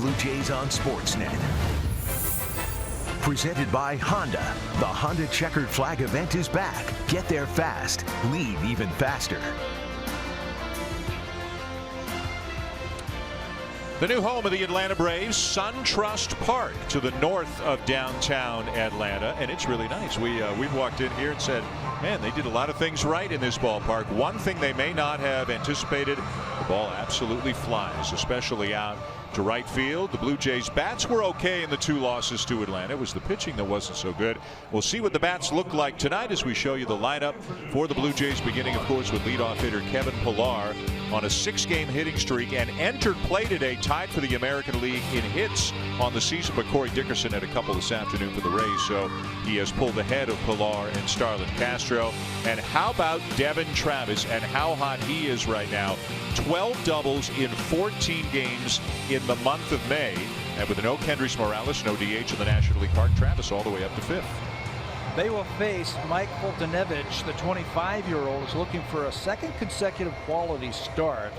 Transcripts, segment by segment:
Blue Jays on Sportsnet. Presented by Honda. The Honda Checkered Flag event is back. Get there fast. Leave even faster. The new home of the Atlanta Braves, SunTrust Park, to the north of downtown Atlanta, and it's really nice. We've walked in here and said, man, they did a lot of things right in this ballpark. One thing they may not have anticipated, the ball absolutely flies, especially out to right field. The Blue Jays bats were okay in the 2 losses to Atlanta. It was the pitching that wasn't so good. We'll see what the bats look like tonight as we show you the lineup for the Blue Jays, beginning of course with leadoff hitter Kevin Pillar on a 6-game hitting streak and entered play today, tied for the American League in hits on the season, but Corey Dickerson had a couple this afternoon for the Rays, so he has pulled ahead of Pillar and Starlin Castro. And how about Devin Travis and how hot he is right now? 12 doubles in 14 games in the month of May, and with no Kendrys Morales, no DH in the National League Park, Travis all the way up to 5th. They will face Mike Foltynewicz. The 25-year-old is looking for a second consecutive quality start.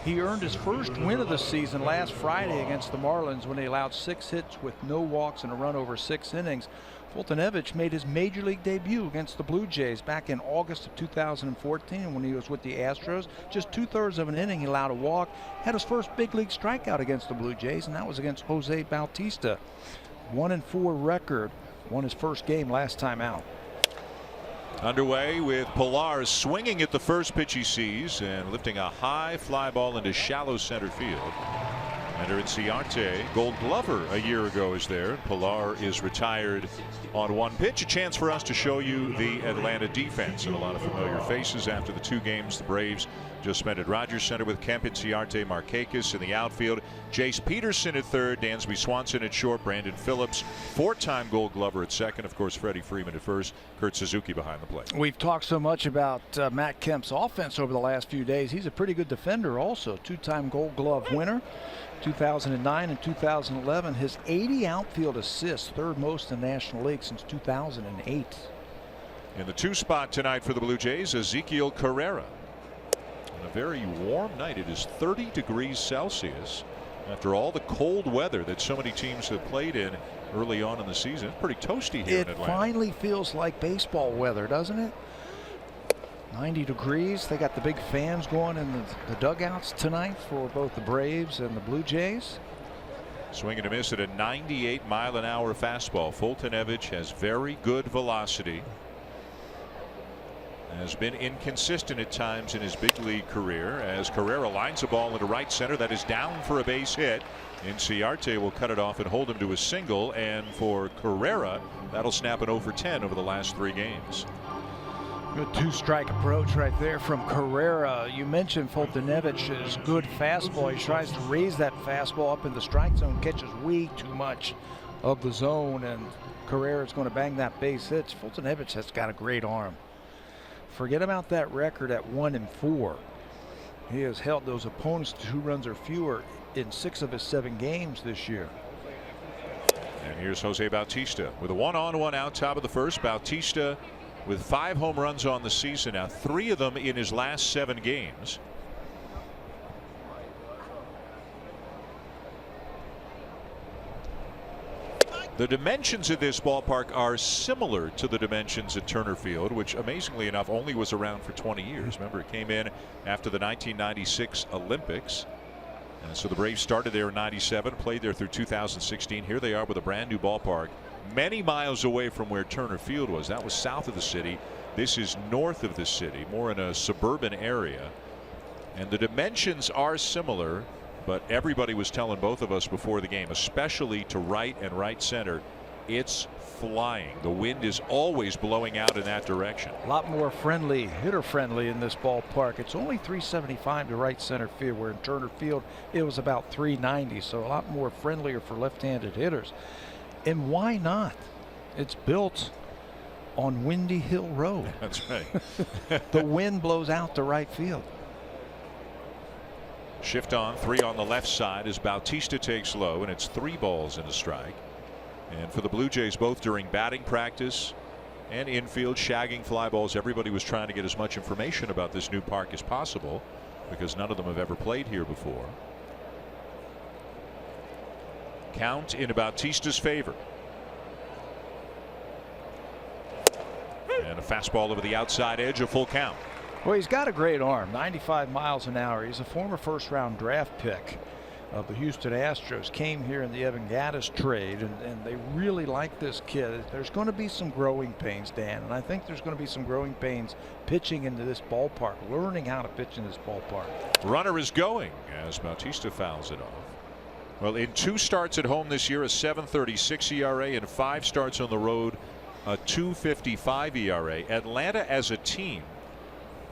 He earned his first win of the season last Friday against the Marlins when he allowed 6 hits with no walks and a run over 6 innings. Foltynewicz made his major league debut against the Blue Jays back in August of 2014 when he was with the Astros. Just 2/3 of an inning, he allowed a walk, had his first big league strikeout against the Blue Jays, and that was against Jose Bautista. 1-4 record, won his first game last time out. Underway with Pillar swinging at the first pitch he sees and lifting a high fly ball into shallow center field. Enter Inciarte, Gold Glover a year ago is there. Pillar is retired on 1 pitch. A chance for us to show you the Atlanta defense and a lot of familiar faces after the 2 games the Braves just spent at Rogers Center with Kemp, Inciarte, Markakis in the outfield. Jace Peterson at third, Dansby Swanson at short, Brandon Phillips, 4-time Gold Glover at second. Of course, Freddie Freeman at first, Kurt Suzuki behind the plate. We've talked so much about Matt Kemp's offense over the last few days. He's a pretty good defender also. 2-time Gold Glove winner. 2009 and 2011, his 80 outfield assists, 3rd most in the National League since 2008. In the 2 spot tonight for the Blue Jays, Ezekiel Carrera. On a very warm night, it is 30 degrees Celsius. After all the cold weather that so many teams have played in early on in the season, it's pretty toasty here in Atlanta. It finally feels like baseball weather, doesn't it? 90 degrees. They got the big fans going in the dugouts tonight for both the Braves and the Blue Jays. Swing and a miss at a 98-mile-an-hour fastball. Foltynewicz has very good velocity. Has been inconsistent at times in his big league career as Carrera lines a ball into right center that is down for a base hit. Inciarte will cut it off and hold him to a single, and for Carrera that'll snap an 0 for 10 over the last 3 games. Good 2-strike approach right there from Carrera. You mentioned Foltynewicz's good fastball. He tries to raise that fastball up in the strike zone, catches way too much of the zone, and Carrera's going to bang that base hit. Foltynewicz has got a great arm. Forget about that record at 1-4. He has held those opponents to 2 runs or fewer in 6 of his 7 games this year. And here's Jose Bautista with a 1-on-1 out, top of the first. Bautista with 5 home runs on the season now, 3 of them in his last 7 games. The dimensions of this ballpark are similar to the dimensions at Turner Field, which amazingly enough only was around for 20 years. Remember, it came in after the 1996 Olympics. And so the Braves started there in '97, played there through 2016. Here they are with a brand new ballpark, many miles away from where Turner Field was. That was south of the city. This is north of the city, more in a suburban area. And the dimensions are similar, but everybody was telling both of us before the game, especially to right and right center, it's flying. The wind is always blowing out in that direction. A lot more friendly, hitter friendly in this ballpark. It's only 375 to right center field, where in Turner Field it was about 390, so a lot more friendlier for left-handed hitters. And why not? It's built on Windy Hill Road. That's right. The wind blows out to right field. Shift on, 3 on the left side as Bautista takes low, and it's 3 balls and a strike. And for the Blue Jays, both during batting practice and infield shagging fly balls, everybody was trying to get as much information about this new park as possible because none of them have ever played here before. Count in Bautista's favor. And a fastball over the outside edge, a full count. Well, he's got a great arm, 95 miles an hour. He's a former first-round draft pick of the Houston Astros. Came here in the Evan Gattis trade, and they really like this kid. There's going to be some growing pains, Dan, and I think there's going to be some growing pains pitching into this ballpark, learning how to pitch in this ballpark. Runner is going as Bautista fouls it off. Well, in 2 starts at home this year, a 7.36 ERA, and 5 starts on the road, a 2.55 ERA. Atlanta as a team,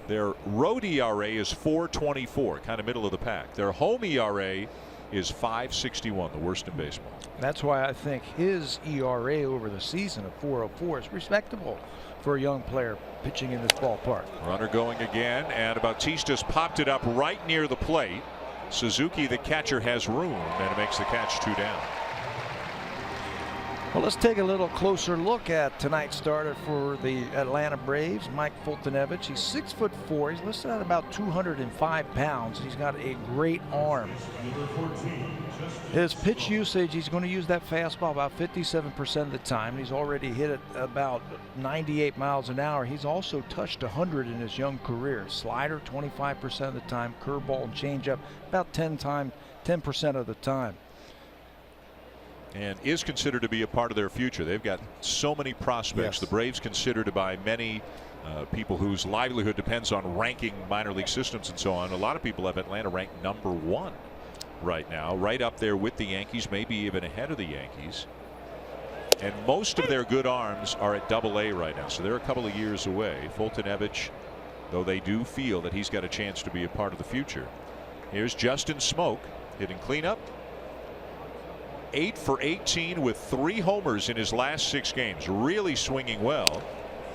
their road ERA is 4.24, kind of middle of the pack. Their home ERA is 5.61, the worst in baseball. That's why I think his ERA over the season of 4.04 is respectable for a young player pitching in this ballpark. Runner going again, and Bautista's popped it up right near the plate. Suzuki, the catcher, has room, and makes the catch 2 down. Well, let's take a little closer look at tonight's starter for the Atlanta Braves, Mike Foltynewicz. He's 6'4". He's listed at about 205 pounds. He's got a great arm. His pitch usage, he's going to use that fastball about 57% of the time. He's already hit it about 98 miles an hour. He's also touched 100 in his young career. Slider 25% of the time, curveball and changeup about 10% of the time. And is considered to be a part of their future. They've got so many prospects. Yes. The Braves considered by many people whose livelihood depends on ranking minor league systems and so on. A lot of people have Atlanta ranked #1 right now, right up there with the Yankees, maybe even ahead of the Yankees. And most of their good arms are at AA right now, so they're a couple of years away. Foltynewicz, though, they do feel that he's got a chance to be a part of the future. Here's Justin Smoak hitting cleanup. 8 for 18 with 3 homers in his last 6 games. Really swinging well.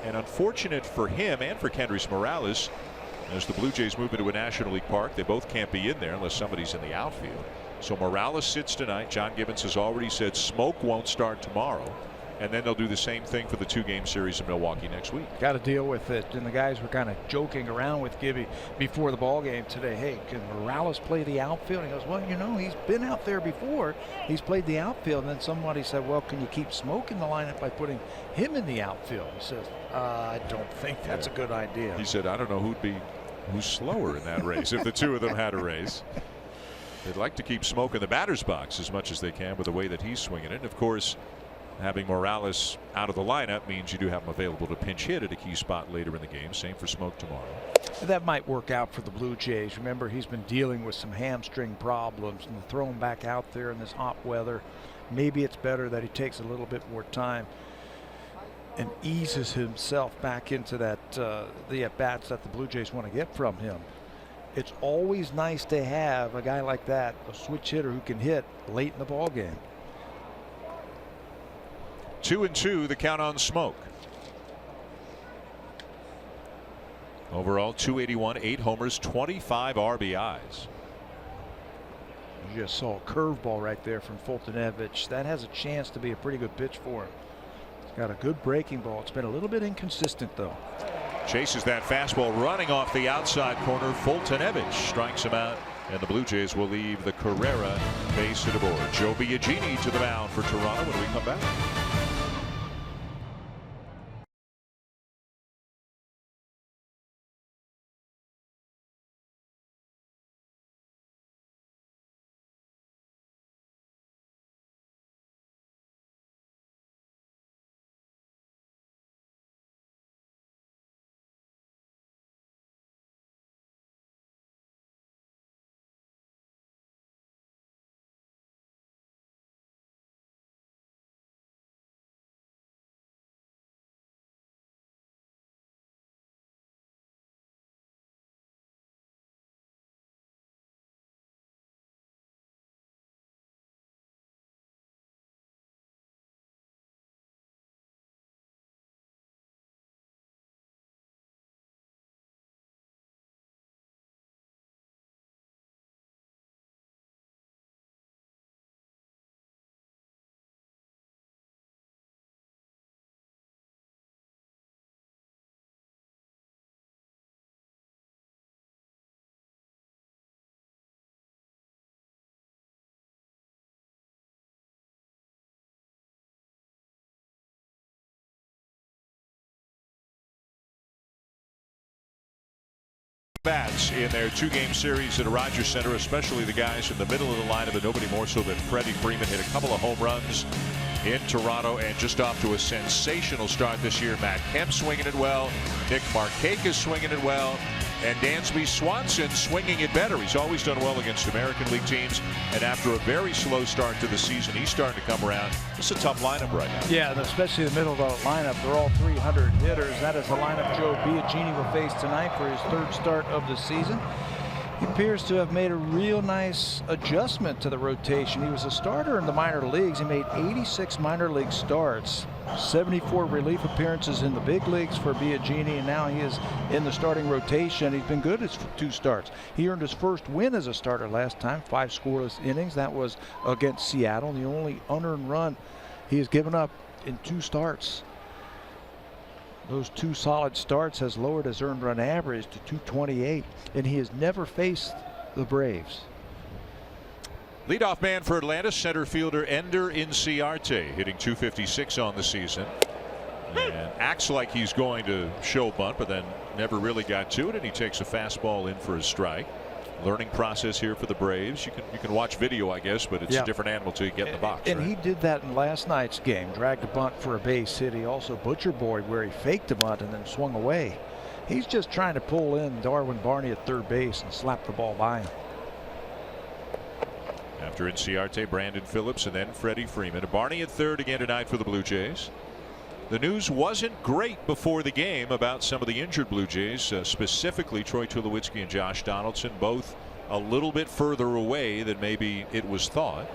And unfortunate for him and for Kendrys Morales, as the Blue Jays move into a National League park, they both can't be in there unless somebody's in the outfield. So Morales sits tonight. John Gibbons has already said Smoak won't start tomorrow. And then they'll do the same thing for the 2-game series in Milwaukee next week. Got to deal with it. And the guys were kind of joking around with Gibby before the ball game today. Hey, can Morales play the outfield? He goes, well, you know, he's been out there before. He's played the outfield. And then somebody said, well, can you keep Smoak in the lineup by putting him in the outfield? He says, I don't think that's a good idea. He said, I don't know who's slower in that race if the two of them had a race. They'd like to keep Smoak in the batter's box as much as they can with the way that he's swinging it. And of course, having Morales out of the lineup means you do have him available to pinch hit at a key spot later in the game. Same for Smoak tomorrow. That might work out for the Blue Jays. Remember, he's been dealing with some hamstring problems, and to throw him back out there in this hot weather, maybe it's better that he takes a little bit more time and eases himself back into that the at-bats that the Blue Jays want to get from him. It's always nice to have a guy like that, a switch hitter who can hit late in the ball game. 2-2 the count on Smoak. Overall 281, 8 homers, 25 RBIs. You just saw a curveball right there from Foltynewicz. That has a chance to be a pretty good pitch for him. He's got a good breaking ball. It's been a little bit inconsistent though. Chases that fastball running off the outside corner. Foltynewicz strikes him out, and the Blue Jays will leave the Carrera base hit aboard. Joe Biagini to the mound for Toronto when we come back. bats in their 2-game series at Rogers Center, especially the guys in the middle of the lineup, but nobody more so than Freddie Freeman. Hit a couple of home runs in Toronto and just off to a sensational start this year. Matt Kemp swinging it well, Nick Markakis swinging it well, and Dansby Swanson swinging it better. He's always done well against American League teams, and after a very slow start to the season, he's starting to come around. It's a tough lineup right now. Yeah, and especially the middle of the lineup. They're all 300 hitters. That is the lineup Joe Biagini will face tonight for his 3rd start of the season. He appears to have made a real nice adjustment to the rotation. He was a starter in the minor leagues. He made 86 minor league starts, 74 relief appearances in the big leagues for Biagini, and now he is in the starting rotation. He's been good his 2 starts. He earned his first win as a starter last time, 5 scoreless innings. That was against Seattle, the only unearned run he has given up in 2 starts. Those 2 solid starts has lowered his earned run average to 228, and he has never faced the Braves. Leadoff man for Atlanta, center fielder Ender Inciarte, hitting .256 on the season. And acts like he's going to show bunt, but then never really got to it, and he takes a fastball in for a strike. Learning process here for the Braves. You can watch video, I guess, but it's a different animal till you get in the box. And right? he did that in last night's game. Dragged a bunt for a base hit. He also butcher boyed where he faked a bunt and then swung away. He's just trying to pull in Darwin Barney at 3rd base and slap the ball by him. After Inciarte, Brandon Phillips, and then Freddie Freeman. Barney at 3rd again tonight for the Blue Jays. The news wasn't great before the game about some of the injured Blue Jays, specifically Troy Tulowitzki and Josh Donaldson, both a little bit further away than maybe it was thought.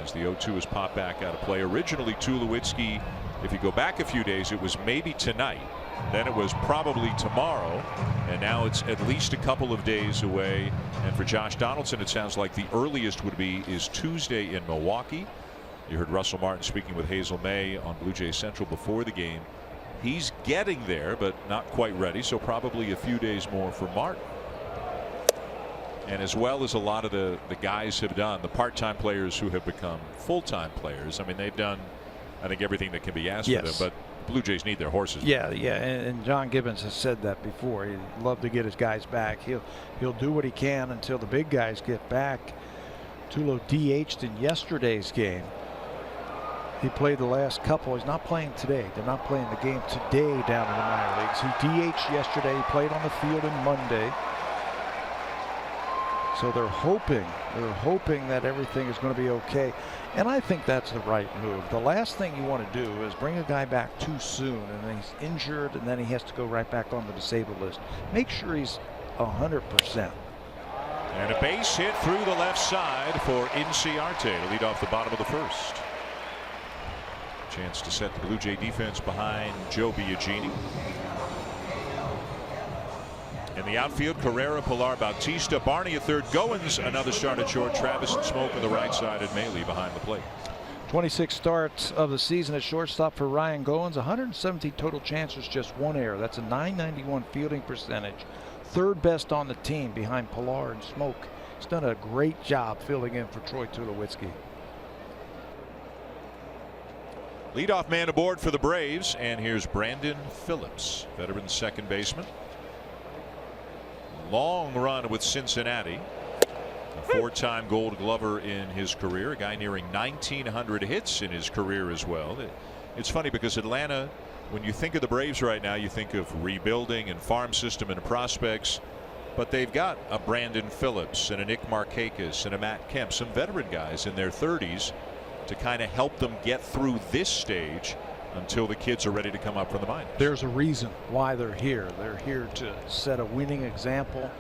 As the 0-2 has popped back out of play. Originally, Tulowitzki, if you go back a few days, it was maybe tonight. Then it was probably tomorrow, and now it's at least a couple of days away. And for Josh Donaldson, it sounds like the earliest would be is Tuesday in Milwaukee. You heard Russell Martin speaking with Hazel May on Blue Jays Central before the game. He's getting there, but not quite ready, so probably a few days more for Martin. And as well as a lot of the guys have done, the part-time players who have become full-time players, I mean, they've done, I think, everything that can be asked of them. But Blue Jays need their horses. Yeah, and John Gibbons has said that before. He'd love to get his guys back. He'll do what he can until the big guys get back. Tulo DH'd in yesterday's game. He played the last couple. He's not playing today. They're not playing the game today down in the minor leagues. He DH'd yesterday. He played on the field on Monday. So they're hoping that everything is going to be okay. And I think that's the right move. The last thing you want to do is bring a guy back too soon and then he's injured and then he has to go right back on the disabled list. Make sure he's 100%. And a base hit through the left side for Inciarte to lead off the bottom of the 1st. Chance to set the Blue Jay defense behind Joe Biagini. In the outfield, Carrera, Pilar, Bautista, Barney at 3rd, Goins another start at short, Travis and Smoak on the right side, and Maley behind the plate. 26 starts of the season at shortstop for Ryan Goins. 117 total chances, just 1 error. That's a .991 fielding percentage. 3rd best on the team behind Pilar and Smoak. He's done a great job filling in for Troy Tulowitzki. Leadoff man aboard for the Braves, and here's Brandon Phillips, veteran second baseman. Long run with Cincinnati. A 4-time Gold Glover in his career. A guy nearing 1,900 hits in his career as well. It's funny because Atlanta, when you think of the Braves right now, you think of rebuilding and farm system and prospects. But they've got a Brandon Phillips and a Nick Markakis and a Matt Kemp, some veteran guys in their 30s to kind of help them get through this stage until the kids are ready to come up from the minors. There's a reason why they're here. They're here to set a winning example,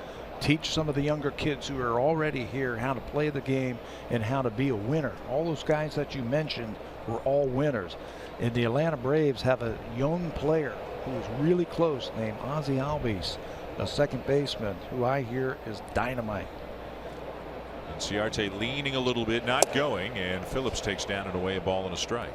teach some of the younger kids who are already here how to play the game and how to be a winner. All those guys that you mentioned were all winners. And the Atlanta Braves have a young player who is really close named Ozzie Albies, a second baseman who I hear is dynamite. Inciarte leaning a little bit, not going, and Phillips takes down and away a ball and a strike.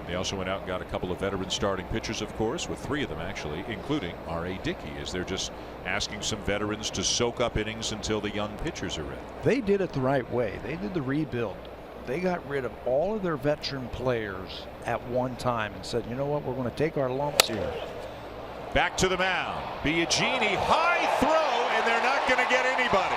They also went out and got a couple of veteran starting pitchers, of course, with 3 of them actually, including R.A. Dickey, as they're just asking some veterans to soak up innings until the young pitchers are ready. They did it the right way. They did the rebuild they got rid of all of their veteran players at one time and said, you know what, we're going to take our lumps here. Back to the mound. Biagini, high throw, and they're not going to get anybody.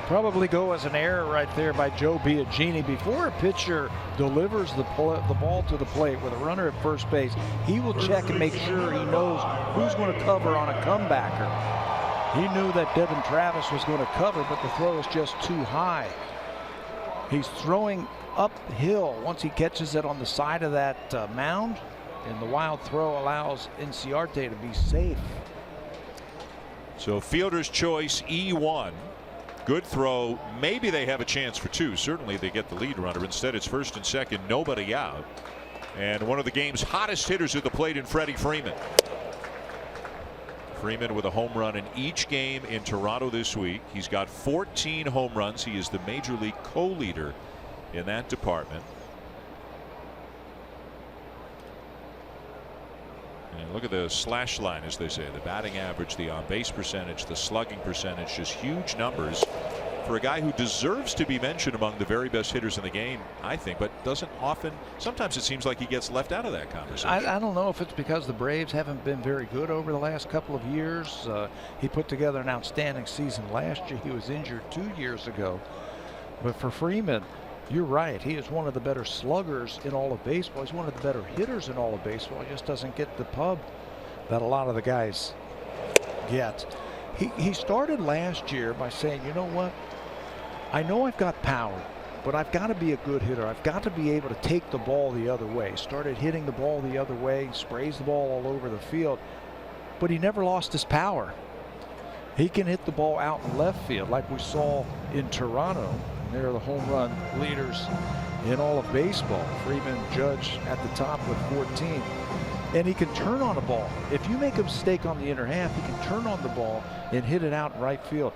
Probably go as an error right there by Joe Biagini. Before a pitcher delivers the ball to the plate with a runner at first base, he will check and make sure he knows who's going to cover on a comebacker. He knew that Devin Travis was going to cover, but the throw is just too high. He's throwing uphill once he catches it on the side of that mound, and the wild throw allows Inciarte to be safe. So fielder's choice E1. Good throw. Maybe they have a chance for two. Certainly they get the lead runner. Instead, it's first and second, nobody out. And one of the game's hottest hitters at the plate in Freddie Freeman. Freeman with a home run in each game in Toronto this week. He's got 14 home runs. He is the major league co-leader in that department. And look at the slash line, as they say, the batting average, the on-base percentage, the slugging percentage, just huge numbers for a guy who deserves to be mentioned among the very best hitters in the game, I think, but doesn't often. Sometimes it seems like he gets left out of that conversation. I don't know if it's because the Braves haven't been very good over the last couple of years. He put together an outstanding season last year. He was injured 2 years ago. But for Freeman, you're right. He is one of the better sluggers in all of baseball. He's one of the better hitters in all of baseball. He just doesn't get the pub that a lot of the guys get. He started last year by saying, you know what? I know I've got power, but I've got to be a good hitter. I've got to be able to take the ball the other way. Started hitting the ball the other way, sprays the ball all over the field, but he never lost his power. He can hit the ball out in left field like we saw in Toronto. They're the home run leaders in all of baseball. Freeman, Judge at the top with 14. And he can turn on a ball. If you make a mistake on the inner half, he can turn on the ball and hit it out in right field.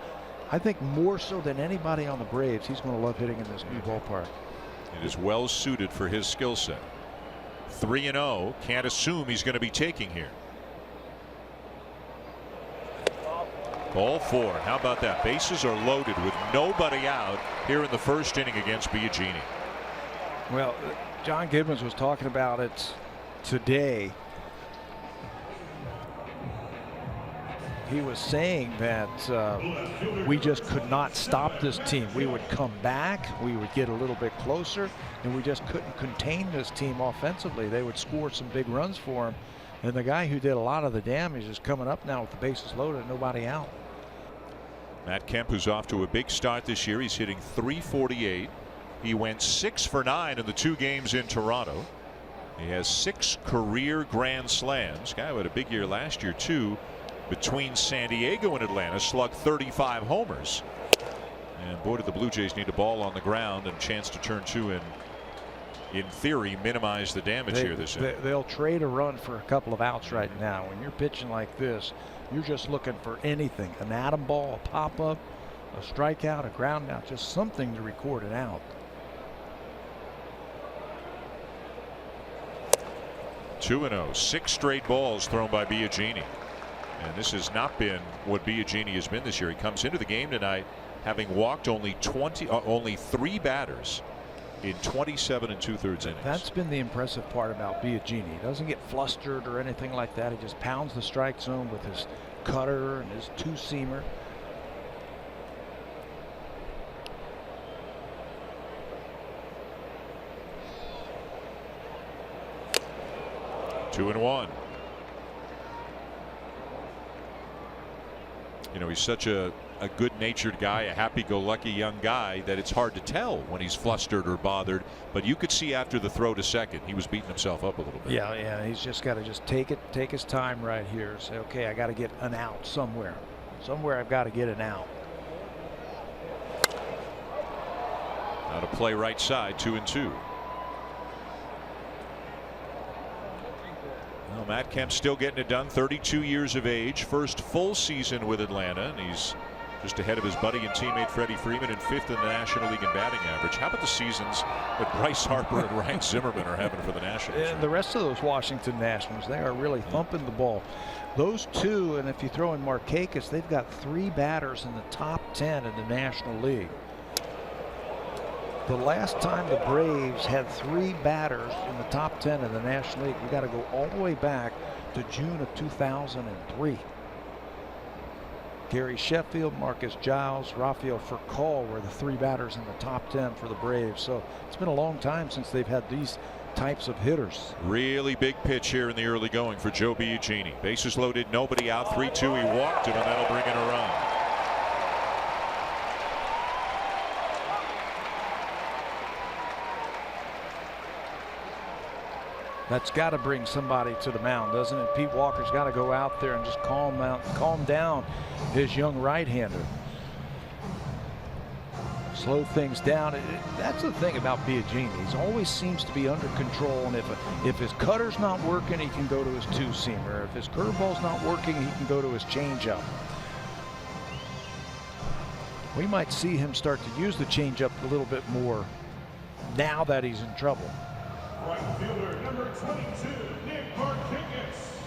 I think more so than anybody on the Braves, he's going to love hitting in this new ballpark. It is well suited for his skill set. 3-0. Can't assume he's going to be taking here. Ball 4. How about that? Bases are loaded with nobody out here in the first inning against Biagini. Well, John Gibbons was talking about it today. He was saying that we just could not stop this team. We would come back, we would get a little bit closer, and we just couldn't contain this team offensively. They would score some big runs for him. And the guy who did a lot of the damage is coming up now with the bases loaded, nobody out. Matt Kemp, who's off to a big start this year. He's hitting .348. He went 6 for 9 in the 2 games in Toronto. He has 6 career grand slams. Guy who had a big year last year too. Between San Diego and Atlanta, slugged 35 homers. And boy, did the Blue Jays need a ball on the ground and a chance to turn 2 and, in theory, minimize the damage here this inning. They'll trade a run for a couple of outs right now. When you're pitching like this, you're just looking for anything. An atom ball, a pop-up, a strikeout, a ground out, just something to record it out. 2-0. 6 straight balls thrown by Biagini. And this has not been what Biagini has been this year. He comes into the game tonight having walked only 3 batters in 27 2/3 innings. That's been the impressive part about Biagini. He doesn't get flustered or anything like that. He just pounds the strike zone with his cutter and his two-seamer. Two and one. You know, he's such a good-natured guy, a happy-go-lucky young guy, that it's hard to tell when he's flustered or bothered. But you could see after the throw to second, he was beating himself up a little bit. Yeah, he's just got to take his time right here. Say, okay, I got to get an out somewhere. Somewhere I've got to get an out. Now to play right side, 2-2. Well, Matt Kemp still getting it done, 32 years of age, first full season with Atlanta, and he's just ahead of his buddy and teammate Freddie Freeman, and 5th in the National League in batting average. How about the seasons that Bryce Harper and Ryan Zimmerman are having for the Nationals? And the rest of those Washington Nationals, they are really thumping the ball. Those two, and if you throw in Markakis, they've got 3 batters in the top 10 in the National League. The last time the Braves had 3 batters in the top 10 in the National League, we got to go all the way back to June of 2003. Gary Sheffield, Marcus Giles, Rafael Furcal were the 3 batters in the top 10 for the Braves. So it's been a long time since they've had these types of hitters. Really big pitch here in the early going for Joe Biagini. Bases loaded, nobody out, 3-2. He walked it, and that'll bring in a run. That's got to bring somebody to the mound, doesn't it? Pete Walker's got to go out there and just calm down his young right-hander. Slow things down. That's the thing about Biagini. He always seems to be under control, and if his cutter's not working, he can go to his 2-seamer. If his curveball's not working, he can go to his changeup. We might see him start to use the changeup a little bit more now that he's in trouble. Right fielder number 22, Nick Markakis.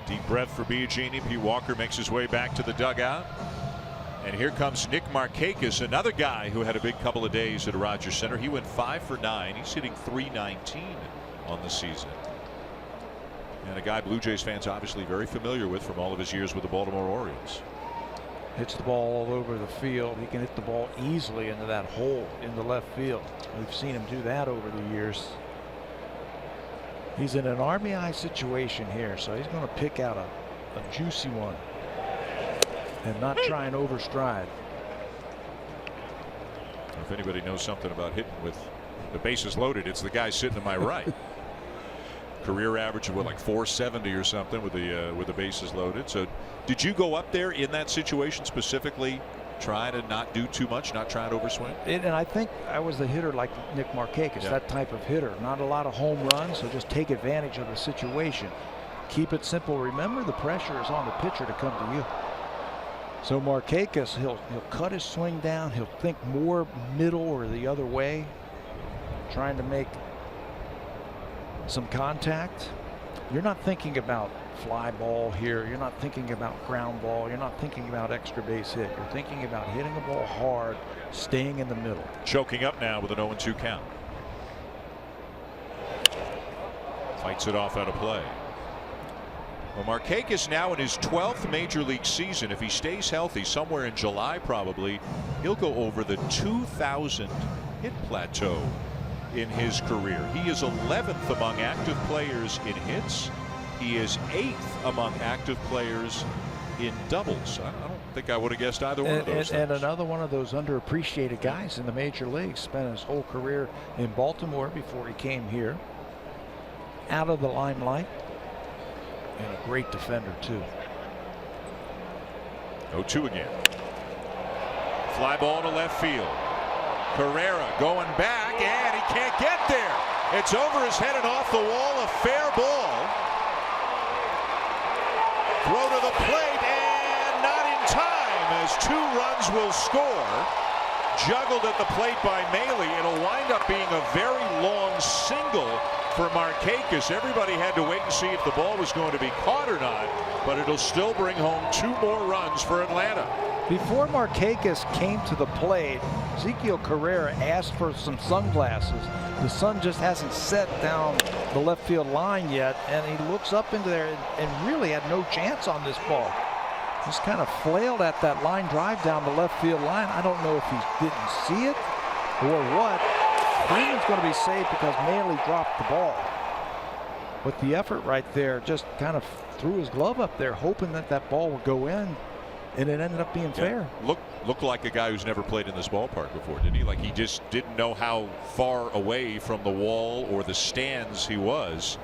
Deep breath for Biagini. Pete Walker makes his way back to the dugout. And here comes Nick Markakis, another guy who had a big couple of days at Rogers Center. He went 5 for 9. He's hitting .319 on the season. And a guy Blue Jays fans obviously very familiar with from all of his years with the Baltimore Orioles. Hits the ball all over the field. He can hit the ball easily into that hole in the left field. We've seen him do that over the years. He's in an RBI situation here, so he's going to pick out a juicy one and not try and overstride. If anybody knows something about hitting with the bases loaded, it's the guy sitting to my right. Career average of what, like 470 or something with the bases loaded. So did you go up there in that situation specifically, try to not do too much, not try to overswing? And I think I was the hitter like Nick Markakis, that type of hitter. Not a lot of home runs, so just take advantage of the situation. Keep it simple. Remember, the pressure is on the pitcher to come to you. So Markakis, he'll cut his swing down. He'll think more middle or the other way, trying to make some contact. You're not thinking about fly ball here. You're not thinking about ground ball. You're not thinking about extra base hit. You're thinking about hitting a ball hard, staying in the middle. Choking up now with an 0-2 count. Fights it off out of play. Well, Markakis now in his 12th major league season. If he stays healthy, somewhere in July probably, he'll go over the 2,000 hit plateau in his career. He is 11th among active players in hits. He is 8th among active players in doubles. I don't think I would have guessed either one of those. And another one of those underappreciated guys in the major leagues. Spent his whole career in Baltimore before he came here. Out of the limelight. And a great defender, too. 0-2 again. Fly ball to left field. Carrera going back, and he can't get there. It's over his head and off the wall. A fair ball. Throw to the plate, and not in time, as 2 runs will score. Juggled at the plate by Maile. It'll wind up being a very long single for Markakis. Everybody had to wait and see if the ball was going to be caught or not, but it'll still bring home 2 more runs for Atlanta. Before Markakis came to the plate, Ezequiel Carrera asked for some sunglasses. The sun just hasn't set down the left field line yet, and he looks up into there and really had no chance on this ball. Just kind of flailed at that line drive down the left field line. I don't know if he didn't see it or what. Freeman's going to be safe because Maile dropped the ball. But the effort right there, just kind of threw his glove up there, hoping that that ball would go in, and it ended up being fair. Looked like a guy who's never played in this ballpark before, didn't he? Like he just didn't know how far away from the wall or the stands he was.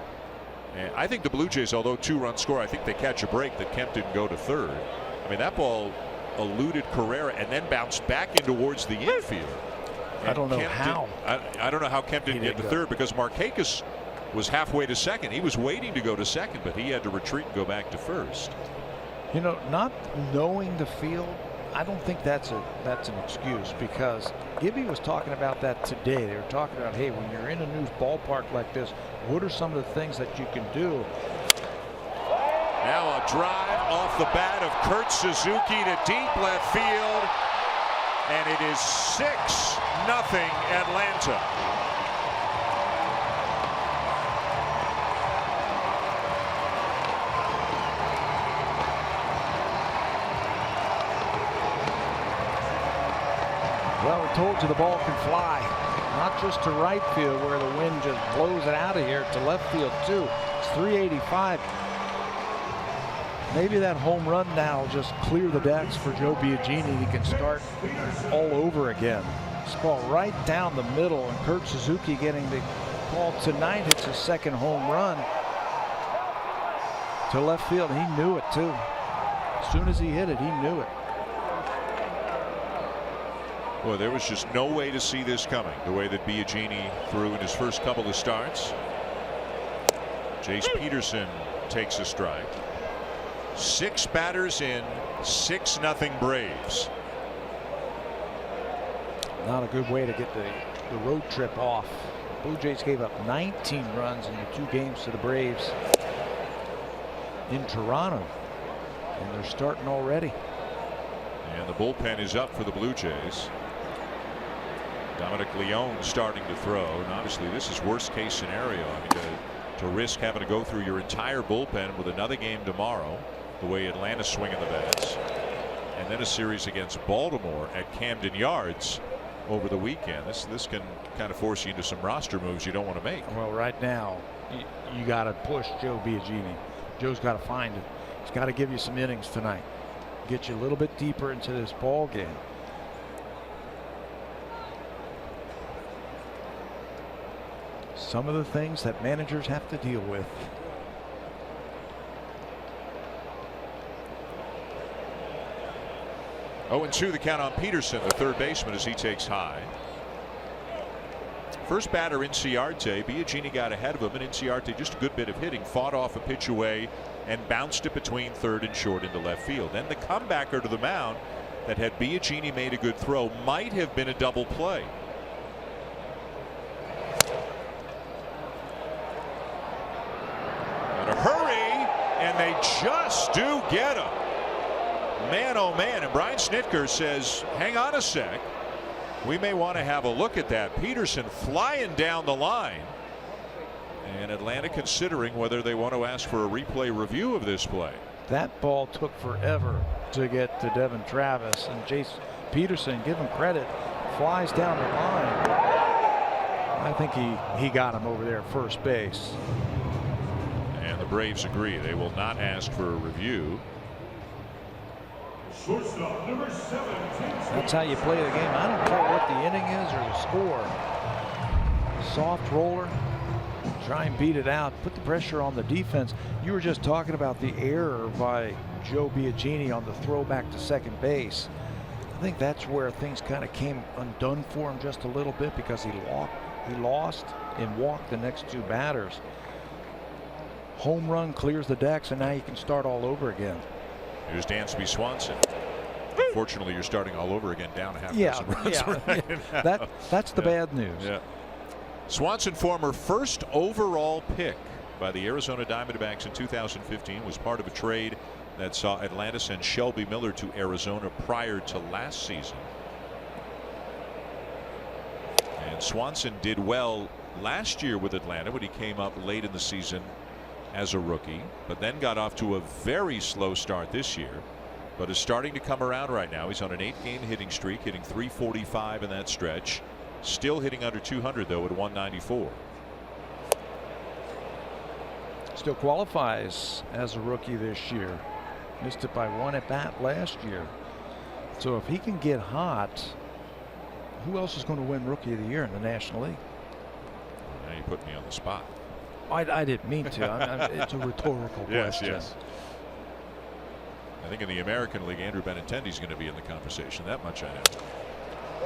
And I think the Blue Jays, although 2-run score, I think they catch a break that Kemp didn't go to third. I mean, that ball eluded Carrera and then bounced back in towards the infield. I don't know how. I don't know how Kemp didn't get to third, because Markakis was halfway to second. He was waiting to go to second, but he had to retreat and go back to first. You know, not knowing the field, I don't think that's an excuse, because Gibby was talking about that today. They were talking about, hey, when you're in a new ballpark like this, what are some of the things that you can do? Now a drive off the bat of Kurt Suzuki to deep left field, and it is 6-0 Atlanta. Well, we told you the ball can fly, not just to right field where the wind just blows it out of here, to left field too. It's 385. Maybe that home run now will just clear the decks for Joe Biagini. He can start all over again. This ball right down the middle, and Kurt Suzuki getting the call tonight. Hits his second home run to left field. He knew it too. As soon as he hit it, he knew it. Well, there was just no way to see this coming, the way that Biagini threw in his first couple of starts. Jace Peterson takes a strike. 6 batters in, 6-0 Braves. Not a good way to get the road trip off. Blue Jays gave up 19 runs in the 2 games to the Braves in Toronto, and they're starting already. And the bullpen is up for the Blue Jays. Dominic Leone starting to throw, and obviously this is worst case scenario. I mean, to risk having to go through your entire bullpen with another game tomorrow, the way Atlanta's swinging the bats, and then a series against Baltimore at Camden Yards over the weekend. This can kind of force you into some roster moves you don't want to make. Well, right now you got to push Joe Biagini. Joe's got to find it. He's got to give you some innings tonight, get you a little bit deeper into this ball game. Some of the things that managers have to deal with. Oh, and 2 the count on Peterson, the third baseman, as he takes high. First batter, Inciarte. Biagini got ahead of him, and Inciarte, just a good bit of hitting, fought off a pitch away and bounced it between third and short into left field. Then the comebacker to the mound that had Biagini made a good throw might have been a double play. In a hurry, and they just do get him. Man, oh man, and Brian Snitker says, hang on a sec. We may want to have a look at that. Peterson flying down the line. And Atlanta considering whether they want to ask for a replay review of this play. That ball took forever to get to Devin Travis, and Jace Peterson, give him credit, flies down the line. I think he got him over there at first base. And the Braves agree. They will not ask for a review. Shortstop number 7. That's how you play the game. I don't care what the inning is or the score. Soft roller, try and beat it out, put the pressure on the defense. You were just talking about the error by Joe Biagini on the throw back to second base. I think that's where things kind of came undone for him just a little bit, because he lost and walked the next 2 batters. Home run clears the decks, and now you can start all over again. Here's Dansby Swanson. Unfortunately, you're starting all over again, down a half dozen runs right that's the bad news. Yeah. Swanson, former first overall pick by the Arizona Diamondbacks in 2015, was part of a trade that saw Atlanta send Shelby Miller to Arizona prior to last season. And Swanson did well last year with Atlanta when he came up late in the season as a rookie, but then got off to a very slow start this year, but is starting to come around right now. He's on an 8-game hitting streak, hitting .345 in that stretch, still hitting under 200 though at 194. Still qualifies as a rookie this year. Missed it by 1 at bat last year. So if he can get hot, who else is going to win Rookie of the Year in the National League? Now you put me on the spot. I didn't mean to. It's a rhetorical question. Yes. I think in the American League, Andrew Benintendi's going to be in the conversation. That much I know.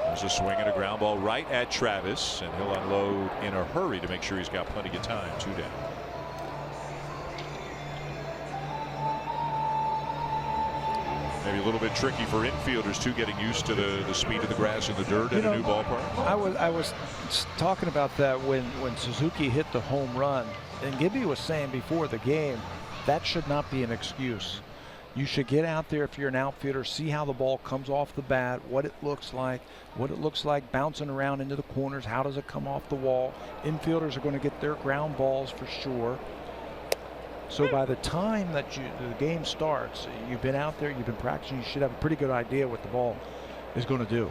There's a swing and a ground ball right at Travis, and he'll unload in a hurry to make sure he's got plenty of time. 2 down. Maybe a little bit tricky for infielders too, getting used to the speed of the grass and the dirt in a new ballpark. I was talking about that when Suzuki hit the home run, and Gibby was saying before the game that should not be an excuse. You should get out there if you're an outfielder, see how the ball comes off the bat, what it looks like bouncing around into the corners, how does it come off the wall. Infielders are going to get their ground balls for sure. So by the time that the game starts, you've been out there, you've been practicing, you should have a pretty good idea what the ball is going to do.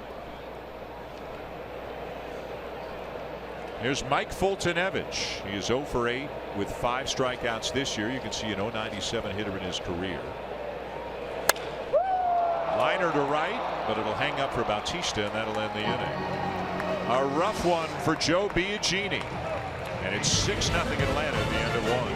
Here's Mike Foltynewicz. He is 0 for 8 with 5 strikeouts this year. You can see an .097 hitter in his career. Liner to right, but it'll hang up for Bautista, and that'll end the inning. A rough one for Joe Biagini, and it's 6-0 Atlanta at the end of 1.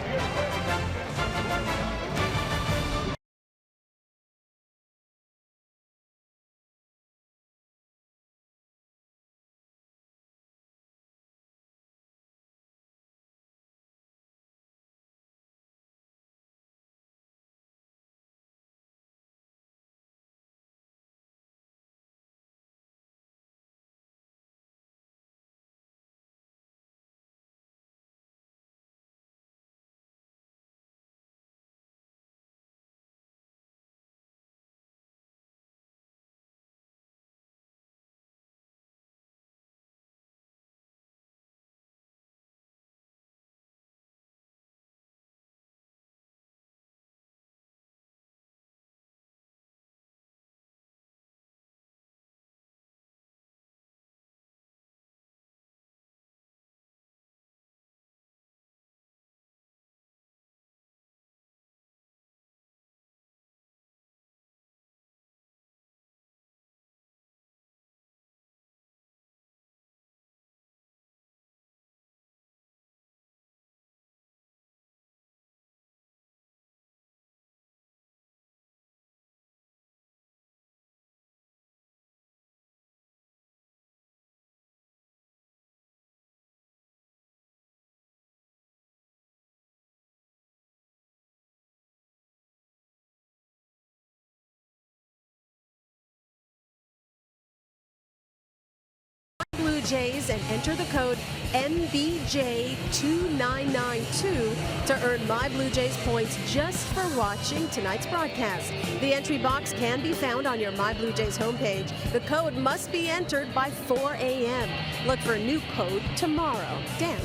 Blue Jays and enter the code NBJ2992 to earn My Blue Jays points just for watching tonight's broadcast. The entry box can be found on your My Blue Jays homepage. The code must be entered by 4 a.m. Look for a new code tomorrow. Dan.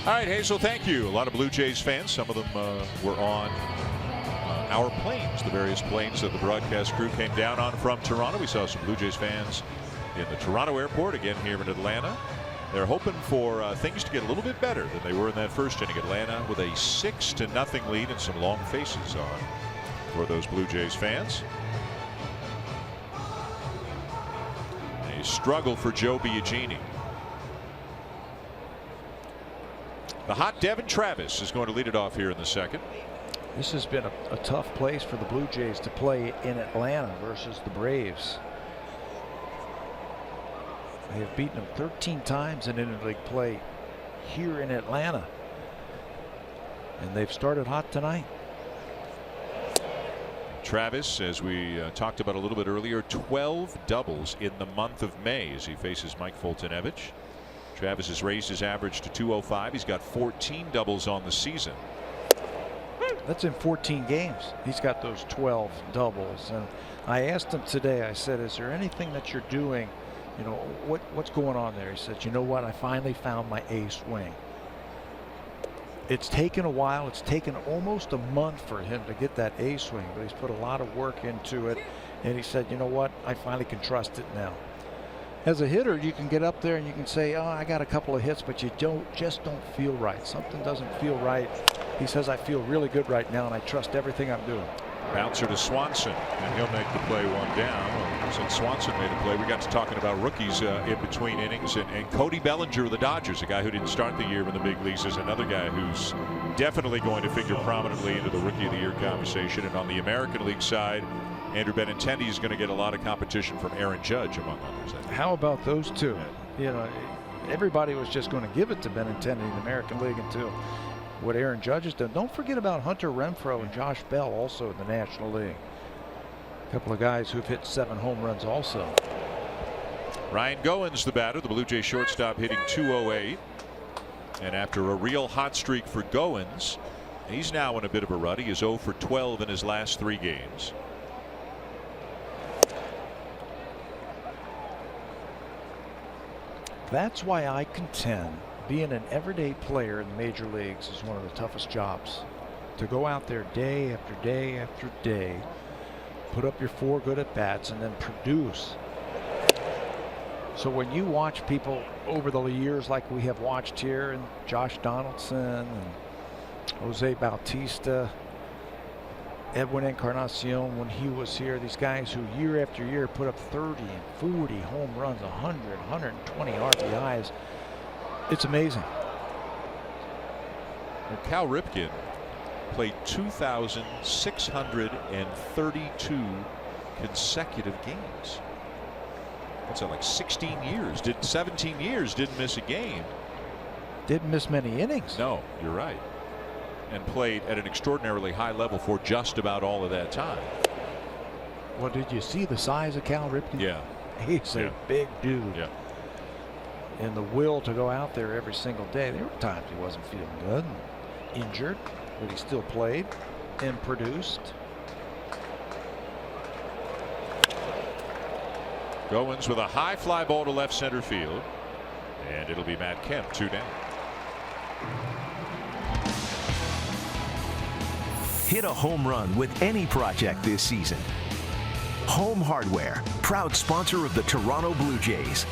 All right, Hazel, thank you. A lot of Blue Jays fans. Some of them were on our planes, the various planes that the broadcast crew came down on from Toronto. We saw some Blue Jays fans in the Toronto airport, again here in Atlanta. They're hoping for things to get a little bit better than they were in that first inning. Atlanta with a 6-0 lead and some long faces on for those Blue Jays fans. A struggle for Joe Biagini. The hot Devin Travis is going to lead it off here in the second. This has been a tough place for the Blue Jays to play in Atlanta versus the Braves. They have beaten them 13 times in interleague play here in Atlanta. And they've started hot tonight. Travis, as we talked about a little bit earlier, 12 doubles in the month of May as he faces Mike Foltynewicz. Travis has raised his average to 205. He's got 14 doubles on the season. That's in 14 games. He's got those 12 doubles. And I asked him today, I said, is there anything that you're doing? You know, what's going on there? He said, you know what? I finally found my A swing. It's taken a while. It's taken almost a month for him to get that A swing, but he's put a lot of work into it. And he said, you know what? I finally can trust it now. As a hitter, you can get up there and you can say, oh, I got a couple of hits, but you just don't feel right. Something doesn't feel right. He says, I feel really good right now, and I trust everything I'm doing. Bouncer to Swanson, and he'll make the play one down. Since Swanson made a play, we got to talking about rookies in between innings, and Cody Bellinger of the Dodgers, a guy who didn't start the year in the big leagues, is another guy who's definitely going to figure prominently into the Rookie of the Year conversation. And on the American League side, Andrew Benintendi is going to get a lot of competition from Aaron Judge, among others. How about those two? You know, everybody was just going to give it to Benintendi in the American League until what Aaron Judge has done. Don't forget about Hunter Renfroe and Josh Bell also in the National League. couple of guys who've hit 7 home runs also. Ryan Goins, the batter, the Blue Jays shortstop, hitting .208. And after a real hot streak for Goins, he's now in a bit of a rut. He is 0 for 12 in his last 3 games. That's why I contend being an everyday player in the major leagues is one of the toughest jobs. To go out there day after day after day, put up your 4 good at bats, and then produce. So when you watch people over the years like we have watched here, and Josh Donaldson and Jose Bautista, Edwin Encarnacion when he was here, these guys who year after year put up 30 and 40 home runs, 100, 120 RBIs. It's amazing. Well, Cal Ripken played 2,632 consecutive games. What's that, like 16 years? 17 years, didn't miss a game. Didn't miss many innings. No, you're right. And played at an extraordinarily high level for just about all of that time. Well, did you see the size of Cal Ripken? Yeah. He's a big dude. Yeah. And the will to go out there every single day. There were times he wasn't feeling good, and injured, but he still played and produced. Goins with a high fly ball to left center field. And it'll be Matt Kemp, 2 down. Hit a home run with any project this season. Home Hardware, proud sponsor of the Toronto Blue Jays.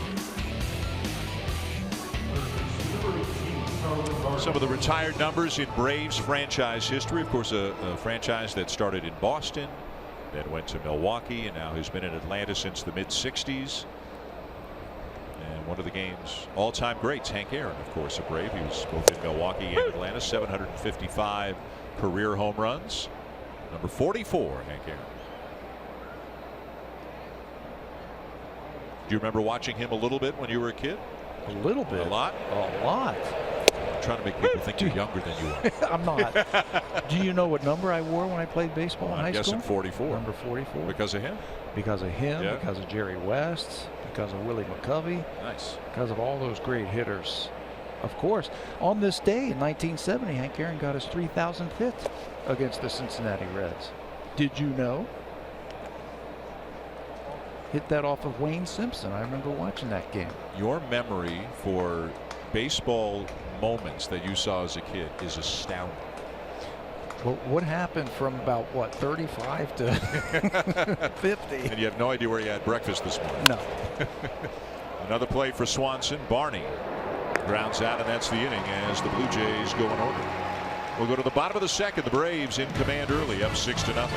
Some of the retired numbers in Braves franchise history. Of course, a franchise that started in Boston, then went to Milwaukee, and now has been in Atlanta since the mid-'60s. And one of the game's all-time greats, Hank Aaron, of course, a Brave. He was both in Milwaukee and Atlanta. 755 career home runs. Number 44, Hank Aaron. Do you remember watching him a little bit when you were a kid? A little bit. A lot? A lot. I'm trying to make people think you're younger than you are. I'm not. Do you know what number I wore when I played baseball in high school? I'm guessing 44. Number 44. Because of him? Because of him, Yeah. because of Jerry West, because of Willie McCovey. Nice. Because of all those great hitters. Of course, on this day in 1970, Hank Aaron got his 3,000th hit against the Cincinnati Reds. Did you know? Hit that off of Wayne Simpson. I remember watching that game. Your memory for baseball moments that you saw as a kid is astounding. Well, what happened from about, what, 35 to 50? And you have no idea where you had breakfast this morning. No. Another play for Swanson. Barney grounds out, and that's the inning as the Blue Jays go in order. We'll go to the bottom of the second. The Braves in command early, up 6-0.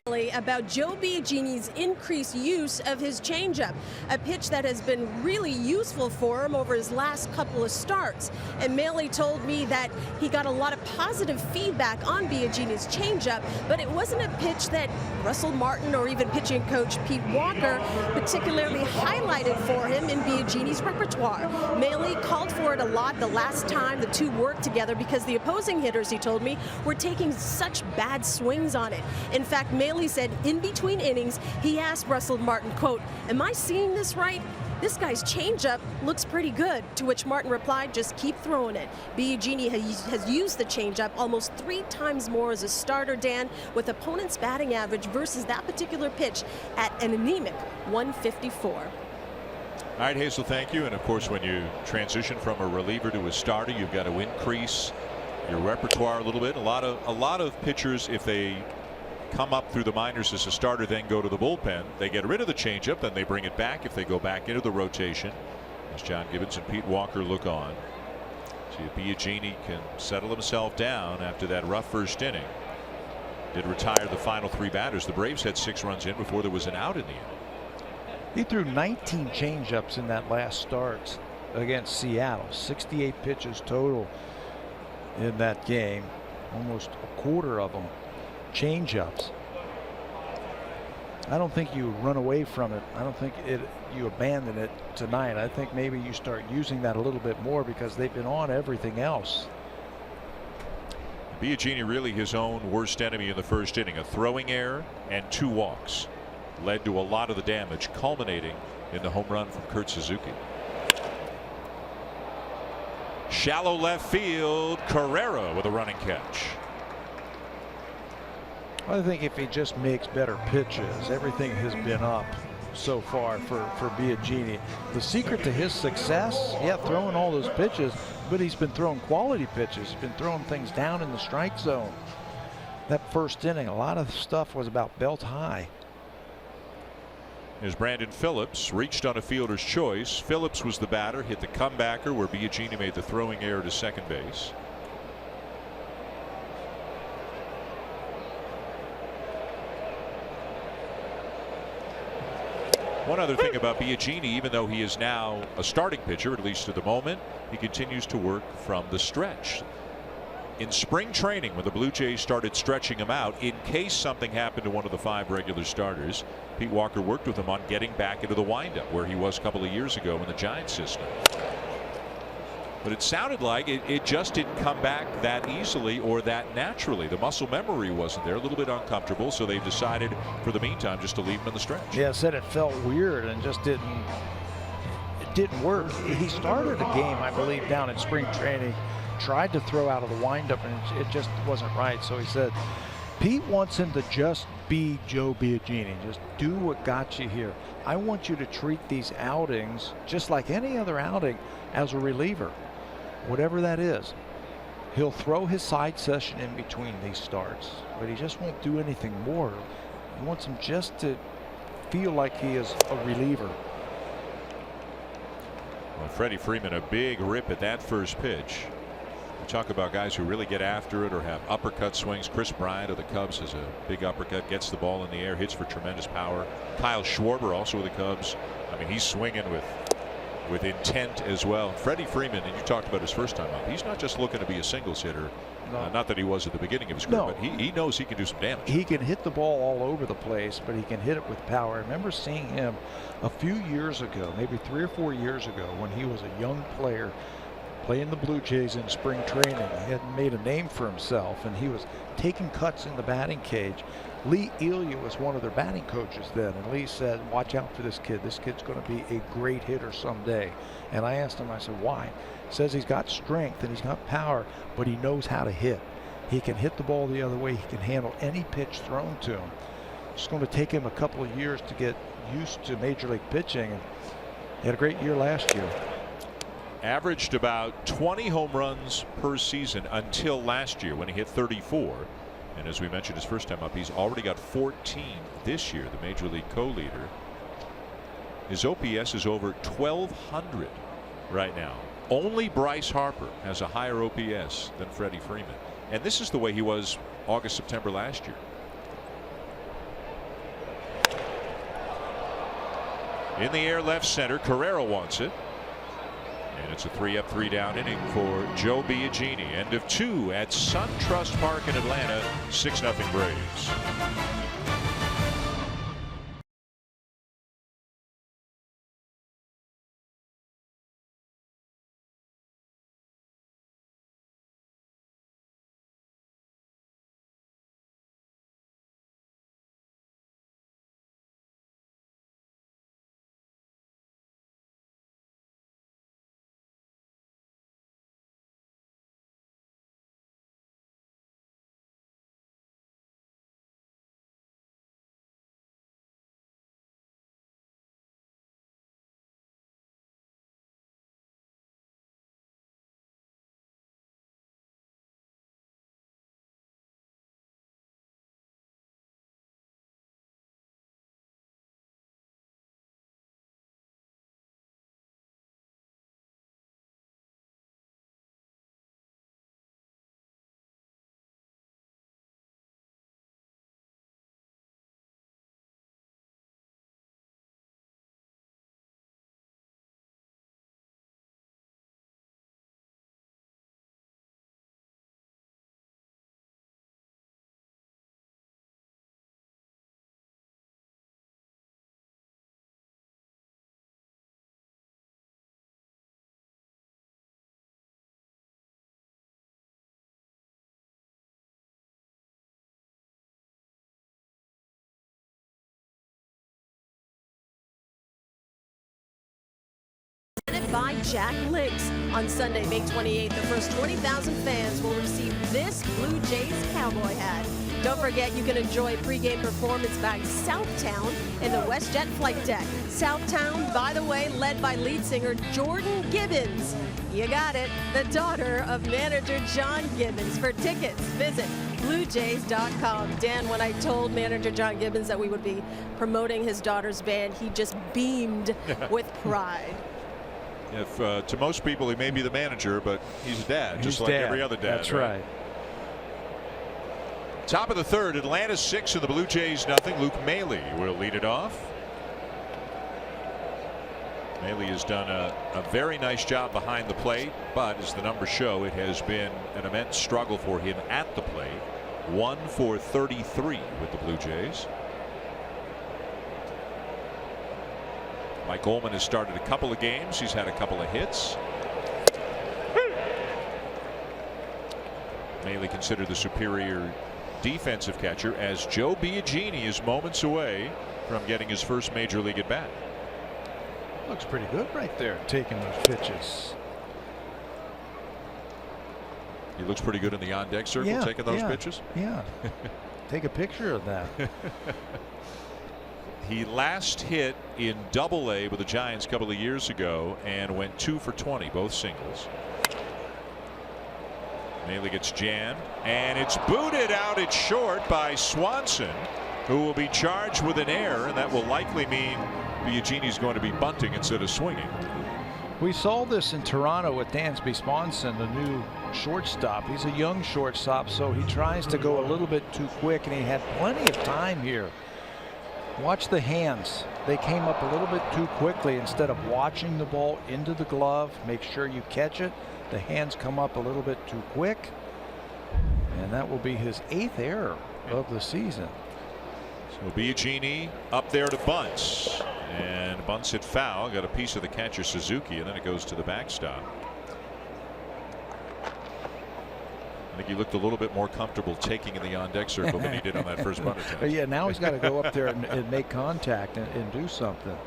about Joe Biagini's increased use of his changeup, a pitch that has been really useful for him over his last couple of starts. And Maley told me that he got a lot of positive feedback on Biagini's changeup, but it wasn't a pitch that Russell Martin or even pitching coach Pete Walker particularly highlighted for him in Biagini's repertoire. Maley called for it a lot the last time the two worked together because the opposing hitters, he told me, were taking such bad swings on it. In fact, Maley said in between innings, he asked Russell Martin, quote, "Am I seeing this right? This guy's changeup looks pretty good," to which Martin replied, "Just keep throwing it." Biagini has used the changeup almost 3 times more as a starter, Dan, with opponents' batting average versus that particular pitch at an anemic 154. All right, Hazel, thank you. And of course, when you transition from a reliever to a starter, you've got to increase your repertoire a little bit. A lot of pitchers, if they come up through the minors as a starter, then go to the bullpen, they get rid of the changeup, then they bring it back if they go back into the rotation. As John Gibbons and Pete Walker look on, see if Biagini can settle himself down after that rough first inning. Did retire the final 3 batters. The Braves had 6 runs in before there was an out in the inning. He threw 19 changeups in that last start against Seattle. 68 pitches total in that game. Almost a quarter of them changeups. I don't think you run away from it. I don't think you abandon it tonight. I think maybe you start using that a little bit more because they've been on everything else. Biagini really his own worst enemy in the first inning. A throwing error and 2 walks led to a lot of the damage, culminating in the home run from Kurt Suzuki. Shallow left field, Carrera with a running catch. I think if he just makes better pitches, everything has been up so far for Biagini. The secret to his success, yeah, throwing all those pitches, but he's been throwing quality pitches. He's been throwing things down in the strike zone. That first inning, a lot of stuff was about belt high. As Brandon Phillips reached on a fielder's choice, Phillips was the batter, hit the comebacker where Biagini made the throwing error to second base. One other thing about Biagini, even though he is now a starting pitcher, at least at the moment, he continues to work from the stretch. In spring training, when the Blue Jays started stretching him out, in case something happened to one of the 5 regular starters, Pete Walker worked with him on getting back into the windup where he was a couple of years ago in the Giants system. But it sounded like it just didn't come back that easily or that naturally. The muscle memory wasn't there, a little bit uncomfortable, so they decided for the meantime just to leave him in the stretch. Yeah, said it felt weird and just didn't work. He started a game, I believe, down in spring training, tried to throw out of the windup, and it just wasn't right. So he said Pete wants him to just be Joe Biagini. Just do what got you here. I want you to treat these outings just like any other outing as a reliever. Whatever that is. He'll throw his side session in between these starts, but he just won't do anything more. He wants him just to feel like he is a reliever. Well, Freddie Freeman, a big rip at that first pitch. We talk about guys who really get after it or have uppercut swings. Chris Bryant of the Cubs has a big uppercut, gets the ball in the air, hits for tremendous power. Kyle Schwarber, also with the Cubs. I mean, he's swinging with intent as well. Freddie Freeman, and you talked about his first time up, he's not just looking to be a singles hitter. No. Not that he was at the beginning of his career, but he knows he can do some damage. He can hit the ball all over the place, but he can hit it with power. I remember seeing him a few years ago, maybe 3 or 4 years ago, when he was a young player playing the Blue Jays in spring training. He had made a name for himself, and he was taking cuts in the batting cage. Lee Elia was one of their batting coaches then, and Lee said, watch out for this kid. This kid's going to be a great hitter someday. And I asked him, I said, why? He says he's got strength and he's got power, but he knows how to hit. He can hit the ball the other way. He can handle any pitch thrown to him. It's going to take him a couple of years to get used to major league pitching. And he had a great year last year. Averaged about 20 home runs per season until last year when he hit 34. And as we mentioned his first time up, he's already got 14 this year, the major league co-leader. His OPS is over 1,200 right now. Only Bryce Harper has a higher OPS than Freddie Freeman. And this is the way he was August, September last year. In the air, left center. Carrera wants it. And it's a 3-up, 3-down inning for Joe Biagini. End of 2 at SunTrust Park in Atlanta. 6-0 Braves. By Jack Links. On Sunday, May 28th, the first 20,000 fans will receive this Blue Jays cowboy hat. Don't forget, you can enjoy pregame performance by Southtown in the WestJet flight deck. Southtown, by the way, led by lead singer Jordan Gibbons. You got it, the daughter of manager John Gibbons. For tickets, visit BlueJays.com. Dan, when I told manager John Gibbons that we would be promoting his daughter's band, he just beamed with pride. If to most people he may be the manager, but he's a dad, just like every other dad. That's right. Top of the third, Atlanta 6 and the Blue Jays nothing. Luke Maile will lead it off. Maile has done a very nice job behind the plate, but as the numbers show, it has been an immense struggle for him at the plate. 1 for 33 with the Blue Jays. Mike Ullman has started a couple of games. He's had a couple of hits. Maile considered the superior defensive catcher, as Joe Biagini is moments away from getting his first major league at bat. Looks pretty good right there, taking those pitches. He looks pretty good in the on-deck circle, taking those pitches. Yeah. Take a picture of that. He last hit in Double-A with the Giants a couple of years ago and went 2 for 20, both singles. Maile gets jammed, and it's booted out at short by Swanson, who will be charged with an error, and that will likely mean Biagini's going to be bunting instead of swinging. We saw this in Toronto with Dansby Swanson, the new shortstop. He's a young shortstop, so he tries to go a little bit too quick, and he had plenty of time here. Watch the hands. They came up a little bit too quickly. Instead of watching the ball into the glove, make sure you catch it. The hands come up a little bit too quick, and that will be his 8th error of the season. So Biagini up there to bunts, and bunts it foul. Got a piece of the catcher Suzuki, and then it goes to the backstop. I think he looked a little bit more comfortable taking in the on-deck circle than he did on that first bunt attempt. Yeah, now he's got to go up there and make contact and do something.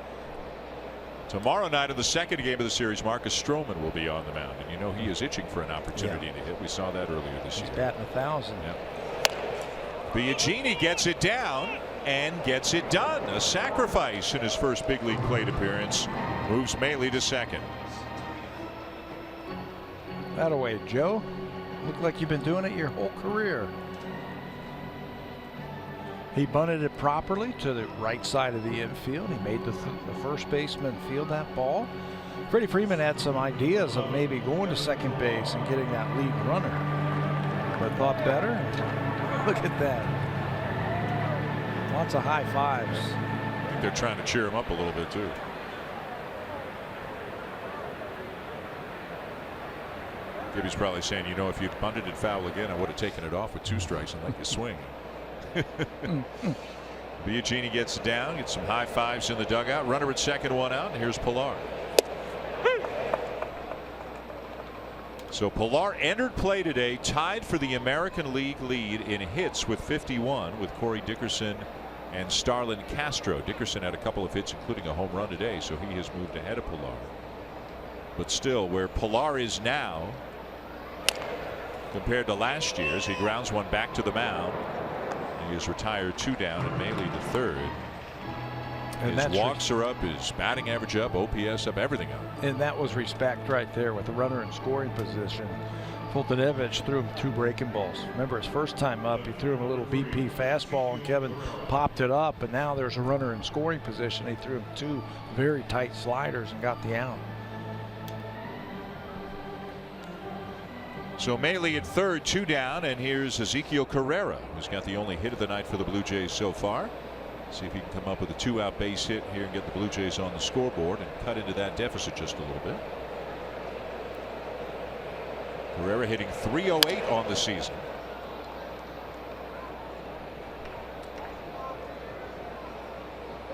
Tomorrow night in the second game of the series, Marcus Stroman will be on the mound, and you know he is itching for an opportunity to hit. We saw that earlier this year. He's batting 1,000. Yep. Biagini gets it down and gets it done. A sacrifice in his first big league plate appearance. Moves Maile to second. That away, Joe. Look like you've been doing it your whole career. He bunted it properly to the right side of the infield. He made the first baseman field that ball. Freddie Freeman had some ideas of maybe going to second base and getting that lead runner, but thought better. Look at that. Lots of high fives. I think they're trying to cheer him up a little bit too. Gibby's probably saying, you know, if you'd bunted it foul again, I would have taken it off with 2 strikes and let you swing. Biagini gets down, gets some high fives in the dugout. Runner at second, 1 out. And here's Pilar. So Pilar entered play today, tied for the American League lead in hits with 51 with Corey Dickerson and Starlin Castro. Dickerson had a couple of hits, including a home run today, so he has moved ahead of Pilar. But still, where Pilar is now compared to last year's, he grounds one back to the mound. He is retired 2 down and Maile the third. And his walks are up, his batting average up, OPS up, everything up. And that was respect right there with the runner in scoring position. Fultonevich threw him 2 breaking balls. Remember his first time up, he threw him a little BP fastball and Kevin popped it up, and now there's a runner in scoring position. He threw him 2 very tight sliders and got the out. So Maile at third, 2 down, and here's Ezekiel Carrera, who's got the only hit of the night for the Blue Jays so far. See if he can come up with a 2-out base hit here and get the Blue Jays on the scoreboard and cut into that deficit just a little bit. Carrera hitting .308 on the season.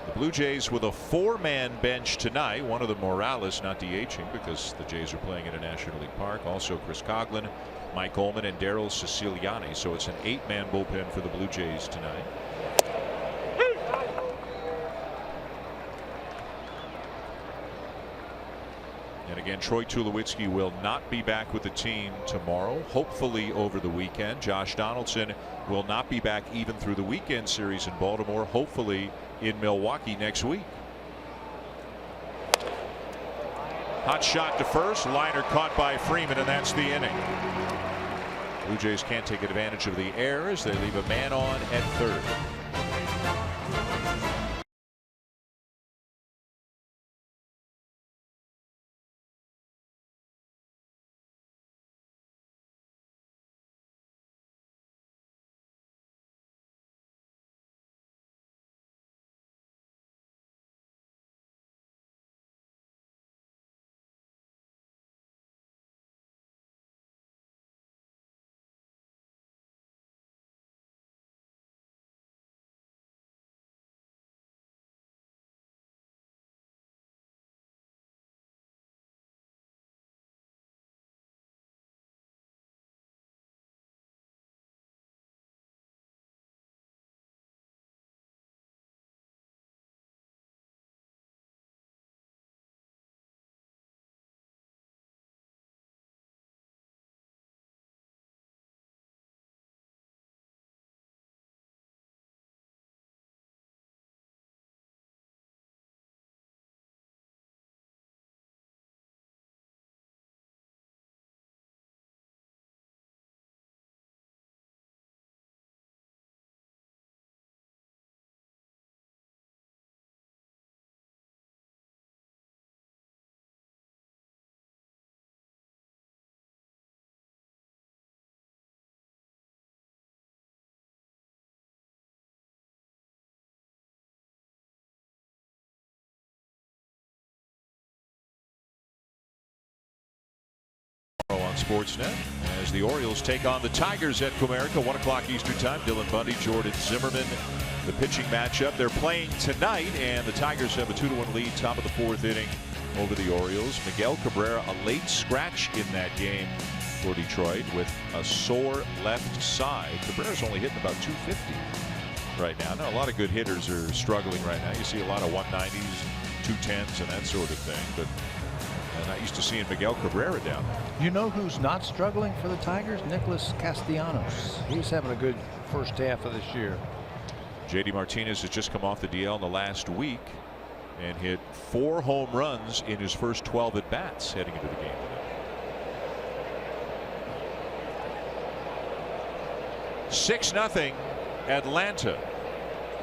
The Blue Jays with a 4-man bench tonight. One of them, Morales, not DHing because the Jays are playing at a National League park. Also Chris Coghlan, Mike Ullman, and Daryl Siciliani. So it's an 8-man bullpen for the Blue Jays tonight. And again, Troy Tulowitzki will not be back with the team tomorrow, hopefully over the weekend. Josh Donaldson will not be back even through the weekend series in Baltimore, hopefully in Milwaukee next week. Hot shot to first, liner caught by Freeman, and that's the inning. Blue Jays can't take advantage of the error as they leave a man on at third. On Sportsnet as the Orioles take on the Tigers at Comerica, 1 o'clock Eastern time. Dylan Bundy, Jordan Zimmerman, the pitching matchup. They're playing tonight, and the Tigers have a 2-1 lead, top of the 4th inning over the Orioles. Miguel Cabrera, a late scratch in that game for Detroit with a sore left side. Cabrera's only hitting about .250 right now. Now a lot of good hitters are struggling right now. You see a lot of 190s, 210s, and that sort of thing, but I'm not used to seeing Miguel Cabrera down there. You know who's not struggling for the Tigers? Nicholas Castellanos. He's having a good first half of this year. JD Martinez has just come off the DL in the last week and hit 4 home runs in his first 12 at bats heading into the game today. 6-0 Atlanta.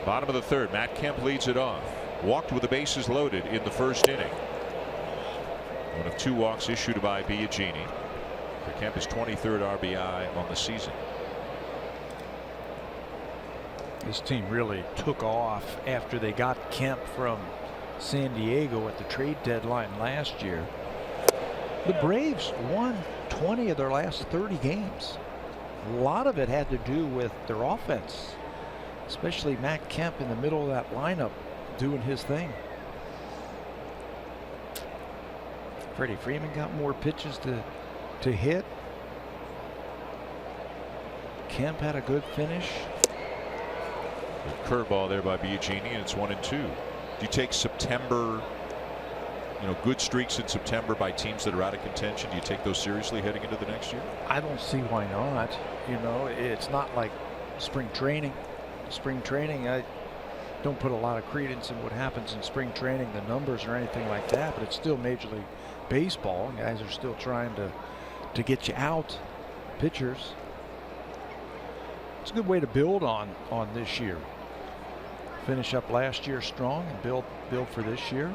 Bottom of the 3rd. Matt Kemp leads it off. Walked with the bases loaded in the first inning. One of 2 walks issued by Biagini. For Kemp, his 23rd RBI on the season. This team really took off after they got Kemp from San Diego at the trade deadline last year. The Braves won 20 of their last 30 games. A lot of it had to do with their offense, especially Matt Kemp in the middle of that lineup doing his thing. Freddie Freeman got more pitches to hit. Kemp had a good finish. The curveball there by Biagini, and it's 1-2. Do you take September, good streaks in September by teams that are out of contention? Do you take those seriously heading into the next year? I don't see why not. It's not like spring training. Spring training, I don't put a lot of credence in what happens in spring training, the numbers or anything like that, but it's still Major League Baseball. Guys are still trying to get you out, pitchers. It's a good way to build on this year. Finish up last year strong and build for this year.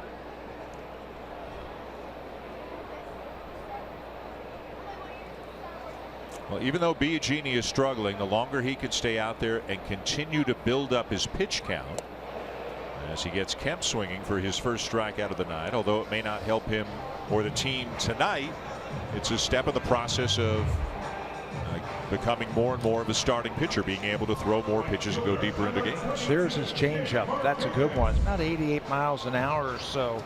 Well, even though Biagini is struggling, the longer he can stay out there and continue to build up his pitch count as he gets Kemp swinging for his first strikeout of the night, although it may not help him or the team tonight, it's a step in the process of becoming more and more of a starting pitcher, being able to throw more pitches and go deeper into games. There's his changeup. That's a good one. It's about 88 miles an hour or so,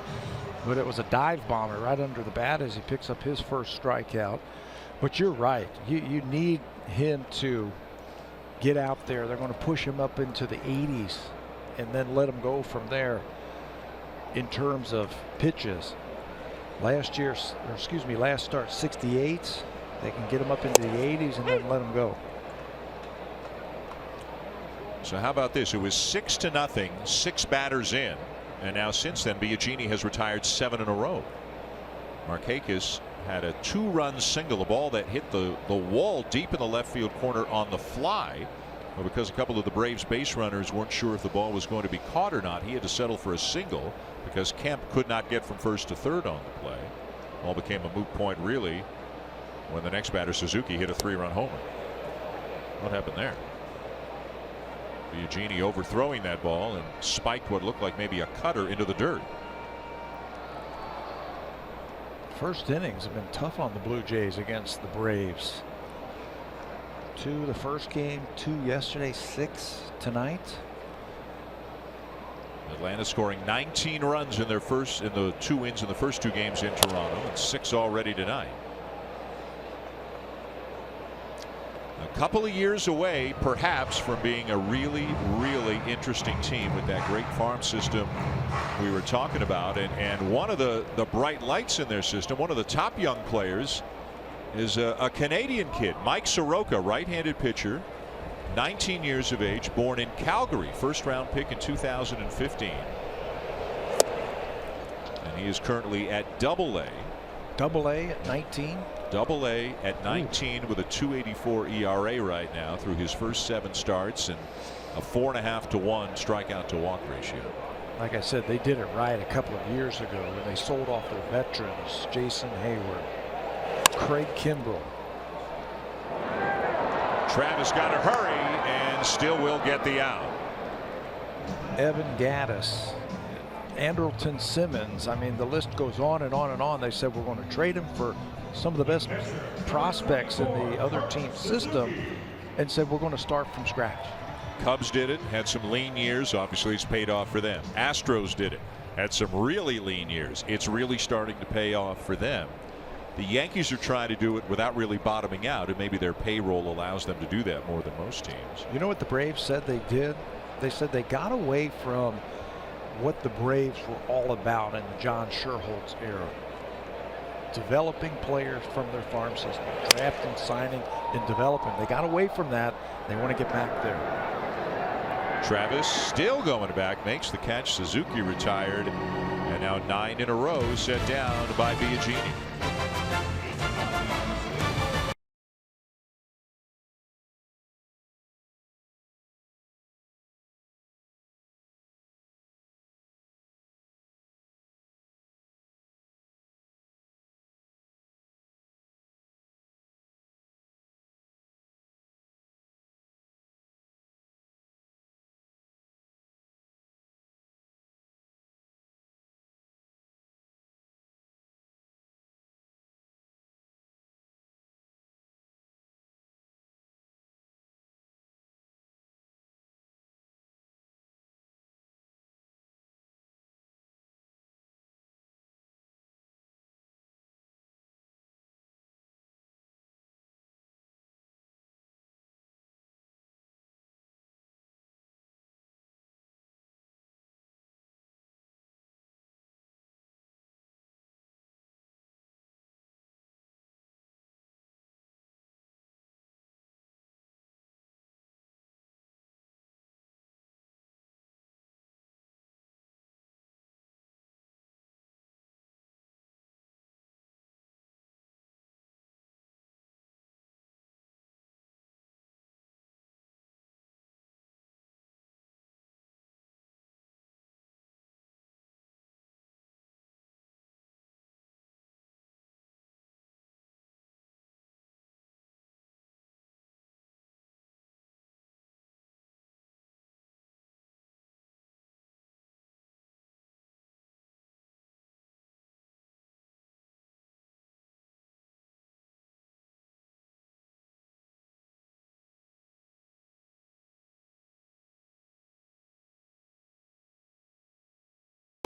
but it was a dive bomber right under the bat as he picks up his first strikeout. But you're right. You need him to get out there. They're going to push him up into the 80s and then let him go from there in terms of pitches. Last start 68. They can get him up into the 80s and then let him go. So how about this? It was 6-0, 6 batters in, and now since then Biagini has retired 7 in a row. Markakis had a 2-run single, a ball that hit the wall deep in the left field corner on the fly. Well, because a couple of the Braves base runners weren't sure if the ball was going to be caught or not, he had to settle for a single because Kemp could not get from first to third on the play. All became a moot point really when the next batter, Suzuki, hit a 3-run homer. What happened there? Biagini overthrowing that ball and spiked what looked like maybe a cutter into the dirt. First innings have been tough on the Blue Jays against the Braves. 2 the first game, 2 yesterday, 6 tonight. Atlanta scoring 19 runs in the 2 wins in the first 2 games in Toronto, and 6 already tonight. A couple of years away, perhaps, from being a really, really interesting team with that great farm system we were talking about. And one of the bright lights in their system, one of the top young players, is a Canadian kid, Mike Soroka, right-handed pitcher, 19 years of age, born in Calgary, first-round pick in 2015. And he is currently at Double-A. Double-A at 19. Double-A at 19 with a 2.84 ERA right now through his first 7 starts and a 4.5 to 1 strikeout to walk ratio. Like I said, they did it right a couple of years ago when they sold off their veterans, Jason Hayward, Craig Kimbrell. Travis got to hurry and still will get the out. Evan Gattis, Andrelton Simmons. I mean, the list goes on and on and on. They said we're going to trade him for some of the best prospects in the other team's system, and said we're going to start from scratch. Cubs did it, had some lean years. Obviously, it's paid off for them. Astros did it, had some really lean years. It's really starting to pay off for them. The Yankees are trying to do it without really bottoming out, and maybe their payroll allows them to do that more than most teams. You know what the Braves said they did? They said they got away from what the Braves were all about in the John Sherholtz era. Developing players from their farm system, drafting, signing, and developing. They got away from that. They want to get back there. Travis still going back, makes the catch. Suzuki retired, and now 9 in a row set down by Biagini.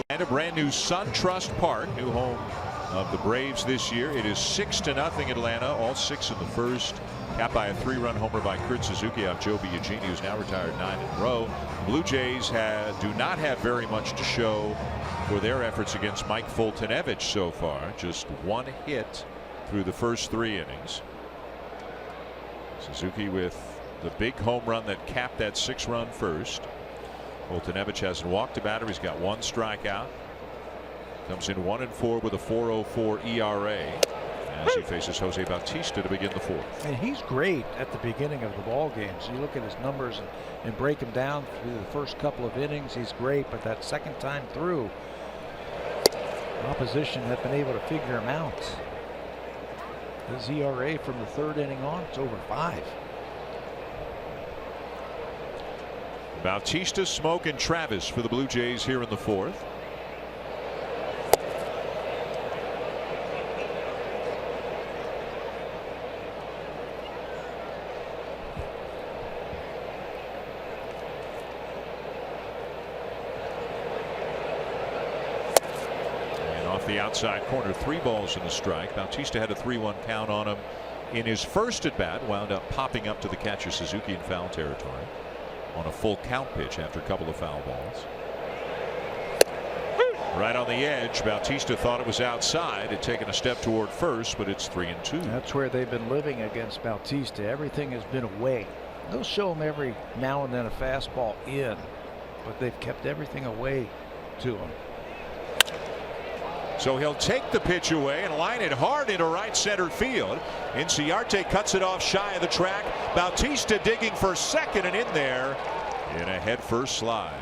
And a brand new SunTrust Park, new home of the Braves this year. It is 6-0 Atlanta, all 6 in the first. Capped by a 3-run homer by Kurt Suzuki off Joe Biagini, who's now retired 9 in a row. Blue Jays do not have very much to show for their efforts against Mike Foltynewicz so far. Just 1 hit through the first 3 innings. Suzuki with the big home run that capped that 6-run first. Foltynewicz hasn't walked a batter. He's got 1 strikeout. Comes in 1-4 with a 4.04 ERA as he faces Jose Bautista to begin the 4th. And he's great at the beginning of the ball games. You look at his numbers and break him down through the first couple of innings. He's great, but that second time through, opposition have been able to figure him out. His ERA from the 3rd inning on, it's over 5. Bautista, Smoak, and Travis for the Blue Jays here in the 4th. The outside corner, 3 balls and a strike. Bautista had a 3-1 count on him in his first at bat. Wound up popping up to the catcher Suzuki in foul territory on a full count pitch after a couple of foul balls. Right on the edge. Bautista thought it was outside. Had taken a step toward first, but it's 3-2. That's where they've been living against Bautista. Everything has been away. They'll show him every now and then a fastball in, but they've kept everything away to him. So he'll take the pitch away and line it hard into right center field. Inciarte cuts it off shy of the track. Bautista digging for second and in there in a head-first slide.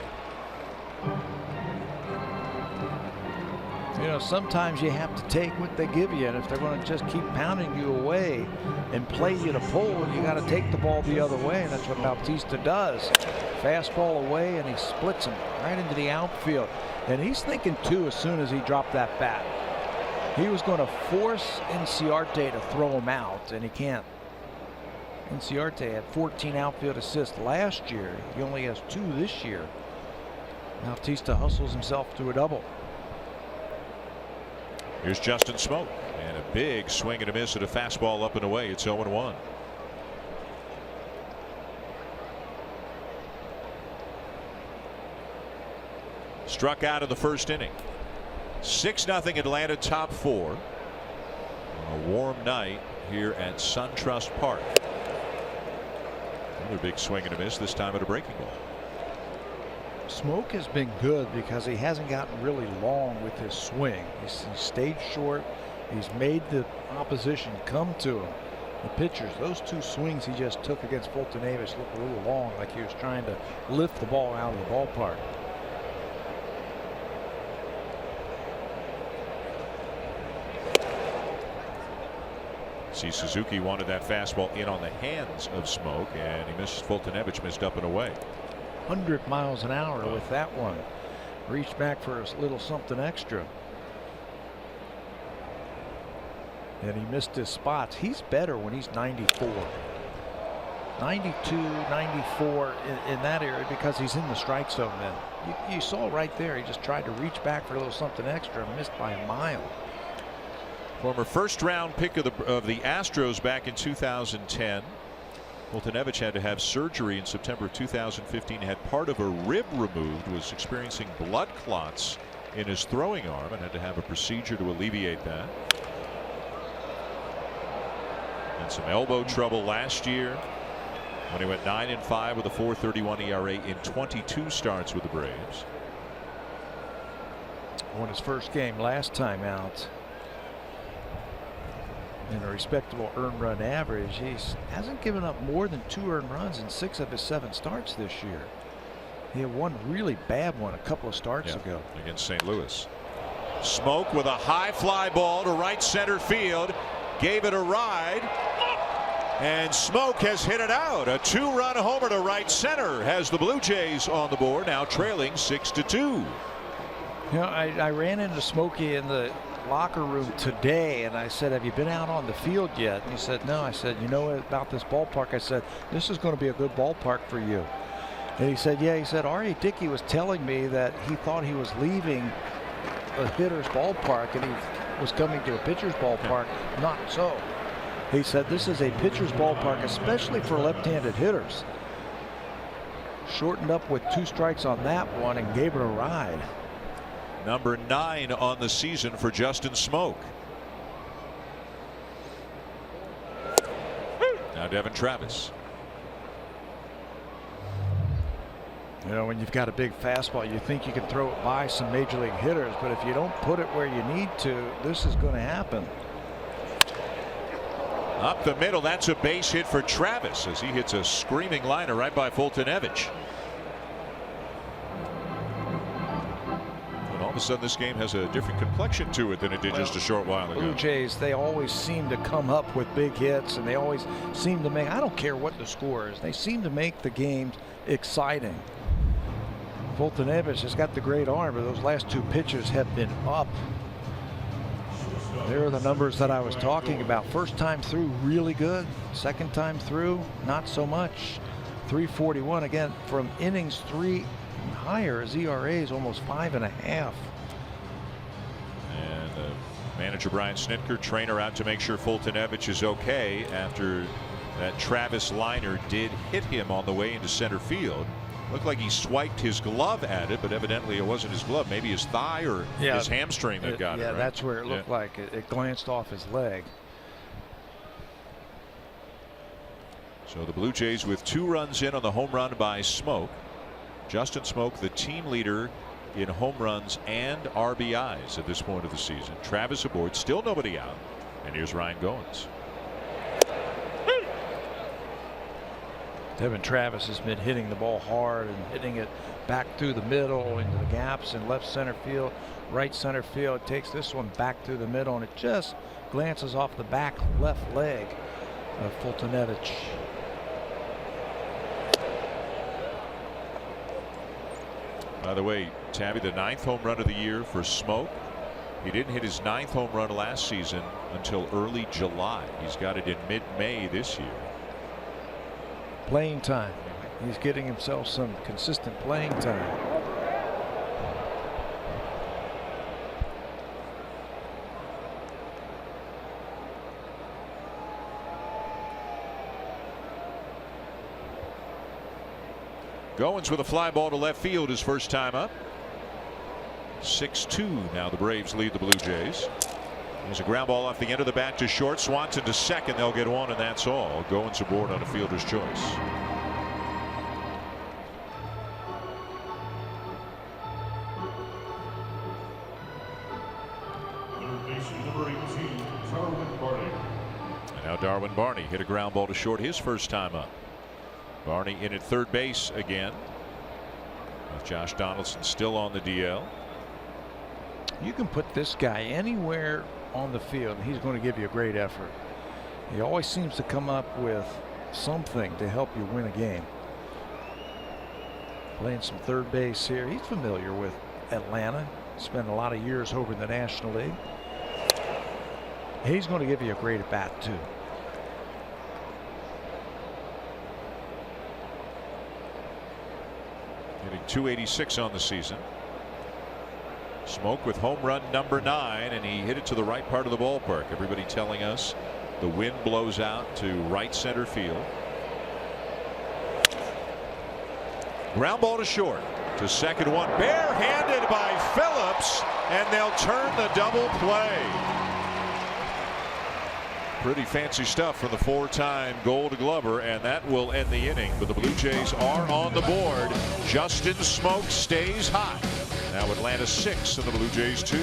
You know, sometimes you have to take what they give you, and if they're going to just keep pounding you away and play you to pull, you got to take the ball the other way, and that's what Bautista does. Fastball away, and he splits him right into the outfield. And he's thinking too, as soon as he dropped that bat, he was going to force Inciarte to throw him out, and he can't. Inciarte had 14 outfield assists last year. He only has 2 this year. Bautista hustles himself to a double. Here's Justin Smoak, and a big swing and a miss at a fastball up and away. It's 0-1. Struck out of the first inning. 6-0 Atlanta, top 4. On a warm night here at SunTrust Park. Another big swing and a miss, this time at a breaking ball. Smoak has been good because he hasn't gotten really long with his swing. He's stayed short. He's made the opposition come to him. The pitchers, those 2 swings he just took against Foltynewicz looked a little long, like he was trying to lift the ball out of the ballpark. See, Suzuki wanted that fastball in on the hands of Smoak, and he missed. Foltynewicz missed up and away. 100 miles an hour with that one. Reached back for a little something extra. And he missed his spots. He's better when he's 94. 92, 94 in that area because he's in the strike zone then. You saw right there, he just tried to reach back for a little something extra and missed by a mile. Former first-round pick of the Astros back in 2010. Foltynewicz had to have surgery in September of 2015. Had part of a rib removed. Was experiencing blood clots in his throwing arm and had to have a procedure to alleviate that. And some elbow trouble last year when he went 9-5 with a 4.31 ERA in 22 starts with the Braves. Won his first game last time out. And a respectable earned run average. He hasn't given up more than 2 earned runs in 6 of his 7 starts this year. He had one really bad one a couple of starts ago against St. Louis. Smoak with a high fly ball to right center field, gave it a ride, and Smoak has hit it out. A 2-run homer to right center has the Blue Jays on the board, now trailing 6-2. You know, I ran into Smokey in the locker room today, and I said, have you been out on the field yet? And he said, no. I said, you know about this ballpark? I said, this is going to be a good ballpark for you. And he said, yeah. He said, R.A. Dickey was telling me that he thought he was leaving a hitter's ballpark and he was coming to a pitcher's ballpark. Not so. He said this is a pitcher's ballpark, especially for left-handed hitters. Shortened up with 2 strikes on that one and gave it a ride. Number 9 on the season for Justin Smoak. Now Devin Travis. You know, when you've got a big fastball, you think you can throw it by some major league hitters, but if you don't put it where you need to, this is going to happen. Up the middle, that's a base hit for Travis as he hits a screaming liner right by Foltynewicz. And all of a sudden this game has a different complexion to it than it did just a short while ago. Blue Jays, they always seem to come up with big hits, and they always seem to make, I don't care what the score is, they seem to make the games exciting. Foltynewicz has got the great arm, but those last 2 pitches have been up. There are the numbers that I was talking about. First time through, really good. Second time through, not so much. 341 again from innings 3 and higher. His ERA is almost 5.5. And manager Brian Snitker, trainer out to make sure Foltynewicz is okay after that Travis liner did hit him on the way into center field. Looked like he swiped his glove at it, but evidently it wasn't his glove. Maybe his thigh or his hamstring that got it. Yeah, right? that's where it looked like it glanced off his leg. So the Blue Jays with 2 runs in on the home run by Smoak. Justin Smoak, the team leader in home runs and RBIs at this point of the season. Travis aboard, still nobody out. And here's Ryan Goins. Devin Travis has been hitting the ball hard and hitting it back through the middle into the gaps in left center field, right center field. It takes this one back through the middle, and it just glances off the back left leg of Foltynewicz. By the way, Tabby, the 9th home run of the year for Smoak. He didn't hit his 9th home run last season until early July. He's got it in mid-May this year. Playing time. He's getting himself some consistent playing time. Goins with a fly ball to left field his first time up. 6-2 now the Braves lead the Blue Jays. There's a ground ball off the end of the bat to short. Swanson to second. They'll get 1, and that's all. Goins aboard on a fielder's choice. And now Darwin Barney hit a ground ball to short his first time up. Barney in at third base again, with Josh Donaldson still on the DL. You can put this guy anywhere on the field, he's going to give you a great effort. He always seems to come up with something to help you win a game. Playing some third base here. He's familiar with Atlanta. Spent a lot of years over in the National League. He's going to give you a great at bat too. Hitting .286 on the season. Smoak with home run number 9, and he hit it to the right part of the ballpark. Everybody telling us the wind blows out to right center field. Ground ball to short. To second one. Barehanded by Phillips, and they'll turn the double play. Pretty fancy stuff for the 4-time Gold Glover, and that will end the inning. But the Blue Jays are on the board. Justin Smoak stays hot. Now Atlanta 6 and the Blue Jays 2.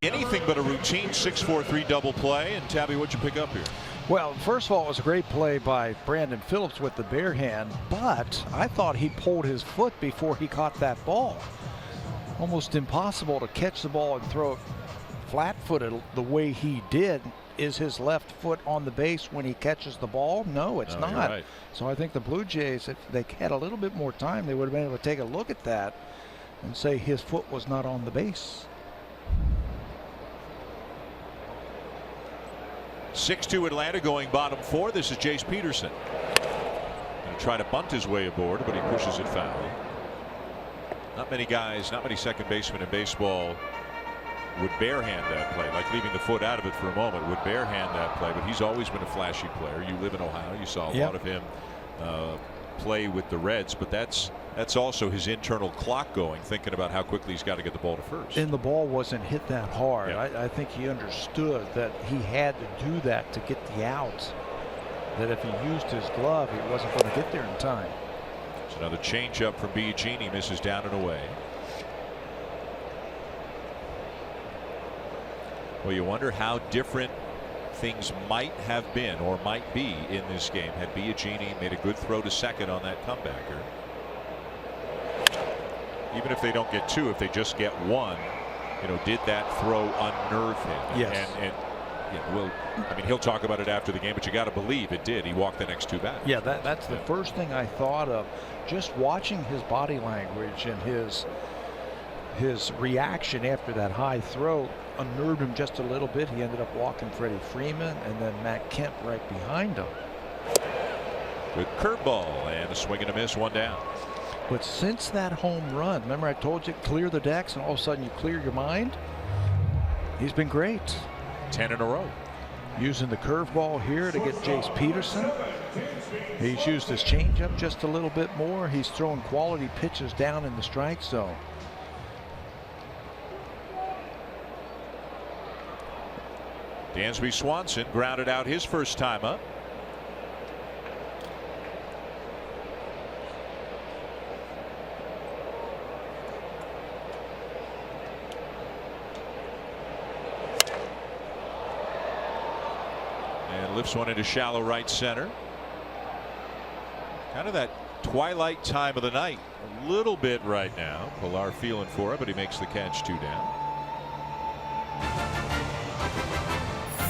Anything but a routine 6-4-3 double play. And Tabby, what'd you pick up here? Well, first of all, it was a great play by Brandon Phillips with the bare hand, but I thought he pulled his foot before he caught that ball. Almost impossible to catch the ball and throw it flat-footed the way he did. Is his left foot on the base when he catches the ball? No, it's not. Right. So I think the Blue Jays, if they had a little bit more time, they would have been able to take a look at that and say his foot was not on the base. 6-2 Atlanta going bottom 4. This is Jace Peterson. Going to try to bunt his way aboard, but he pushes it foul. Not many guys, not many second basemen in baseball would barehand that play, like leaving the foot out of it for a moment, would barehand that play, but he's always been a flashy player. You live in Ohio, you saw a lot of him play with the Reds, but that's also his internal clock going, thinking about how quickly he's got to get the ball to first. And the ball wasn't hit that hard. Yeah. I think he understood that he had to do that to get the out, that if he used his glove, he wasn't going to get there in time. It's another changeup from Biagini, misses down and away. Well, you wonder how different things might have been or might be in this game had Biagini made a good throw to second on that comebacker. Even if they don't get 2, if they just get 1, did that throw unnerve him? Yes. And I mean, he'll talk about it after the game, but you got to believe it did. He walked the next 2 batters. Yeah, that's the first thing I thought of. Just watching his body language and his reaction after that high throw unnerved him just a little bit. He ended up walking Freddie Freeman and then Matt Kemp right behind him. Good curveball and a swing and a miss, 1 down. But since that home run, remember I told you clear the decks and all of a sudden you clear your mind? He's been great. 10 in a row. Using the curveball here to get Jace Peterson. He's used his changeup just a little bit more. He's throwing quality pitches down in the strike zone. Dansby Swanson grounded out his first time up. And lifts one into shallow right center. Kind of that twilight time of the night a little bit right now. Pilar feeling for it, but he makes the catch, 2 down.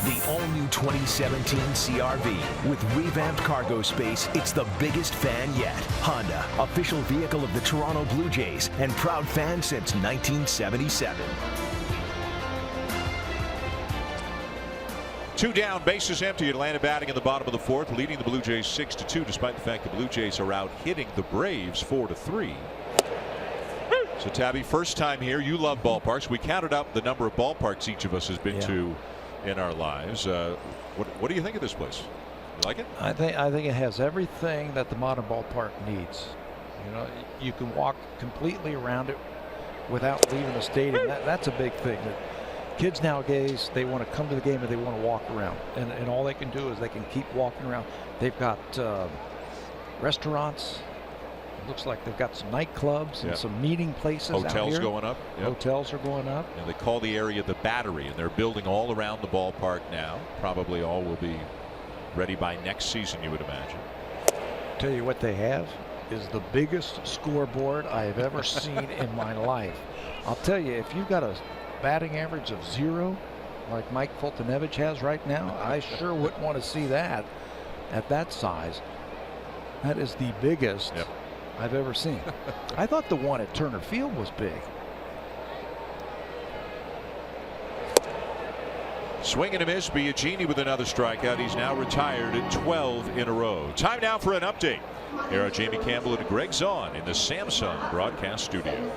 The all-new 2017 CR-V. With revamped cargo space, it's the biggest fan yet. Honda, official vehicle of the Toronto Blue Jays and proud fan since 1977. 2 down, bases empty. Atlanta batting in the bottom of the 4th, leading the Blue Jays 6-2, despite the fact the Blue Jays are out hitting the Braves 4-3. So Tabby, first time here. You love ballparks. We counted up the number of ballparks each of us has been to in our lives. What do you think of this place? You like it? I think it has everything that the modern ballpark needs. You can walk completely around it without leaving the stadium. That's a big thing. Kids nowadays, they want to come to the game and they want to walk around, and all they can do is they can keep walking around. They've got restaurants. It looks like they've got some nightclubs and some meeting places. Hotels out here. Going up. Yep. Hotels are going up. And they call the area the Battery, and they're building all around the ballpark now. Probably all will be ready by next season, you would imagine. Tell you what they have is the biggest scoreboard I have ever seen in my life. I'll tell you, if you've got a batting average of 0 like Mike Fultonevich has right now, I sure wouldn't want to see that at that size. That is the biggest I've ever seen. I thought the one at Turner Field was big. Swing and a miss. Biagini with another strikeout. He's now retired at 12 in a row. Time now for an update. Here are Jamie Campbell and Greg Zahn in the Samsung broadcast studio.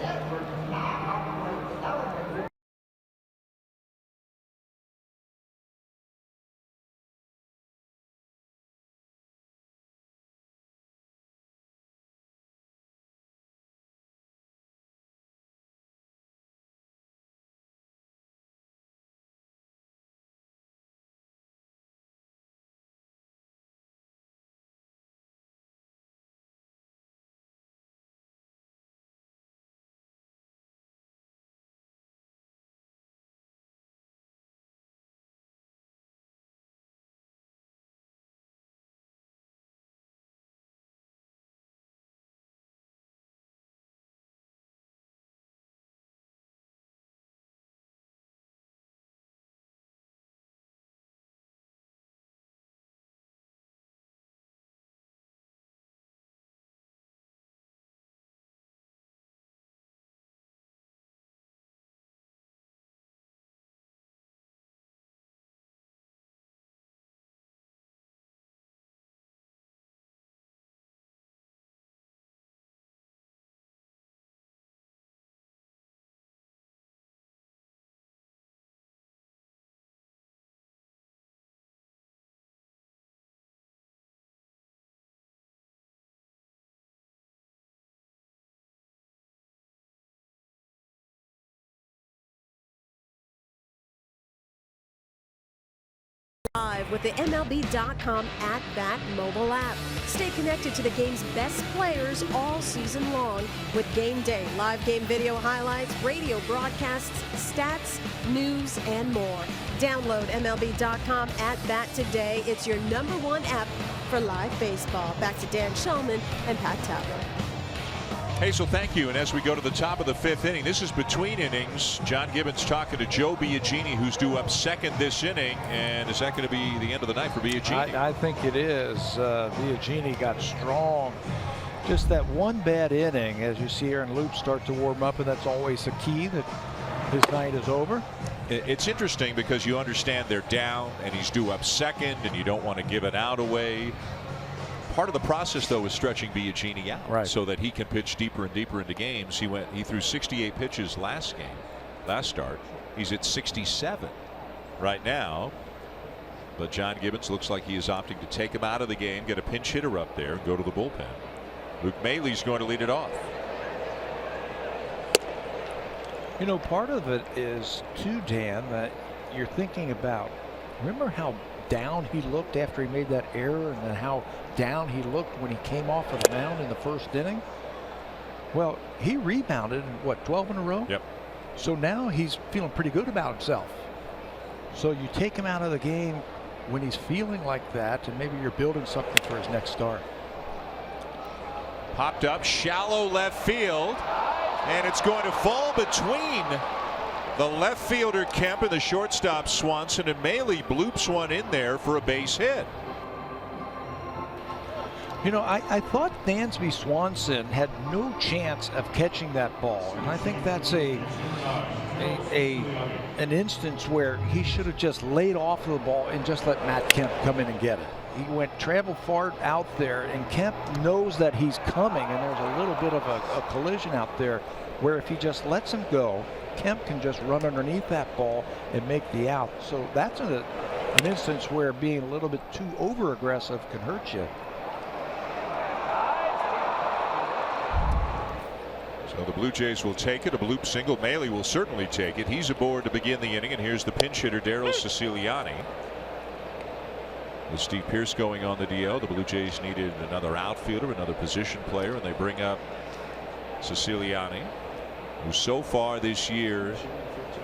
live with the MLB.com At Bat mobile app. Stay connected to the game's best players all season long with Game Day, live game video highlights, radio broadcasts, stats, news, and more. Download MLB.com At Bat today. It's your #1 app for live baseball. Back to Dan Shulman and Pat Towler. Hazel, thank you. And as we go to the top of the 5th inning, this is between innings. John Gibbons talking to Joe Biagini, who's due up second this inning. And is that going to be the end of the night for Biagini? I think it is. Biagini got strong. Just that one bad inning, as you see Aaron Loop start to warm up, and that's always a key that his night is over. It's interesting because you understand they're down and he's due up second and you don't want to give it out away. Part of the process, though, is stretching Biagini out so that he can pitch deeper and deeper into games. He threw 68 pitches last start. He's at 67 right now. But John Gibbons looks like he is opting to take him out of the game, get a pinch hitter up there, and go to the bullpen. Luke Mailey's going to lead it off. You know, part of it is, too, Dan, that you're thinking about, remember how down he looked after he made that error, and then how down he looked when he came off of the mound in the first inning? Well, he rebounded, what, 12 in a row? Yep. So now he's feeling pretty good about himself. So you take him out of the game when he's feeling like that, and maybe you're building something for his next start. Popped up, shallow left field, and it's going to fall between the left fielder Kemp and the shortstop Swanson, and Mailey bloops one in there for a base hit. You know, I thought Dansby Swanson had no chance of catching that ball, and I think that's an instance where he should have just laid off of the ball and just let Matt Kemp come in and get it. He went travel far out there, and Kemp knows that he's coming, and there's a little bit of a collision out there where if he just lets him go, Kemp can just run underneath that ball and make the out. So that's an instance where being a little bit too over aggressive can hurt you. So the Blue Jays will take it. A bloop single. Mailey will certainly take it. He's aboard to begin the inning, and here's the pinch hitter, Daryl Siciliani. With Steve Pearce going on the DL, the Blue Jays needed another outfielder, another position player, and they bring up Siciliani, who so far this year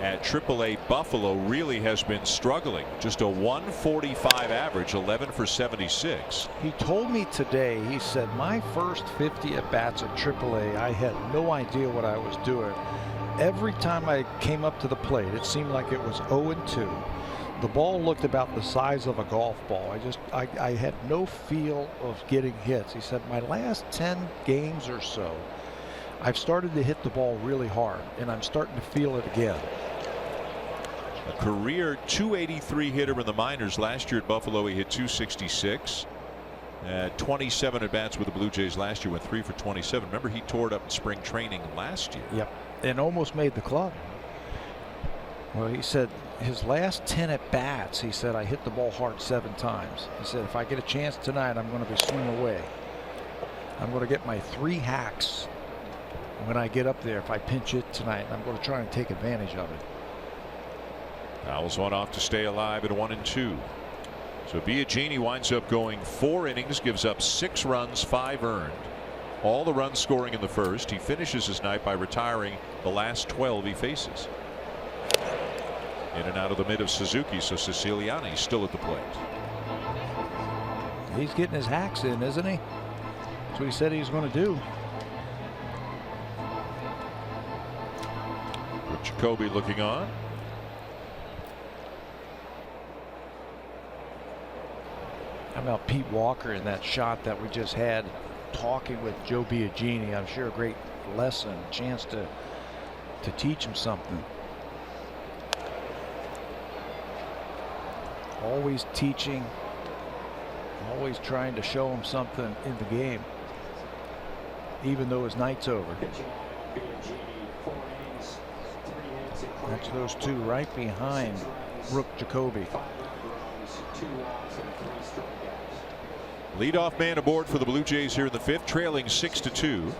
at AAA Buffalo really has been struggling. Just a 145 average, 11 for 76. He told me today, he said, my first 50 at bats at AAA, I had no idea what I was doing. Every time I came up to the plate, it seemed like it was 0-2. The ball looked about the size of a golf ball. I had no feel of getting hits. He said, my last 10 games or so, I've started to hit the ball really hard, and I'm starting to feel it again. A career 283 hitter in the minors. Last year at Buffalo, he hit 266. 27 at bats with the Blue Jays last year, went 3 for 27. Remember, he tore it up in spring training last year. Yep, and almost made the club. Well, he said his last 10 at bats, he said, I hit the ball hard 7 times. He said, if I get a chance tonight, I'm going to be swinging away. I'm going to get my 3 hacks when I get up there. If I pinch it tonight, I'm going to try and take advantage of it. Fouls one off to stay alive at 1-2. So Biagini winds up going 4 innings, gives up 6 runs, 5 earned. All the runs scoring in the first. He finishes his night by retiring the last 12 he faces. In and out of the mid of Suzuki, so Siciliani's still at the plate. He's getting his hacks in, isn't he? That's what he said he was going to do. With Jacoby looking on. How about Pete Walker in that shot that we just had, talking with Joe Biagini? I'm sure a great lesson, chance to teach him something. Always teaching, always trying to show him something in the game, even though his night's over. That's those 2 right behind Rook Jacoby. Leadoff man aboard for the Blue Jays here in the 5th, trailing 6-2.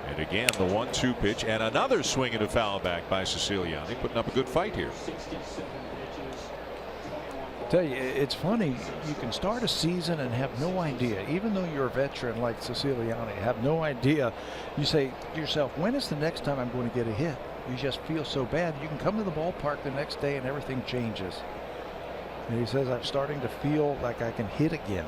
And again, the 1-2 pitch, and another swing and a foul back by Siciliani, putting up a good fight here. Tell you, it's funny. You can start a season and have no idea, even though you're a veteran like Siciliani, have no idea. You say to yourself, when is the next time I'm going to get a hit? You just feel so bad. You can come to the ballpark the next day and everything changes. And he says, I'm starting to feel like I can hit again.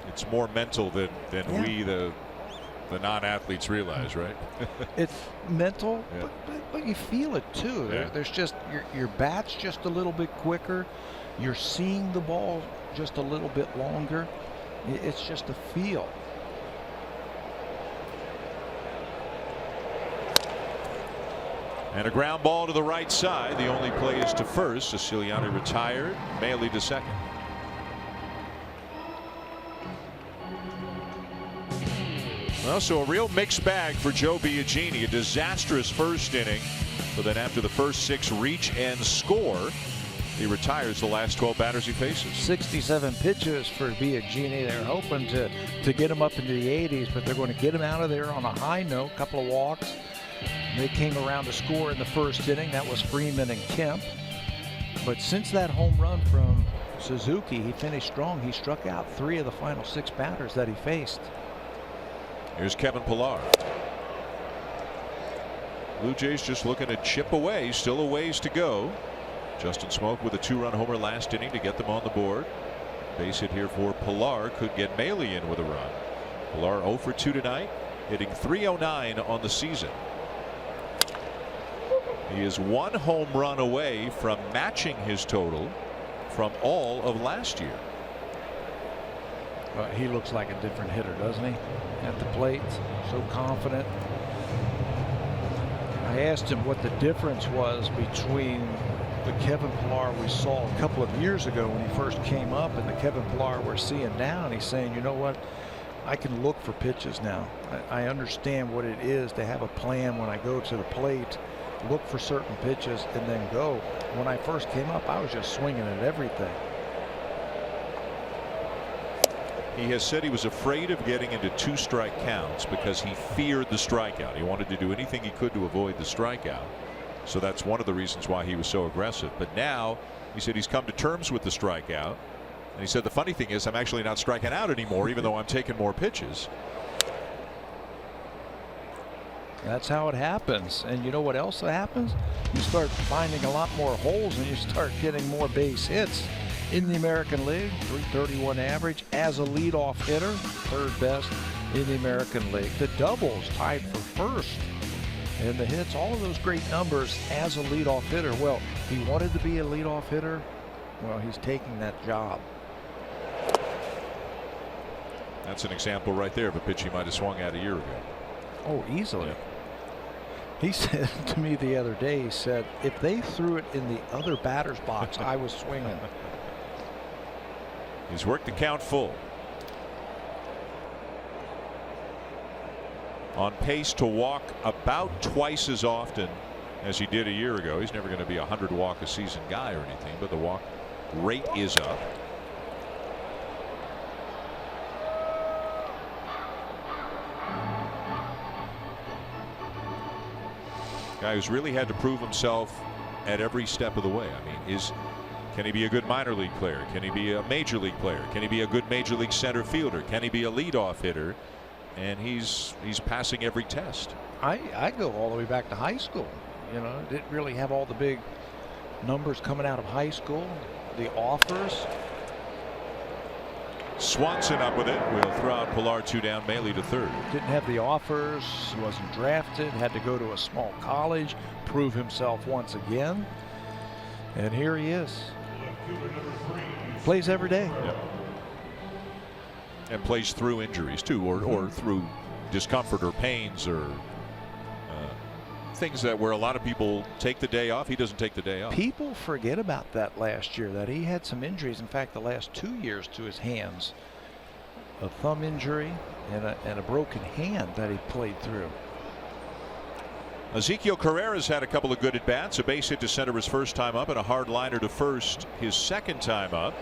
It's more mental than we, the non-athletes, realize, right? It's mental, but you feel it too. Yeah. There's just your bat's just a little bit quicker. You're seeing the ball just a little bit longer. It's just a feel. And a ground ball to the right side. The only play is to first. Siciliani retired. Maile to second. Well, so a real mixed bag for Joe Biagini. A disastrous first inning, but then after the first 6, reach and score. He retires the last 12 batters he faces. 67 pitches for Biagini. They're hoping to get him up into the 80s, but they're going to get him out of there on a high note. A couple of walks. They came around to score in the first inning. That was Freeman and Kemp. But since that home run from Suzuki, he finished strong. He struck out 3 of the final 6 batters that he faced. Here's Kevin Pillar. Blue Jays just looking to chip away. Still a ways to go. Justin Smoak with a 2-run homer last inning to get them on the board. Base hit here for Pillar. Could get Maile in with a run. Pillar 0 for 2 tonight, hitting .309 on the season. He is 1 home run away from matching his total from all of last year. He looks like a different hitter, doesn't he? At the plate, so confident. I asked him what the difference was between the Kevin Pillar we saw a couple of years ago when he first came up and the Kevin Pillar we're seeing now. And he's saying, you know what? I can look for pitches now. I understand what it is to have a plan when I go to the plate, look for certain pitches and then go. When I first came up, I was just swinging at everything. He has said he was afraid of getting into 2-strike counts because he feared the strikeout. He wanted to do anything he could to avoid the strikeout. So that's one of the reasons why he was so aggressive. But now he said he's come to terms with the strikeout. And he said the funny thing is I'm actually not striking out anymore, even though I'm taking more pitches. That's how it happens. And you know what else happens? You start finding a lot more holes and you start getting more base hits. In the American League, .331 average as a leadoff hitter, 3rd best in the American League. The doubles tied for 1st. And the hits, all of those great numbers as a leadoff hitter. Well, he wanted to be a leadoff hitter. Well, he's taking that job. That's an example right there of a pitch he might have swung at a year ago. Oh, easily. Yeah. He said to me the other day, he said, if they threw it in the other batter's box, I was swinging. He's worked the count full. On pace to walk about twice as often as he did a year ago. He's never going to be a 100 walk a season guy or anything, but the walk rate is up. Guy who's really had to prove himself at every step of the way. I mean, can he be a good minor league player? Can he be a major league player? Can he be a good major league center fielder? Can he be a leadoff hitter? And he's passing every test. I go all the way back to high school. You know, didn't really have all the big numbers coming out of high school. The offers. Swanson up with it. Will throw out Pillar 2 down, Maile to 3rd. Didn't have the offers. He wasn't drafted. Had to go to a small college, prove himself once again. And here he is. Plays every day. Yep. And plays through injuries too, or through discomfort or pains or things that where a lot of people take the day off. He doesn't take the day off. People forget about that last year, that he had some injuries. In fact, the last 2 years to his hands, a thumb injury and a broken hand that he played through. Ezekiel Carrera's had a couple of good at bats. A base hit to center his first time up and a hard liner to first his second time up.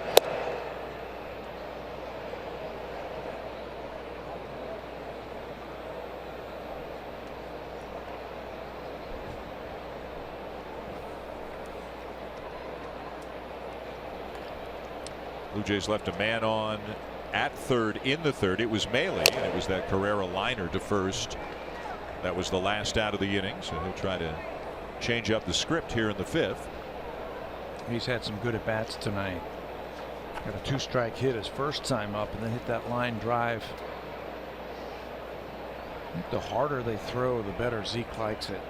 Blue Jays left a man on at third in the third. It was Maile, and it was that Carrera liner to first. That was the last out of the inning, so he'll try to change up the script here in the fifth. He's had some good at bats tonight. Got a 2-strike hit his first time up, and then hit that line drive. I think the harder they throw, the better Zeke likes it.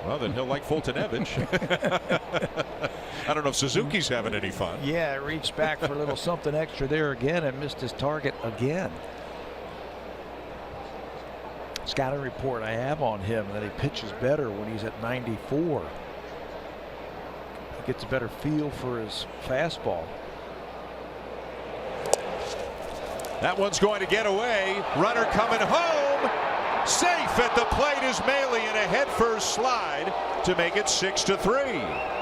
Well, then he'll like Foltynewicz. I don't know if Suzuki's having any fun. Yeah, reached back for a little something extra there again and missed his target again. Scouting report I have on him that he pitches better when he's at 94. He gets a better feel for his fastball. That one's going to get away. Runner coming home. Safe at the plate is Maile in a headfirst slide to make it 6-3.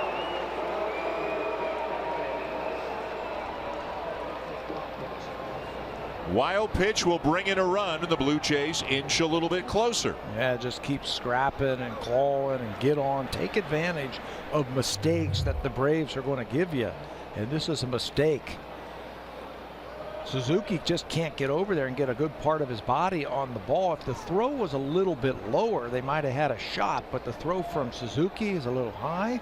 Wild pitch will bring in a run, and the Blue Jays inch a little bit closer. Yeah, just keep scrapping and clawing and get on. Take advantage of mistakes that the Braves are going to give you. And this is a mistake. Suzuki just can't get over there and get a good part of his body on the ball. If the throw was a little bit lower, they might have had a shot, but the throw from Suzuki is a little high.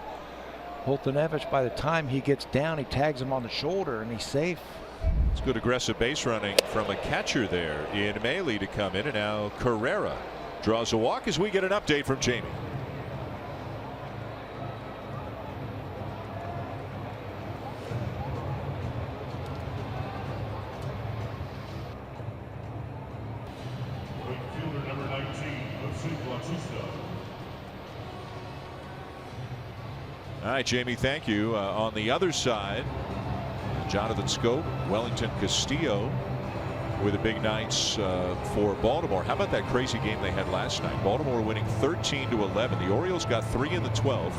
Foltynewicz, by the time he gets down, he tags him on the shoulder and he's safe. It's good aggressive base running from a catcher there in Maile to come in, and now Carrera draws a walk as we get an update from Jamie. All right, Jamie, thank you. On the other side, Jonathan Scope, Wellington Castillo with the big nights for Baltimore. How about that crazy game they had last night? Baltimore winning 13-11. The Orioles got 3 in the 12th.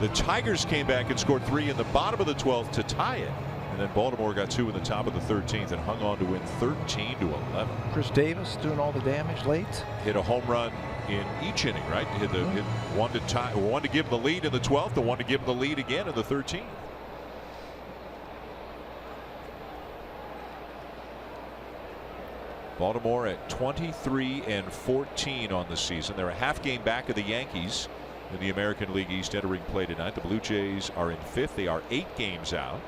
The Tigers came back and scored 3 in the bottom of the 12th to tie it. And then Baltimore got 2 in the top of the 13th and hung on to win 13-11. Chris Davis doing all the damage late. Hit a home run in each inning, right? Hit one to tie, one to give them the lead in the 12th, and one to give them the lead again in the 13th. Baltimore at 23-14 on the season. They're a half game back of the Yankees in the American League East entering play tonight. The Blue Jays are in 5th. They are 8 games out,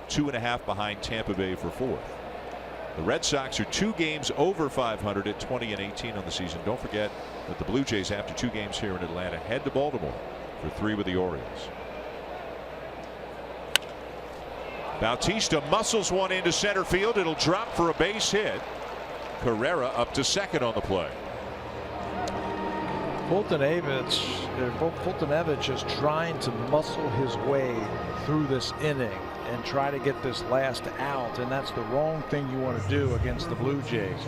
2.5 behind Tampa Bay for 4th. The Red Sox are 2 games over 500 at 20-18 on the season. Don't forget that the Blue Jays, after 2 games here in Atlanta, head to Baltimore for 3 with the Orioles. Bautista muscles one into center field. It'll drop for a base hit. Carrera up to second on the play. Foltynewicz is trying to muscle his way through this inning and try to get this last out, and that's the wrong thing you want to do against the Blue Jays.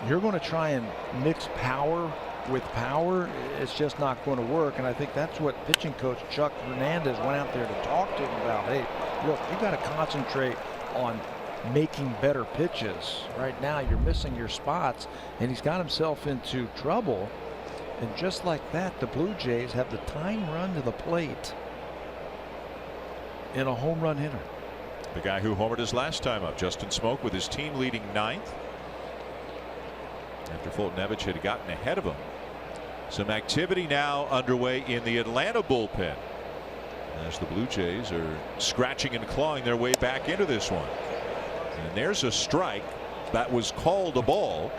You're going to try and mix power with power. It's just not going to work, and I think that's what pitching coach Chuck Hernandez went out there to talk to him about. Hey, look, you got to concentrate on making better pitches. Right now you're missing your spots, and he's got himself into trouble. And just like that, the Blue Jays have the tying run to the plate in a home run hitter. The guy who homered his last time up, Justin Smoak, with his team leading 9th after Foltynewicz had gotten ahead of him. Some activity now underway in the Atlanta bullpen as the Blue Jays are scratching and clawing their way back into this one. And there's a strike that was called a ball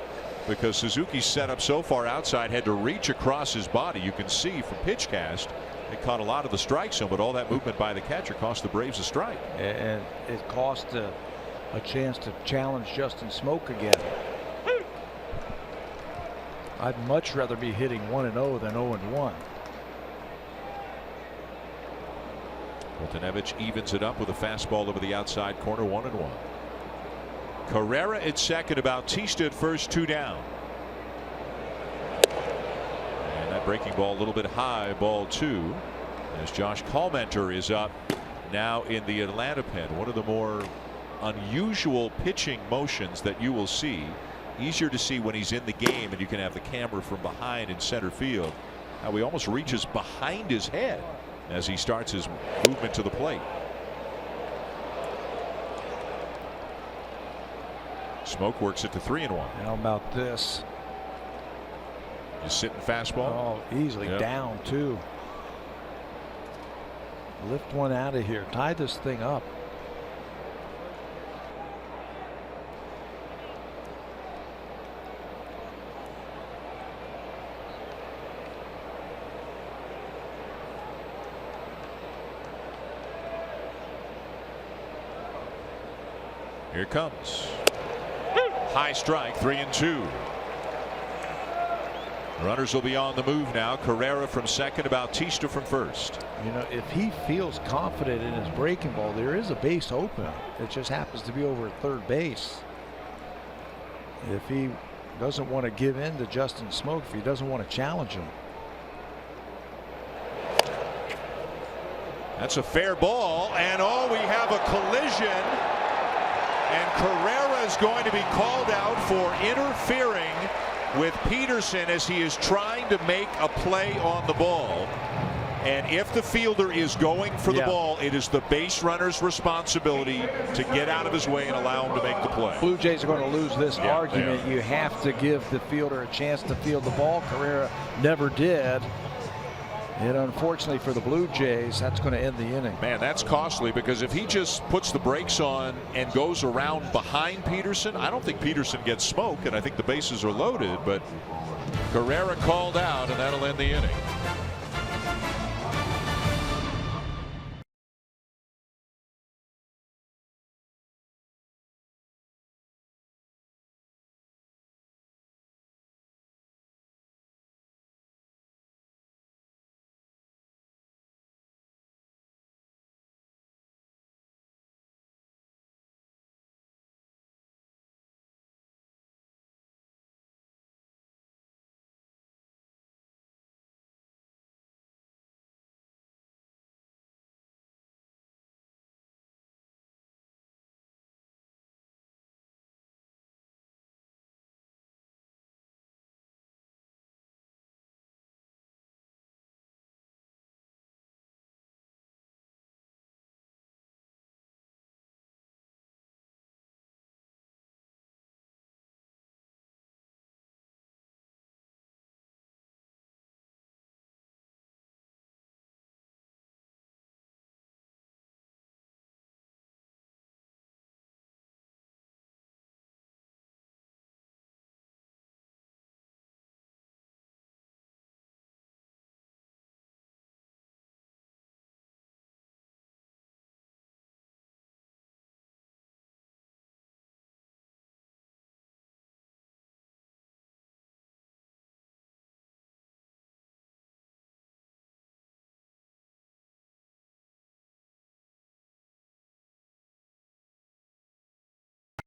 because Suzuki's set up so far outside, had to reach across his body. You can see from pitch cast it caught a lot of the strike zone, but all that movement by the catcher cost the Braves a strike. And it cost a chance to challenge Justin Smoak again. I'd much rather be hitting 1-0 than 0-1. Foltynewicz evens it up with a fastball over the outside corner, 1-1. Carrera at second, Bautista at first, 2 down. And that breaking ball a little bit high, ball 2, as Josh Kallmenter is up now in the Atlanta pen. One of the more unusual pitching motions that you will see easier to see when he's in the game, and you can have the camera from behind in center field. How he almost reaches behind his head as he starts his movement to the plate. Smoak works it to 3-1. How about this? Just sitting fastball. Oh, easily down too. Lift one out of here. Tie this thing up. Here it comes. High strike, 3-2. Runners will be on the move now. Carrera from second, Bautista from first. You know, if he feels confident in his breaking ball, there is a base open. It just happens to be over at third base. If he doesn't want to give in to Justin Smoak, if he doesn't want to challenge him. That's a fair ball, and oh, we have a collision. And Carrera is going to be called out for interfering with Peterson as he is trying to make a play on the ball. And if the fielder is going for the ball, it is the base runner's responsibility to get out of his way and allow him to make the play. Blue Jays are going to lose this argument. You have to give the fielder a chance to field the ball. Carrera never did. And unfortunately for the Blue Jays, that's going to end the inning. Man, that's costly, because if he just puts the brakes on and goes around behind Peterson, I don't think Peterson gets smoked, and I think the bases are loaded. But Carrera called out, and that'll end the inning.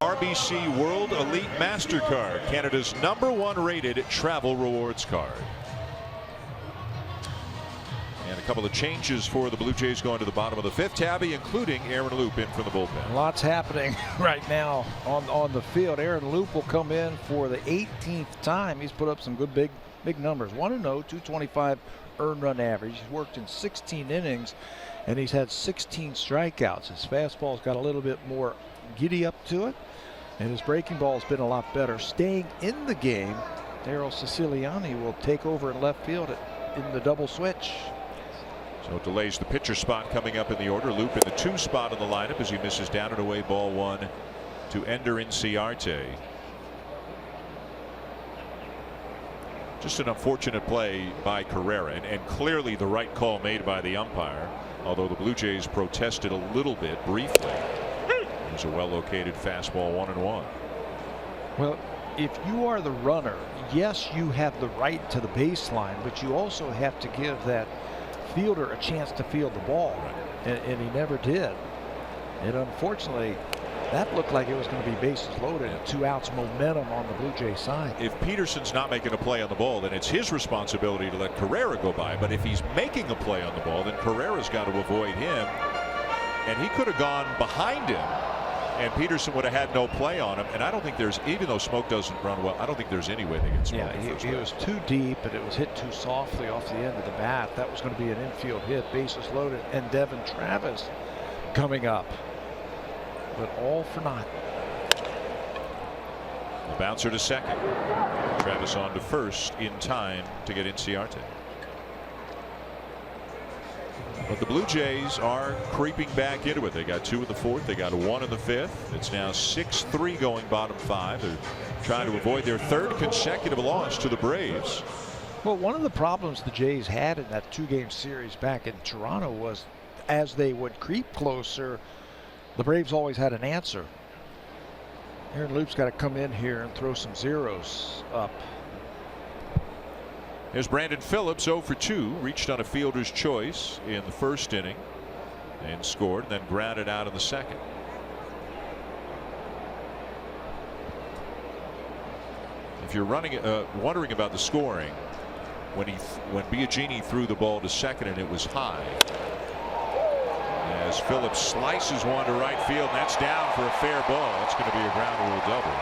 RBC World Elite MasterCard, Canada's #1 rated travel rewards card. And a couple of changes for the Blue Jays going to the bottom of the 5th, Tabby, including Aaron Loup in from the bullpen. Lots happening right now on the field. Aaron Loup will come in for the 18th time. He's put up some good big numbers. 1-0, 225 earned run average. He's worked in 16 innings, and he's had 16 strikeouts. His fastball's got a little bit more giddy up to it, and his breaking ball has been a lot better. Staying in the game, Daryl Siciliani will take over in left field in the double switch. So it delays the pitcher spot coming up in the order. Loup in the 2 spot in the lineup as he misses down and away, ball 1 to Ender Inciarte. Just an unfortunate play by Carrera, and clearly the right call made by the umpire, although the Blue Jays protested a little bit briefly. There's a well-located fastball, 1-1. Well, if you are the runner, yes, you have the right to the baseline, but you also have to give that fielder a chance to field the ball, and he never did. And unfortunately, that looked like it was going to be bases loaded and 2 outs momentum on the Blue Jay side. If Peterson's not making a play on the ball, then it's his responsibility to let Carrera go by. But if he's making a play on the ball, then Carrera's got to avoid him. And he could have gone behind him and Peterson would have had no play on him. And I don't think there's, even though Smoak doesn't run well, I don't think there's any way they can Smoak. Yeah, he was too deep, and it was hit too softly off the end of the bat. That was going to be an infield hit, bases loaded, and Devin Travis coming up. But all for naught. The bouncer to second. Travis on to first in time to get Inciarte. But the Blue Jays are creeping back into it. They got 2 in the 4th. They got 1 in the 5th. It's now 6-3 going bottom 5. They're trying to avoid their 3rd consecutive loss to the Braves. Well, one of the problems the Jays had in that 2-game series back in Toronto was as they would creep closer, the Braves always had an answer. Aaron Loop's got to come in here and throw some zeros up. Here's Brandon Phillips, 0 for 2, reached on a fielder's choice in the 1st inning and scored, and then grounded out in the 2nd. If you're wondering about the scoring, when Biagini threw the ball to second and it was high, as Phillips slices one to right field, and that's down for a fair ball. It's going to be a ground rule double.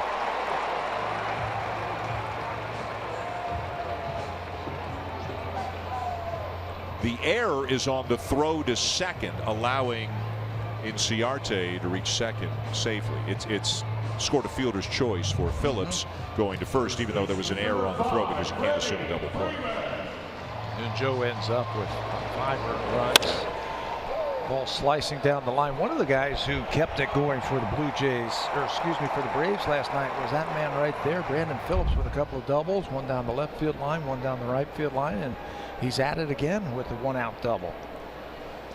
The error is on the throw to second, allowing Inciarte to reach second safely. It's scored a fielder's choice for Phillips going to first, even though there was an error on the throw, because you can't assume a double play. And Joe ends up with 5 earned runs. Ball slicing down the line. One of the guys who kept it going for the Blue Jays, or excuse me, for the Braves last night was that man right there, Brandon Phillips, with a couple of doubles, one down the left field line, one down the right field line, and he's at it again with a 1-out double.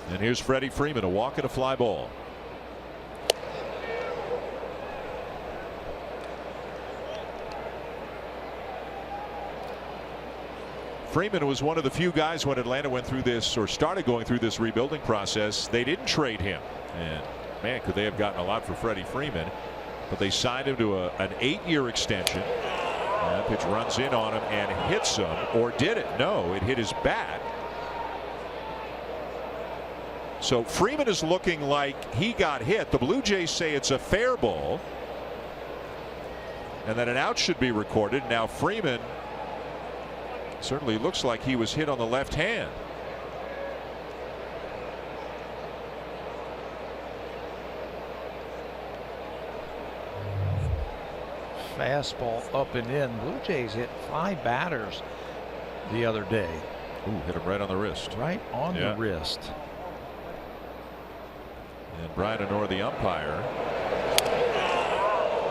And here's Freddie Freeman, a walk and a fly ball. Freeman was one of the few guys when Atlanta went through this, or started going through this rebuilding process. They didn't trade him, and man, could they have gotten a lot for Freddie Freeman. But they signed him to an 8-year extension. That pitch runs in on him and hits him, or did it? No, it hit his bat. So Freeman is looking like he got hit. The Blue Jays say it's a fair ball, and that an out should be recorded. Now Freeman certainly looks like he was hit on the left hand. Fastball up and in. Blue Jays hit 5 batters the other day. Ooh, hit him right on the wrist. Right on the wrist. And Brian O'Nora, the umpire.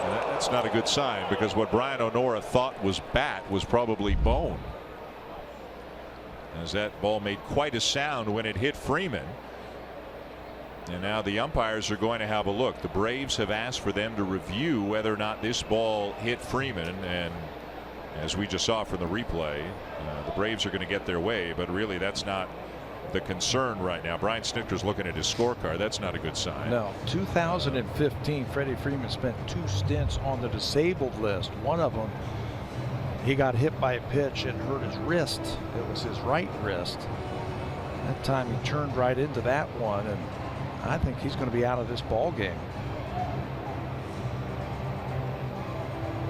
And that's not a good sign, because what Brian O'Nora thought was bat was probably bone, as that ball made quite a sound when it hit Freeman. And now the umpires are going to have a look. The Braves have asked for them to review whether or not this ball hit Freeman, and as we just saw from the replay, the Braves are going to get their way, but really that's not the concern right now. Brian Snitker's looking at his scorecard. That's not a good sign. No. 2015, Freddie Freeman spent 2 stints on the disabled list. One of them, he got hit by a pitch and hurt his wrist. It was his right wrist. That time he turned right into that one, and I think he's going to be out of this ball game.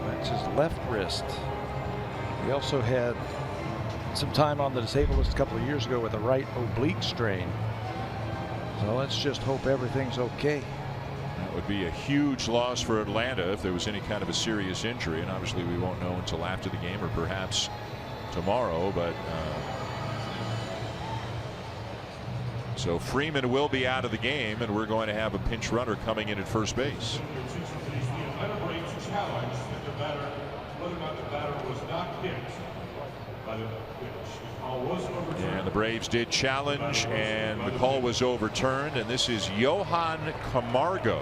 That's his left wrist. He also had some time on the disabled list a couple of years ago with a right oblique strain. So let's just hope everything's okay. That would be a huge loss for Atlanta if there was any kind of a serious injury, and obviously we won't know until after the game, or perhaps tomorrow. But so Freeman will be out of the game, and we're going to have a pinch runner coming in at first base. And the Braves did challenge, and the call was overturned. And this is Johan Camargo,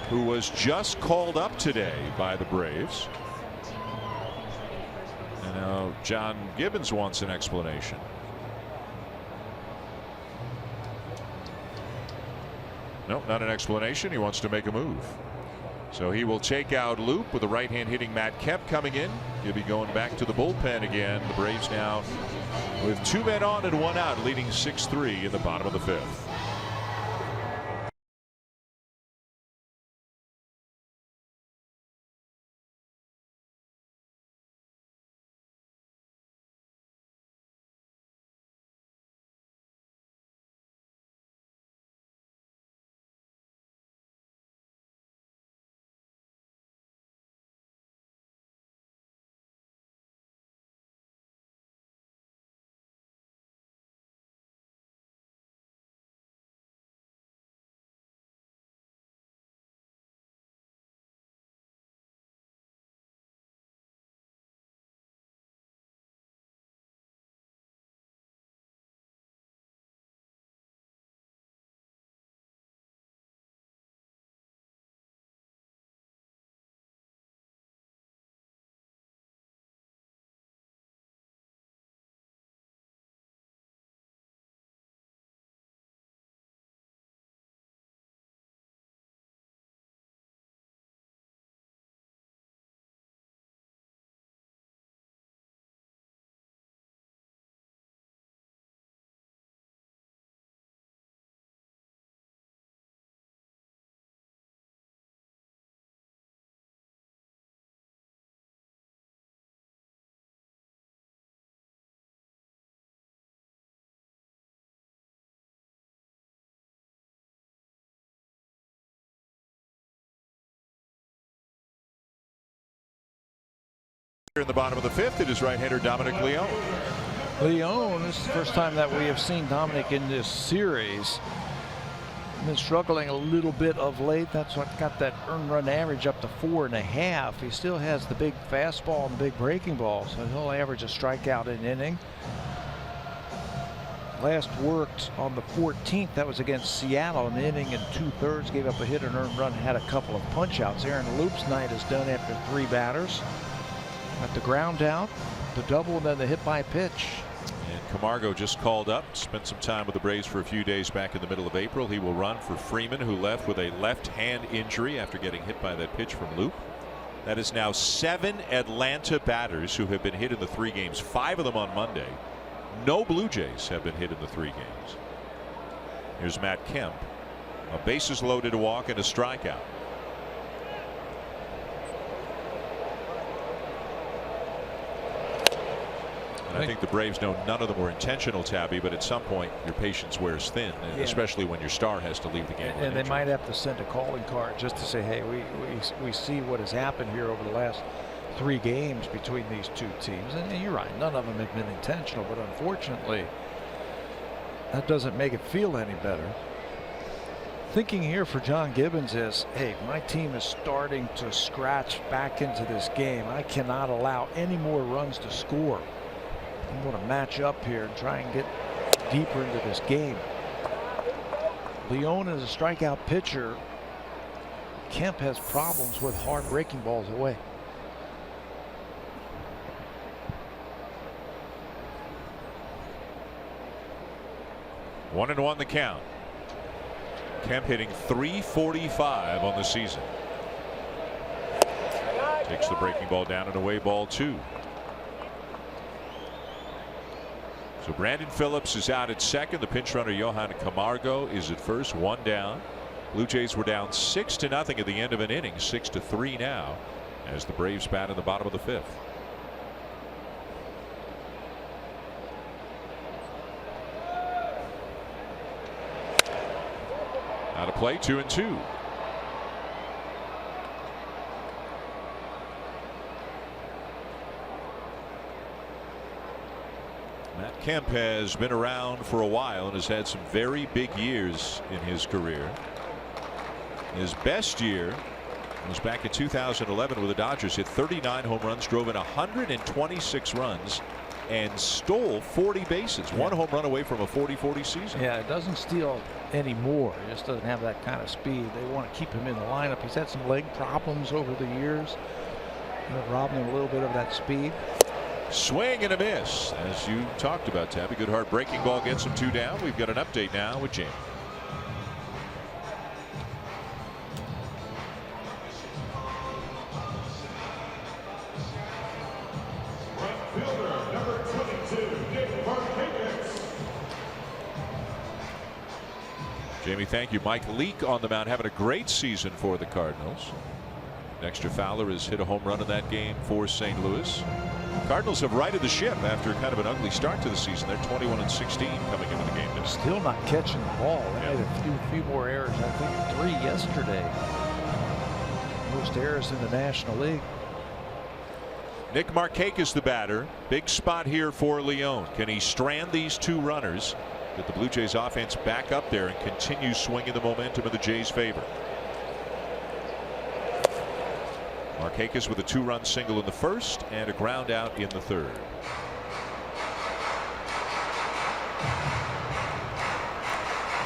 who was just called up today by the Braves. And now John Gibbons wants an explanation. No, not an explanation. He wants to make a move. So he will take out Loop with the right hand hitting Matt Kemp coming in. He'll be going back to the bullpen again. The Braves now with 2 men on and 1 out, leading 6-3 in the bottom of the 5th. In the bottom of the fifth, it is right-hander Dominic Leone. Leone, this is the first time that we have seen Dominic in this series. Been struggling a little bit of late. That's what got that earned run average up to 4.5. He still has the big fastball and big breaking ball, so he'll average a strikeout an inning. Last worked on the 14th. That was against Seattle, an inning and 2/3. Gave up a hit and earned run. Had a couple of punch outs. Aaron Loop's night is done after 3 batters. Got the ground out, the double, and then the hit by pitch. And Camargo just called up, spent some time with the Braves for a few days back in the middle of April. He will run for Freeman, who left with a left hand injury after getting hit by that pitch from Loop. That is now 7 Atlanta batters who have been hit in the 3 games, 5 of them on Monday. No Blue Jays have been hit in the 3 games. Here's Matt Kemp. A bases loaded, a walk, and a strikeout. I think the Braves know none of them were intentional, Tabby, but at some point your patience wears thin, especially when your star has to leave the game. And they might have to send a calling card just to say, hey, we see what has happened here over the last 3 games between these 2 teams. And you're right, none of them have been intentional, but unfortunately that doesn't make it feel any better. Thinking here for John Gibbons is, hey, my team is starting to scratch back into this game. I cannot allow any more runs to score. I'm going to match up here and try and get deeper into this game. Leone is a strikeout pitcher. Kemp has problems with hard breaking balls away. One and one the count. Kemp hitting .345 on the season. Takes the breaking ball down and away, ball 2. So Brandon Phillips is out at second. The pinch runner Johan Camargo is at first, 1 down. Blue Jays were down 6-0 at the end of an inning, 6-3 now, as the Braves bat in the bottom of the 5th. Out of play, 2-2. Matt Kemp has been around for a while and has had some very big years in his career. His best year was back in 2011 with the Dodgers. Hit 39 home runs, drove in 126 runs, and stole 40 bases. 1 home run away from a 40-40 season. Yeah, it doesn't steal anymore. He just doesn't have that kind of speed. They want to keep him in the lineup. He's had some leg problems over the years that robbed him a little bit of that speed. Swing and a miss, as you talked about, Tabby. Good hard breaking ball gets him 2 down. We've got an update now with Jamie. Jamie, thank you. Mike Leake on the mound, having a great season for the Cardinals. Dexter Fowler has hit a home run in that game for St. Louis. Cardinals have righted the ship after kind of an ugly start to the season. They're 21-16 coming into the game today. Still not catching the ball. They made a few more errors. I think 3 yesterday. Most errors in the National League. Nick Markakis the batter. Big spot here for Leone. Can he strand these 2 runners? Get the Blue Jays offense back up there and continue swinging the momentum in the Jays' favor. Markakis with a 2-run single in the first and a ground out in the 3rd. Look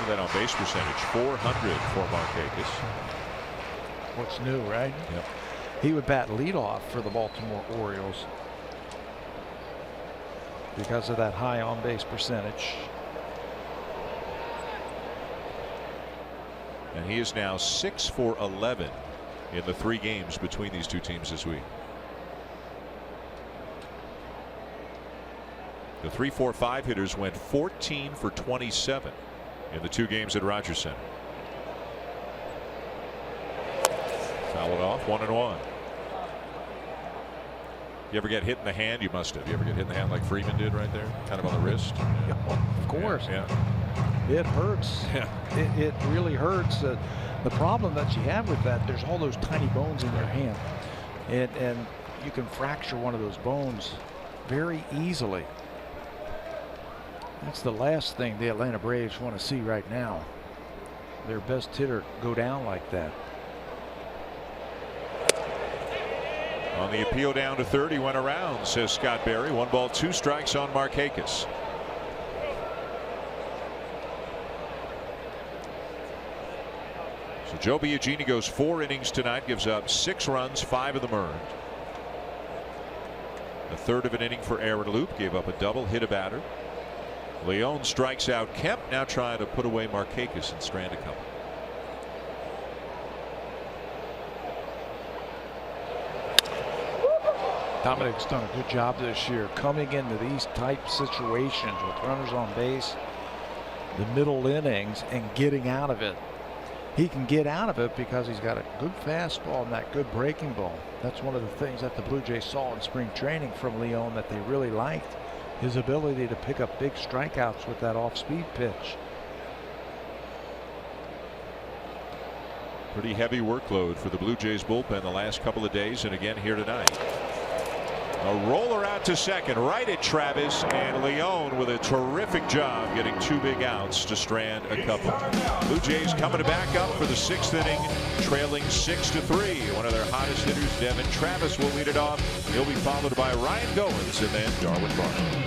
at that on base percentage, 400 for Markakis. What's new, right? Yep. He would bat leadoff for the Baltimore Orioles because of that high on base percentage. And he is now 6 for 11 in the 3 games between these 2 teams this week. The 3-4-5 hitters went 14 for 27 in the 2 games at Rogers Center. Fouled off, 1-1. You ever get hit in the hand? You must have. You ever get hit in the hand like Freeman did right there? Kind of on the wrist? Of course. Yeah. It hurts. Yeah. It really hurts. The problem that you have with that, there's all those tiny bones in your hand. And you can fracture one of those bones very easily. That's the last thing the Atlanta Braves want to see right now. Their best hitter go down like that. On the appeal down to third, he went around, says Scott Berry. 1 ball, 2 strikes on Markakis. So Joe Biagini goes 4 innings tonight, gives up 6 runs, 5 of them earned. A third of an inning for Aaron Loup, gave up a double, hit a batter. Leone strikes out Kemp, now trying to put away Markakis and strand a couple. Dominic's done a good job this year coming into these type situations with runners on base, the middle innings, and getting out of it. He can get out of it because he's got a good fastball and that good breaking ball. That's one of the things that the Blue Jays saw in spring training from Leone that they really liked. His ability to pick up big strikeouts with that off-speed pitch. Pretty heavy workload for the Blue Jays bullpen the last couple of days, and again here tonight. A roller out to second, right at Travis, and Leone with a terrific job getting 2 big outs to strand a couple. Blue Jays coming back up for the 6th inning, trailing 6-3. One of their hottest hitters, Devin Travis, will lead it off. He'll be followed by Ryan Goins and then Darwin Barnes.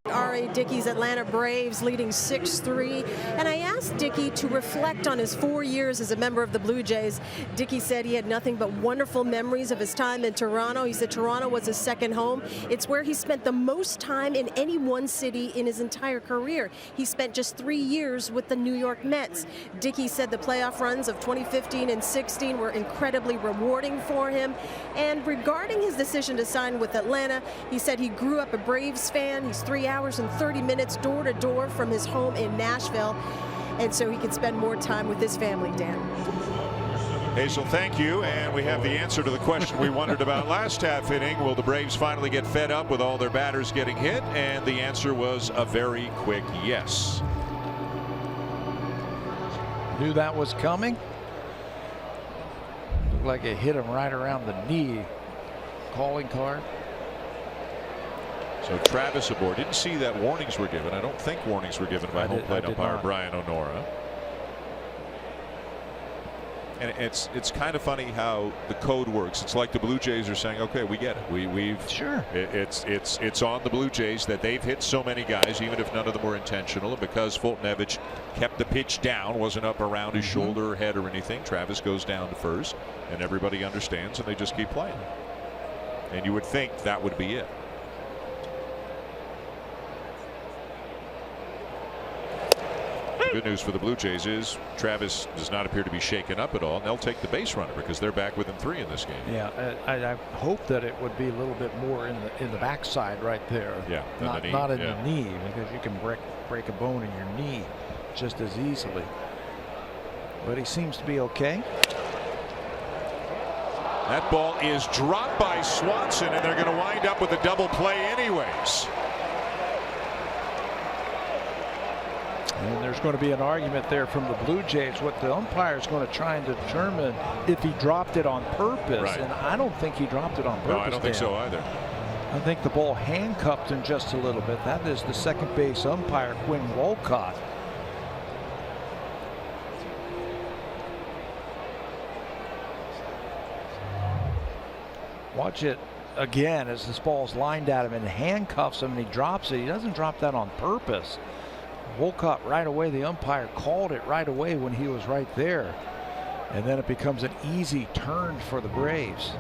R.A. Dickey's Atlanta Braves leading 6-3. And I asked Dickey to reflect on his 4 years as a member of the Blue Jays. Dickey said he had nothing but wonderful memories of his time in Toronto. He said Toronto was his second home. It's where he spent the most time in any one city in his entire career. He spent just 3 years with the New York Mets. Dickey said the playoff runs of 2015 and 16 were incredibly rewarding for him. And regarding his decision to sign with Atlanta, he said he grew up a Braves fan. He's 3 hours and 30 minutes door to door from his home in Nashville, and so he could spend more time with his family. Dan. Hazel, thank you. And we have the answer to the question we wondered about last half inning. Will the Braves finally get fed up with all their batters getting hit? And the answer was a very quick yes. Knew that was coming. Looked like it hit him right around the knee. Calling card. So Travis aboard. Didn't see that warnings were given. I don't think warnings were given by home plate umpire Brian O'Nora. And it's kind of funny how the code works. It's like the Blue Jays are saying, okay, we get it. We've sure. It's on the Blue Jays that they've hit so many guys, even if none of them were intentional. And because Fultonevich kept the pitch down, wasn't up around his shoulder or head or anything, Travis goes down to first, and everybody understands, and they just keep playing. And you would think that would be it. Good news for the Blue Jays is Travis does not appear to be shaken up at all, and they'll take the base runner because they're back within 3 in this game. Yeah, I hope that it would be a little bit more in the backside right there. Yeah, not in the knee, because you can break a bone in your knee. just as easily. But he seems to be okay. That ball is dropped by Swanson, and they're going to wind up with a double play anyways. And there's going to be an argument there from the Blue Jays. What the umpire is going to try and determine if he dropped it on purpose. Right. And I don't think he dropped it on purpose. No, I don't think so either. I think the ball handcuffed him just a little bit. That is the second base umpire, Quinn Wolcott. Watch it again as this ball's lined at him and handcuffs him and he drops it. He doesn't drop that on purpose. Wolcott right away, the umpire called it right away when he was right there. And then it becomes an easy turn for the Braves.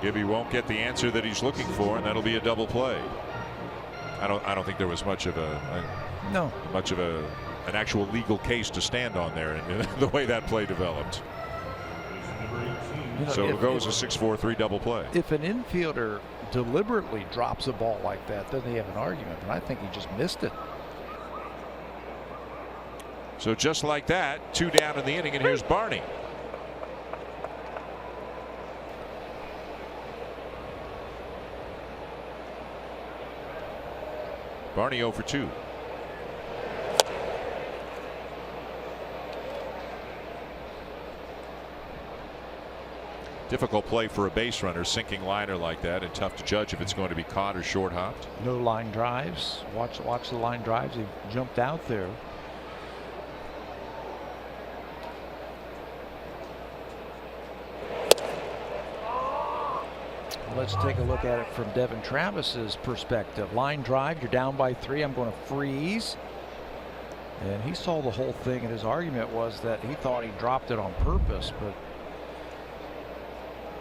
Gibby won't get the answer that he's looking for, and that'll be a double play. I don't think there was much of an actual legal case to stand on there in the way that play developed. You know, so it goes a 6-4-3 double play. If an infielder deliberately drops a ball like that, then they have an argument, but I think he just missed it. So just like that, 2 down in the inning, and here's Barney. Barney 0 for 2. Difficult play for a base runner, sinking liner like that, and tough to judge if it's going to be caught or short hopped. No line drives. Watch the line drives. He jumped out there. Let's take a look at it from Devin Travis's perspective. Line drive, you're down by 3. I'm going to freeze. And he saw the whole thing, and his argument was that he thought he dropped it on purpose, but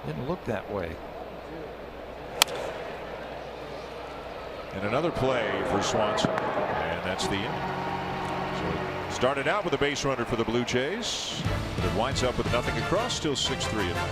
didn't look that way. And another play for Swanson, and that's the inning. So it started out with a base runner for the Blue Jays, but it winds up with nothing across. Still 6-3 Atlanta.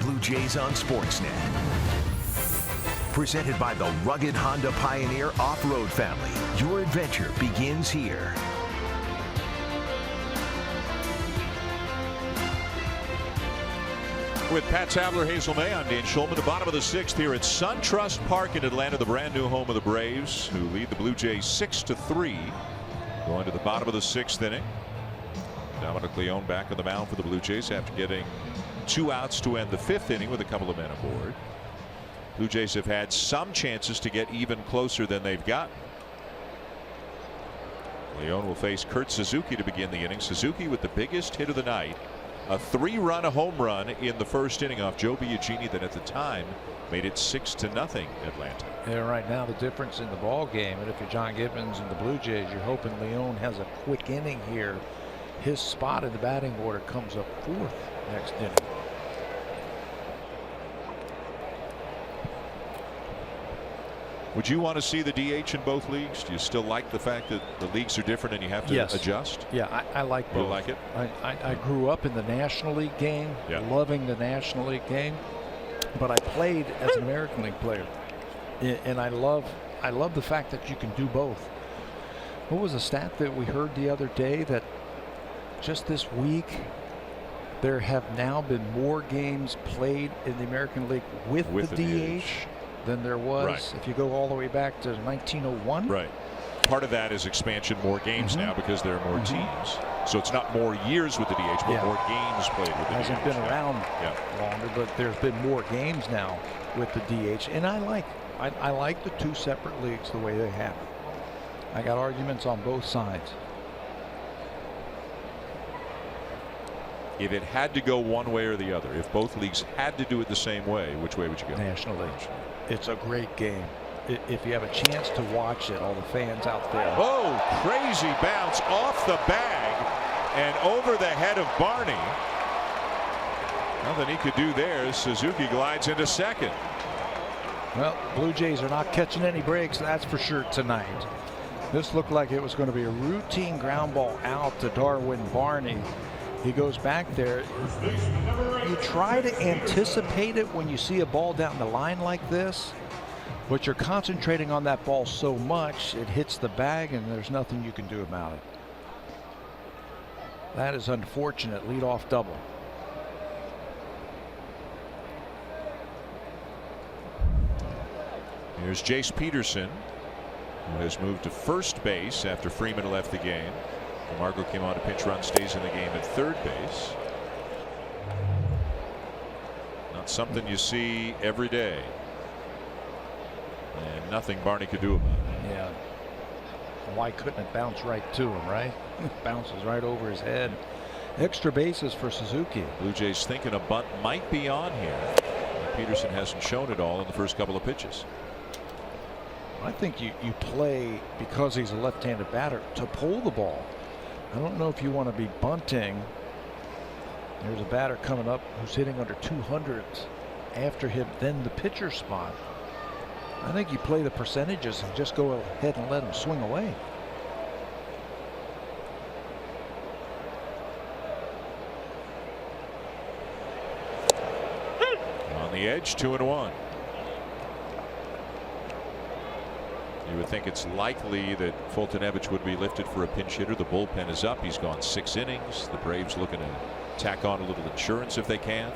Blue Jays on Sportsnet. Presented by the rugged Honda Pioneer Off-Road family. Your adventure begins here. With Pat Tabler, Hazel May, I'm Dan Schulman. The bottom of the 6th here at SunTrust Park in Atlanta, the brand new home of the Braves, who lead the Blue Jays 6-3. Going to the bottom of the 6th inning. Dominic Leone back on the mound for the Blue Jays after getting 2 outs to end the 5th inning with a couple of men aboard. Blue Jays have had some chances to get even closer than they've gotten. Leone will face Kurt Suzuki to begin the inning. Suzuki with the biggest hit of the night A 3-run home run in the first inning off Joe Biagini that at the time made it 6-0 Atlanta. Yeah, right now the difference in the ball game, and if you're John Gibbons and the Blue Jays, you're hoping Leon has a quick inning here. His spot in the batting order comes up 4th next inning. Would you want to see the DH in both leagues? Do you still like the fact that the leagues are different and you have to adjust? Yeah, I like both. You like it? I grew up in the National League game, loving the National League game, but I played as an American League player, and I love the fact that you can do both. What was a stat that we heard the other day that just this week there have now been more games played in the American League with the DH than there was if you go all the way back to 1901. Right. Part of that is expansion, more games now because there are more teams. So it's not more years with the DH, but more games played with the DH. Hasn't been around longer, but there's been more games now with the DH, and I like the 2 separate leagues the way they have it. I got arguments on both sides. If it had to go one way or the other, if both leagues had to do it the same way, which way would you go? National League. It's a great game. If you have a chance to watch it, all the fans out there. Oh, crazy bounce off the bag and over the head of Barney. Nothing he could do there. Suzuki glides into second. Well, Blue Jays are not catching any breaks, that's for sure tonight. This looked like it was going to be a routine ground ball out to Darwin Barney. He goes back there. You try to anticipate it when you see a ball down the line like this, but you're concentrating on that ball so much it hits the bag and there's nothing you can do about it. That is unfortunate. Leadoff double. Here's Jace Peterson, who has moved to first base after Freeman left the game. Margot came on to pinch run, stays in the game at third base. Not something you see every day. And nothing Barney could do about it. Yeah. Why couldn't it bounce right to him, right? It bounces right over his head. Extra bases for Suzuki. Blue Jays thinking a bunt might be on here. Peterson hasn't shown it all in the first couple of pitches. I think you play, because he's a left-handed batter, to pull the ball. I don't know if you want to be bunting. There's a batter coming up who's hitting under 200 after him, then the pitcher spot. I think you play the percentages and just go ahead and let him swing away. On the edge, 2-1. You would think it's likely that Fultonevich would be lifted for a pinch hitter. The bullpen is up. He's gone 6 innings. The Braves looking to tack on a little insurance if they can.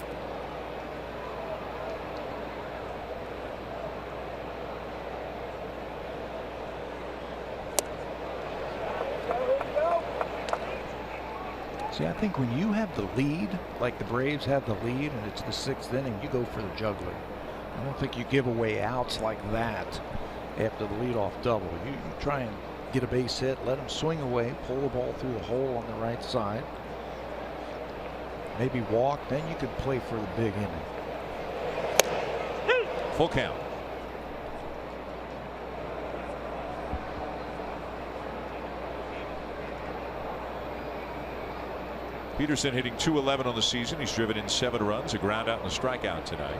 See, I think when you have the lead, like the Braves have the lead, and it's the 6th inning, you go for the juggler. I don't think you give away outs like that after the leadoff double. You try and get a base hit, let him swing away, pull the ball through the hole on the right side, maybe walk, then you could play for the big inning. Full count. Peterson hitting .211 on the season. He's driven in 7 runs, a ground out and a strikeout tonight.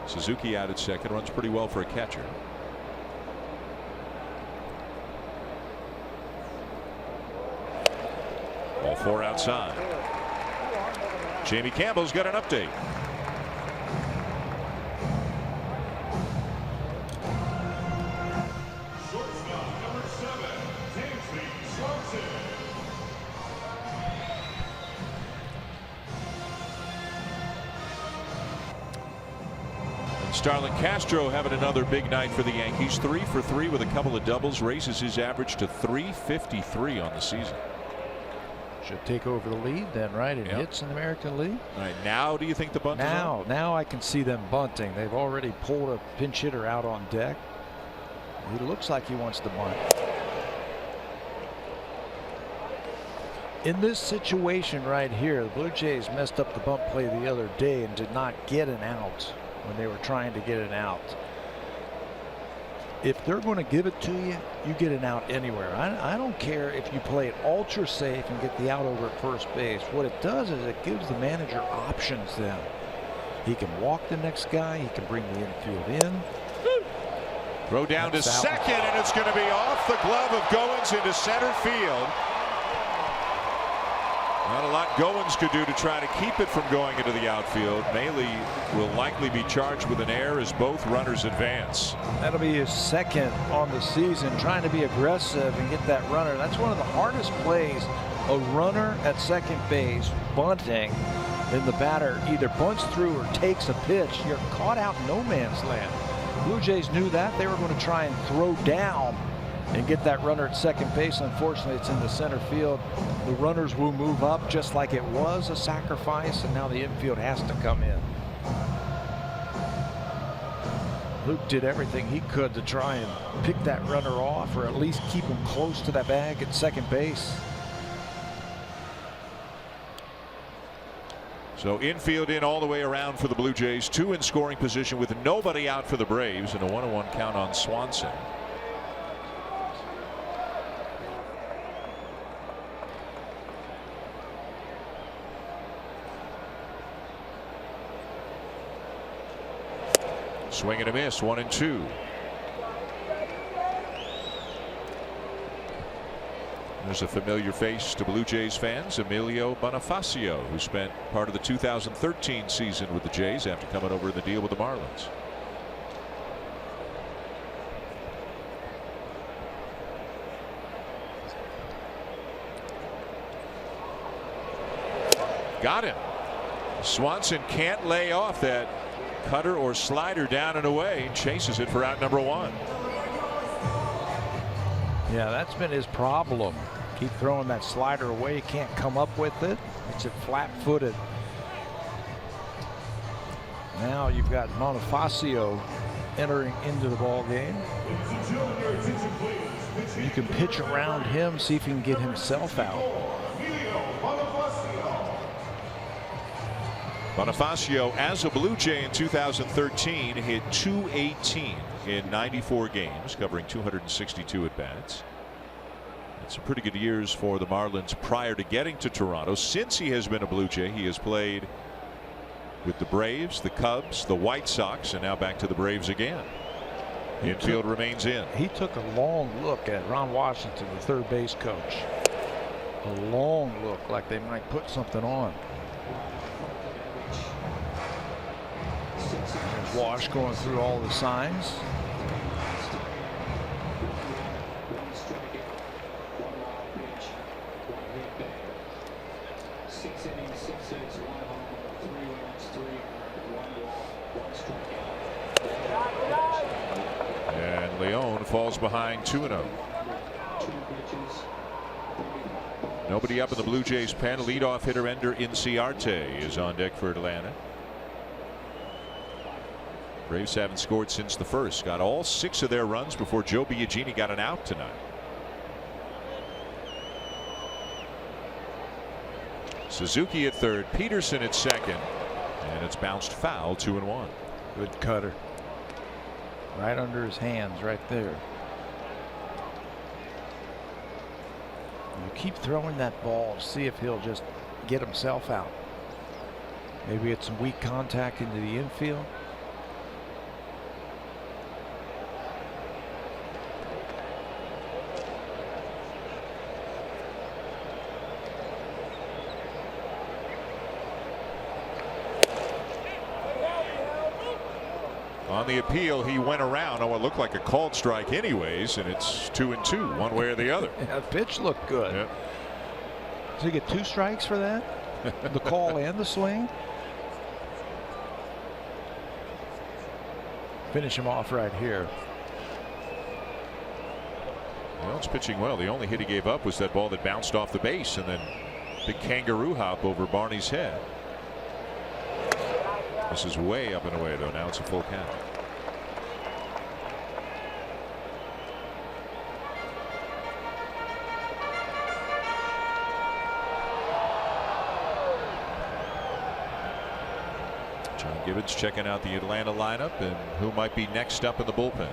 Suzuki out at second, runs pretty well for a catcher. All 4 outside. Jamie Campbell's got an update. Starlin Castro having another big night for the Yankees. 3 for 3 with a couple of doubles, raises his average to .353 on the season. Should take over the lead then, right? In hits in the American League. All right, now do you think the bunt is on? Now I can see them bunting. They've already pulled a pinch hitter out on deck. He looks like he wants to bunt. In this situation right here, the Blue Jays messed up the bunt play the other day and did not get an out when they were trying to get an out. If they're going to give it to you, you get an out anywhere. I don't care if you play it ultra safe and get the out over at first base. What it does is it gives the manager options then. He can walk the next guy. He can bring the infield in. Throw down to second, and it's going to be off the glove of Goins into center field. Not a lot Goins could do to try to keep it from going into the outfield. Maile will likely be charged with an error as both runners advance. That'll be his second on the season, trying to be aggressive and get that runner. That's one of the hardest plays. A runner at second base bunting, and the batter either bunts through or takes a pitch. You're caught out in no man's land. Blue Jays knew that. They were going to try and throw down and get that runner at second base. Unfortunately, it's in the center field. The runners will move up just like it was a sacrifice, and now the infield has to come in. Luke did everything he could to try and pick that runner off, or at least keep him close to that bag at second base. So infield in all the way around for the Blue Jays. 2 in scoring position with nobody out for the Braves, and a 1-1 count on Swanson. Swing and a miss, 1-2. There's a familiar face to Blue Jays fans, Emilio Bonifacio, who spent part of the 2013 season with the Jays after coming over in the deal with the Marlins. Got him. Swanson can't lay off that cutter or slider down and away, and chases it for out number 1. Yeah, that's been his problem. Keep throwing that slider away. Can't come up with it. It's it flat-footed. Now you've got Bonifacio entering into the ball game. You can pitch around him, see if he can get himself out. Bonifacio, as a Blue Jay in 2013, hit .218 in 94 games, covering 262 at-bats. That's some pretty good years for the Marlins prior to getting to Toronto. Since he has been a Blue Jay, he has played with the Braves, the Cubs, the White Sox, and now back to the Braves again. The infield remains in. He took a long look at Ron Washington, the third base coach. A long look, like they might put something on. There's Wash going through all the signs. And Leon falls behind 2-0. Nobody up in the Blue Jays pen. Leadoff hitter Ender Inciarte is on deck for Atlanta. Braves haven't scored since the first. Got all 6 of their runs before Joe Biagini got an out tonight. Suzuki at third, Peterson at second, and it's bounced foul, 2-1. Good cutter. Right under his hands, right there. You keep throwing that ball to see if he'll just get himself out. Maybe it's some weak contact into the infield. On the appeal, he went around on what looked like a called strike anyways, and it's 2-2, one way or the other. Yeah, the pitch looked good. Yep. Did he get 2 strikes for that? The call and the swing? Finish him off right here. Well, it's pitching well. The only hit he gave up was that ball that bounced off the base, and then big kangaroo hop over Barney's head. This is way up and away, though. Now it's a full count. John Gibbons checking out the Atlanta lineup and who might be next up in the bullpen.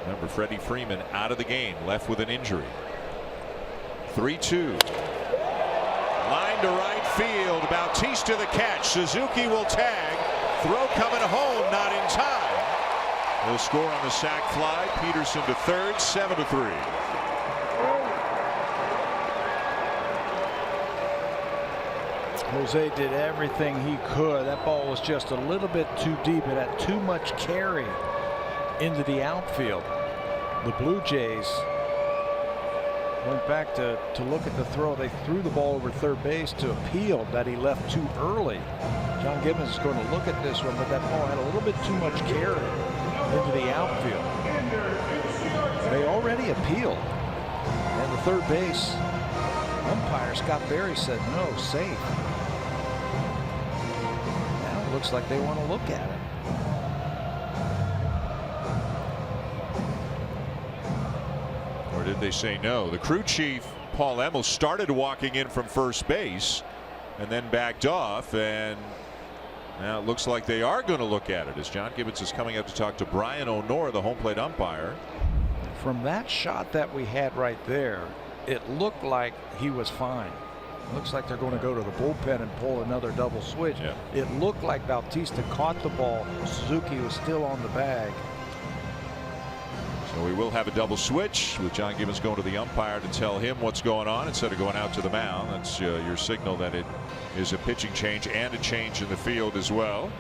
Remember, Freddie Freeman out of the game, left with an injury. 3-2. Line to right field. Bautista the catch. Suzuki will tag. Throw coming home, not in time. He'll score on the sac fly. Peterson to third, 7-3. Jose did everything he could. That ball was just a little bit too deep. It had too much carry into the outfield. The Blue Jays went back to look at the throw. They threw the ball over third base to appeal that he left too early. John Gibbons is going to look at this one, but that ball had a little bit too much carry into the outfield. They already appealed, and the third base umpire Scott Berry said no, safe. Now it looks like they want to look at it. Or did they say no? The crew chief, Paul Emmel, started walking in from first base and then backed off, and now it looks like they are going to look at it as John Gibbons is coming up to talk to Brian O'Nora, the home plate umpire. From that shot that we had right there, it looked like he was fine. It looks like they're going to go to the bullpen and pull another double switch. Yeah. It looked like Bautista caught the ball. Suzuki was still on the bag. So we will have a double switch with John Gibbons going to the umpire to tell him what's going on instead of going out to the mound. That's your signal that it is a pitching change and a change in the field as well.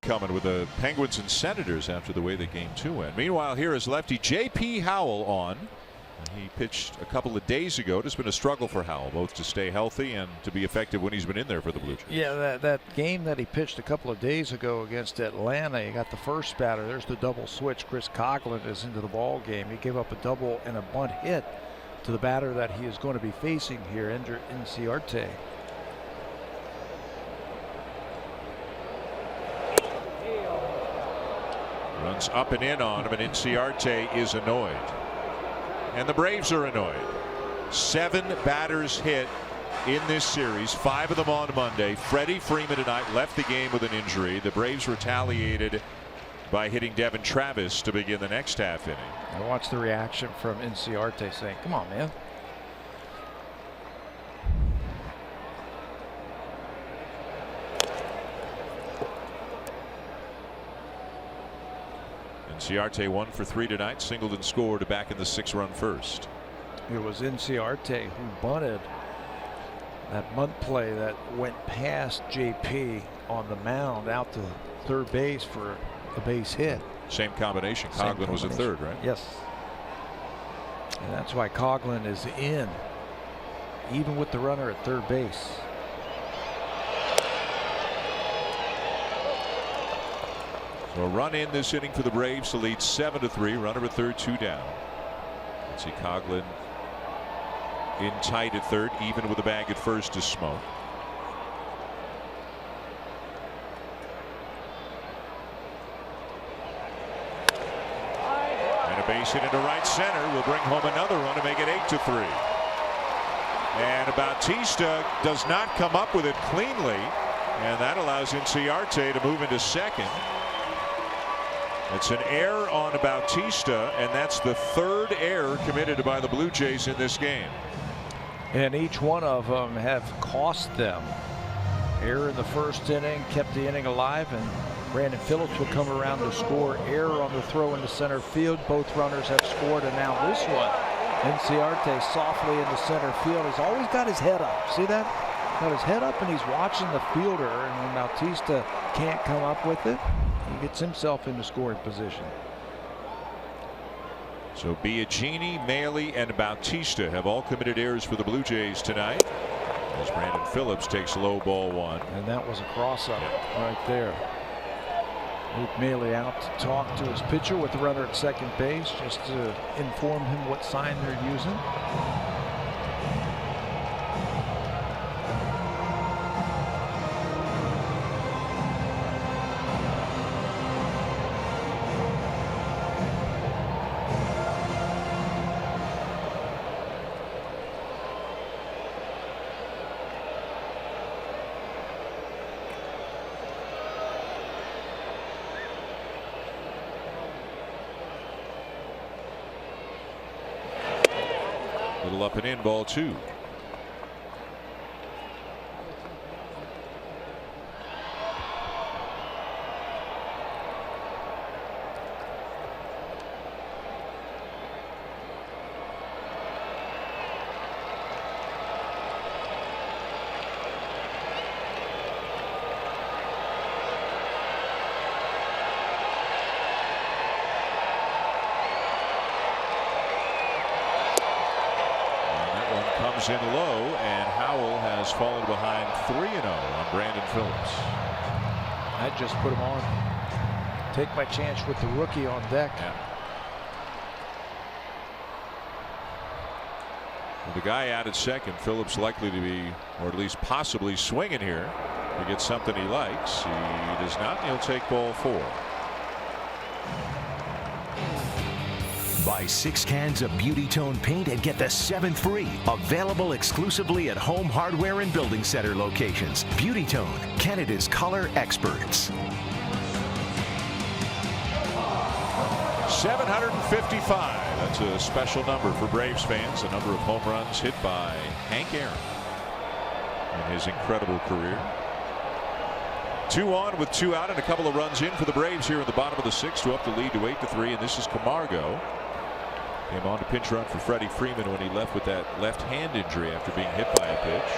Coming with the Penguins and Senators after the way the game 2 went. Meanwhile, here is lefty J.P. Howell on. He pitched a couple of days ago. It's been a struggle for Howell, both to stay healthy and to be effective when he's been in there for the Blue Jays. Yeah, that game that he pitched a couple of days ago against Atlanta, he got the first batter. There's the double switch. Chris Coughlin is into the ball game. He gave up a double and a bunt hit to the batter that he is going to be facing here, Ender Inciarte. Runs up and in on him, and Inciarte is annoyed. And the Braves are annoyed. 7 batters hit in this series, 5 of them on Monday. Freddie Freeman tonight left the game with an injury. The Braves retaliated by hitting Devin Travis to begin the next half inning. I watched the reaction from Inciarte saying, "Come on, man." Inciarte 1 for 3 tonight. Singled and scored back in the 6-run first. It was Inciarte who bunted that bunt play that went past JP on the mound out to third base for a base hit. Same combination. Coghlan was at third, right? Yes. And that's why Coghlan is in, even with the runner at third base. So a run in this inning for the Braves to lead 7-3. Runner at third, 2 down. Let's see, Coghlan in tight at third, even with a bag at first to Smoak. And a base hit into right center will bring home another run to make it 8-3. And Bautista does not come up with it cleanly, and that allows Inciarte to move into second. It's an error on Bautista, and that's the third error committed by the Blue Jays in this game. And each one of them have cost them. Error in the first inning kept the inning alive, and Brandon Phillips will come around to score. Error on the throw into center field. Both runners have scored, and now this one. Inciarte softly into center field. He's always got his head up. See that? Got his head up, and he's watching the fielder, and when Bautista can't come up with it, he gets himself into scoring position. So Biagini, Maile, and Bautista have all committed errors for the Blue Jays tonight, as Brandon Phillips takes low ball 1. And that was a cross-up right there. Luke Maile out to talk to his pitcher with the runner at second base, just to inform him what sign they're using. Little up and in, ball 2. In low, and Howell has fallen behind 3-0 on Brandon Phillips. I just put him on. Take my chance with the rookie on deck. Yeah. With the guy out at second, Phillips likely to be, or at least possibly, swinging here to get something he likes. He does not. He'll take ball 4. Buy 6 cans of Beauty Tone paint and get the 7th free. Available exclusively at Home Hardware and Building Center locations. Beauty Tone, Canada's color experts. 755. That's a special number for Braves fans. The number of home runs hit by Hank Aaron in his incredible career. 2 on with 2 out and a couple of runs in for the Braves here in the bottom of the 6th to up the lead to 8-3. And this is Camargo. Came on to pinch run for Freddie Freeman when he left with that left hand injury after being hit by a pitch.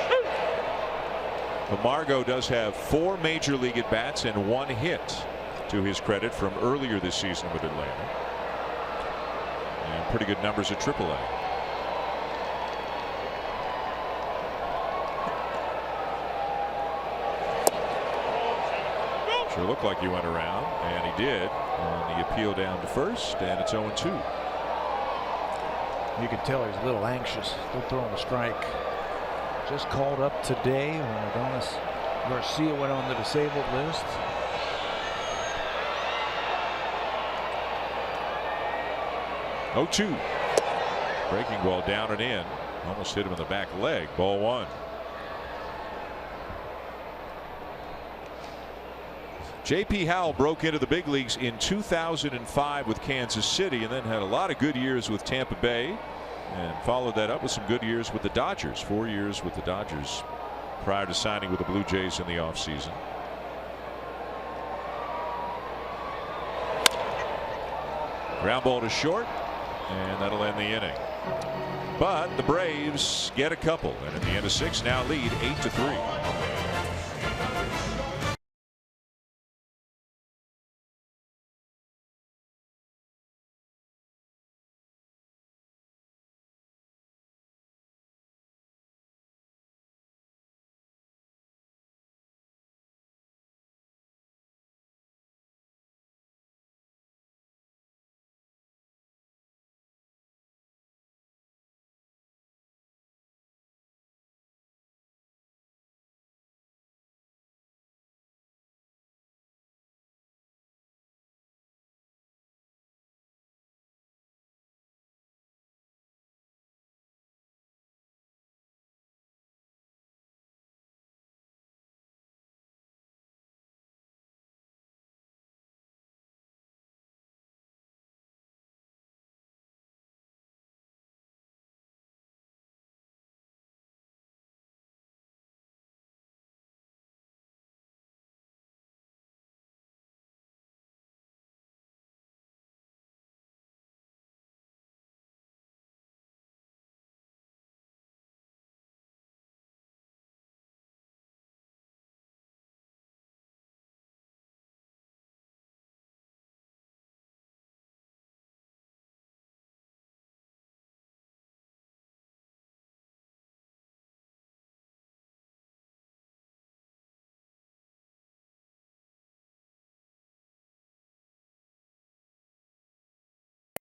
Camargo does have 4 major league at bats and 1 hit to his credit from earlier this season with Atlanta. And pretty good numbers at AAA. Sure looked like he went around, and he did on the appeal down to first, and it's 0-2. You can tell he's a little anxious. Still throwing a strike. Just called up today when Adonis Garcia went on the disabled list. Oh, 2. Breaking ball down and in. Almost hit him in the back leg. Ball 1. J.P. Howell broke into the big leagues in 2005 with Kansas City, and then had a lot of good years with Tampa Bay, and followed that up with some good years with the Dodgers. 4 years with the Dodgers prior to signing with the Blue Jays in the offseason. Ground ball to short, and that'll end the inning. But the Braves get a couple, and at the end of 6 now lead 8-3.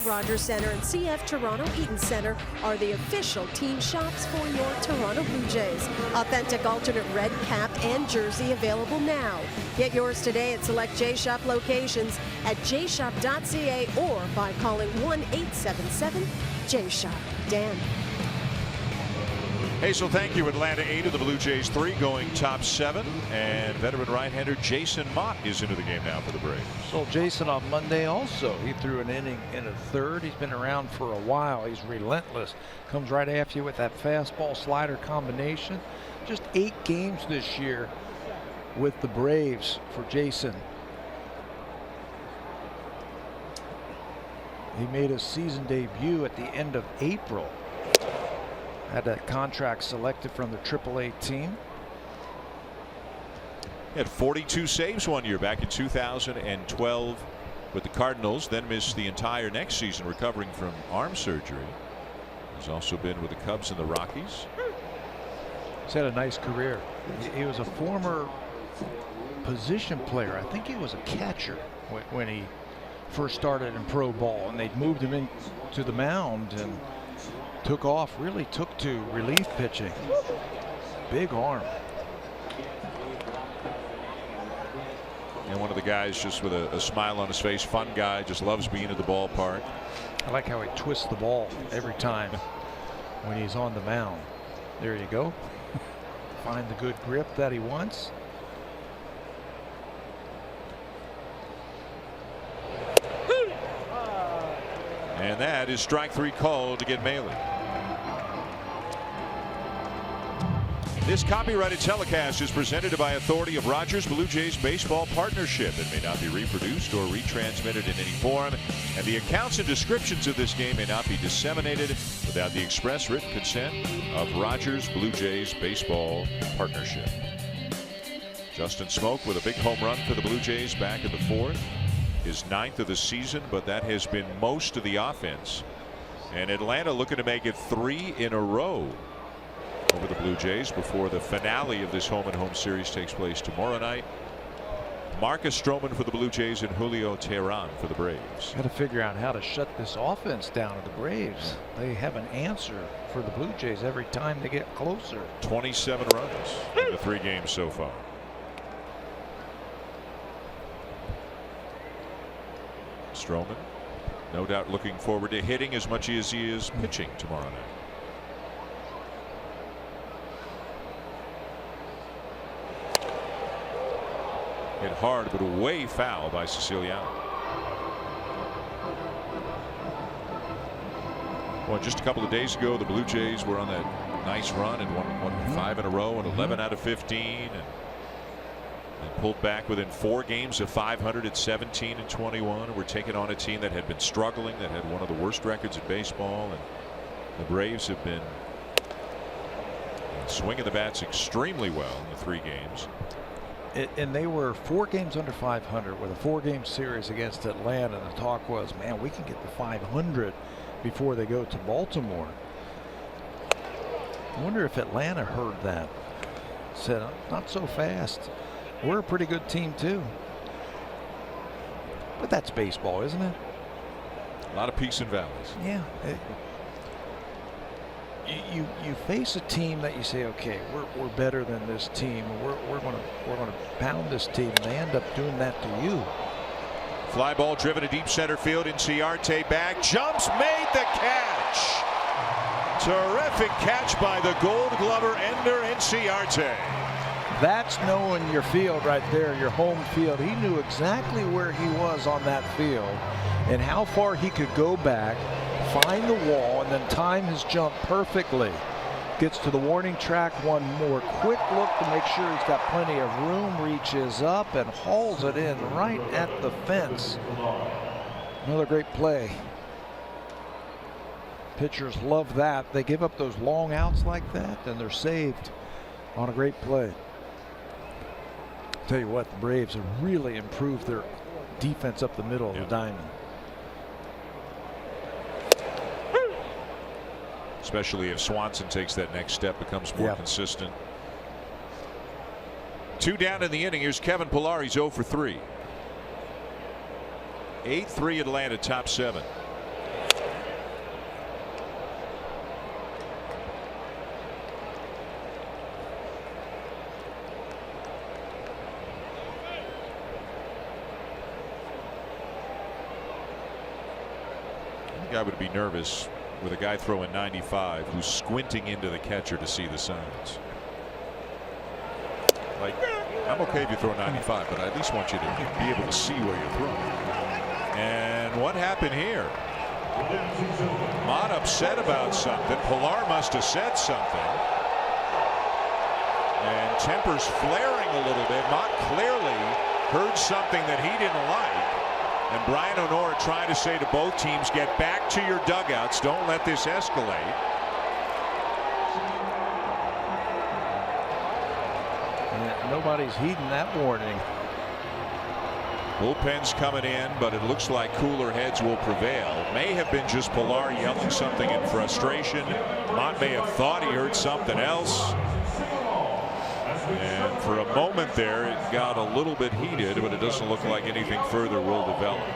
Rogers Center and CF Toronto Eaton Center are the official team shops for your Toronto Blue Jays. Authentic alternate red cap and jersey available now. Get yours today at select J-Shop locations at jshop.ca or by calling 1-877-J-Shop. Dan. Hey, so thank you. Atlanta 8 of the Blue Jays 3 going top 7. And veteran right-hander Jason Mott is into the game now for the Braves. So Jason on Monday also, he threw an inning in a third. He's been around for a while. He's relentless. Comes right after you with that fastball slider combination. Just 8 games this year with the Braves for Jason. He made his season debut at the end of April. Had that contract selected from the AAA team. He had 42 saves one year back in 2012 with the Cardinals, then missed the entire next season recovering from arm surgery. He's also been with the Cubs and the Rockies. He's had a nice career. He was a former position player. I think he was a catcher when he first started in pro ball, and they'd moved him into the mound and took off, really took to relief pitching. Big arm. And one of the guys just with a smile on his face, fun guy, just loves being at the ballpark. I like how he twists the ball every time when he's on the mound. There you go. Find the good grip that he wants. And that is strike 3 called to get Maley. This copyrighted telecast is presented by authority of Rogers Blue Jays Baseball Partnership. It may not be reproduced or retransmitted in any form, and the accounts and descriptions of this game may not be disseminated without the express written consent of Rogers Blue Jays Baseball Partnership. Justin Smoak with a big home run for the Blue Jays back in the 4th. His 9th of the season, but that has been most of the offense. And Atlanta looking to make it 3 in a row over the Blue Jays before the finale of this home-and-home series takes place tomorrow night. Marcus Stroman for the Blue Jays and Julio Teheran for the Braves. Got to figure out how to shut this offense down to the Braves. They have an answer for the Blue Jays every time they get closer. 27 runs in the 3 games so far. Stroman, no doubt looking forward to hitting as much as he is pitching tomorrow night. Hit hard, but way foul by Siciliano. Well, just a couple of days ago, the Blue Jays were on that nice run and won 5 in a row and 11 out of 15. And They pulled back within 4 games of 500 at 17-21. We're taking on a team that had been struggling, that had one of the worst records in baseball, and the Braves have been swinging the bats extremely well in the 3 games. And they were 4 games under 500 with a 4-game series against Atlanta. And the talk was, man, we can get to 500 before they go to Baltimore. I wonder if Atlanta heard that. Said, not so fast. We're a pretty good team too. But that's baseball, isn't it? A lot of peaks and valleys. Yeah. You face a team that you say, okay, we're better than this team. We're gonna pound this team, and they end up doing that to you. Fly ball driven to deep center field. Inciarte back, jumps, made the catch. Terrific catch by the Gold Glover Ender Inciarte. That's knowing your field right there, your home field. He knew exactly where he was on that field and how far he could go back, find the wall, and then time his jump perfectly. Gets to the warning track, one more quick look to make sure he's got plenty of room, reaches up and hauls it in right at the fence. Another great play. Pitchers love that. They give up those long outs like that, and they're saved on a great play. Tell you what, the Braves have really improved their defense up the middle of the diamond. Especially if Swanson takes that next step, becomes more consistent. 2 down in the inning. Here's Kevin Pillar. He's 0 for 3. 8-3 Atlanta, top 7. I would be nervous with a guy throwing 95 who's squinting into the catcher to see the signs. Like, I'm okay if you throw 95, but I at least want you to be able to see where you're throwing. And what happened here? Mott upset about something. Pillar must have said something. And tempers flaring a little bit. Mott clearly heard something that he didn't like. And Brian O'Nora trying to say to both teams, get back to your dugouts. Don't let this escalate. Yeah, nobody's heeding that warning. Bullpen's coming in, but it looks like cooler heads will prevail. May have been just Pillar yelling something in frustration. Mott may have thought he heard something else. And for a moment there, it got a little bit heated, but it doesn't look like anything further will develop.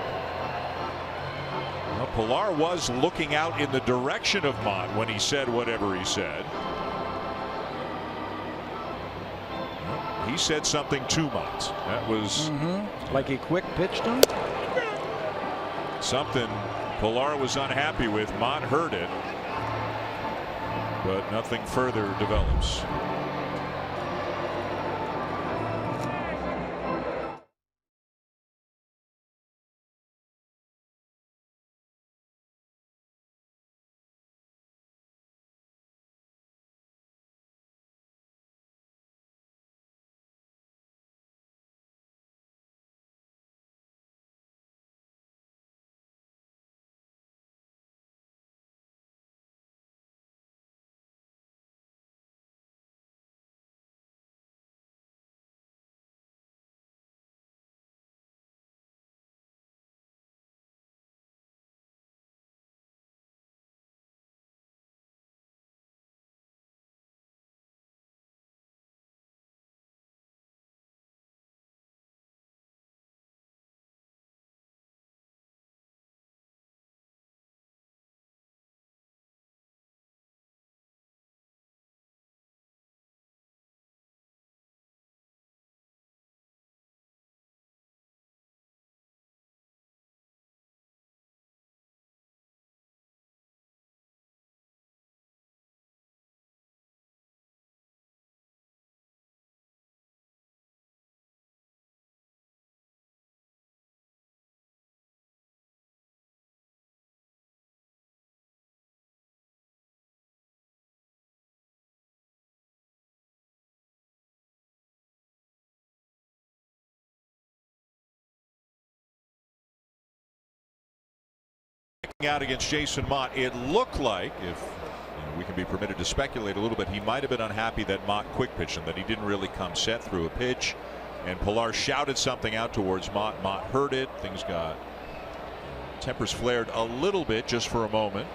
Well, Pillar was looking out in the direction of Mott when he said whatever he said. He said something to Mott. That was like he quick pitched him. Something Pillar was unhappy with. Mott heard it, but nothing further develops. out against Jason Mott. It looked like, if we can be permitted to speculate a little bit, he might have been unhappy that Mott quick pitched him, that he didn't really come set through a pitch. And Pilar shouted something out towards Mott. Mott heard it. Things got tempers flared a little bit just for a moment.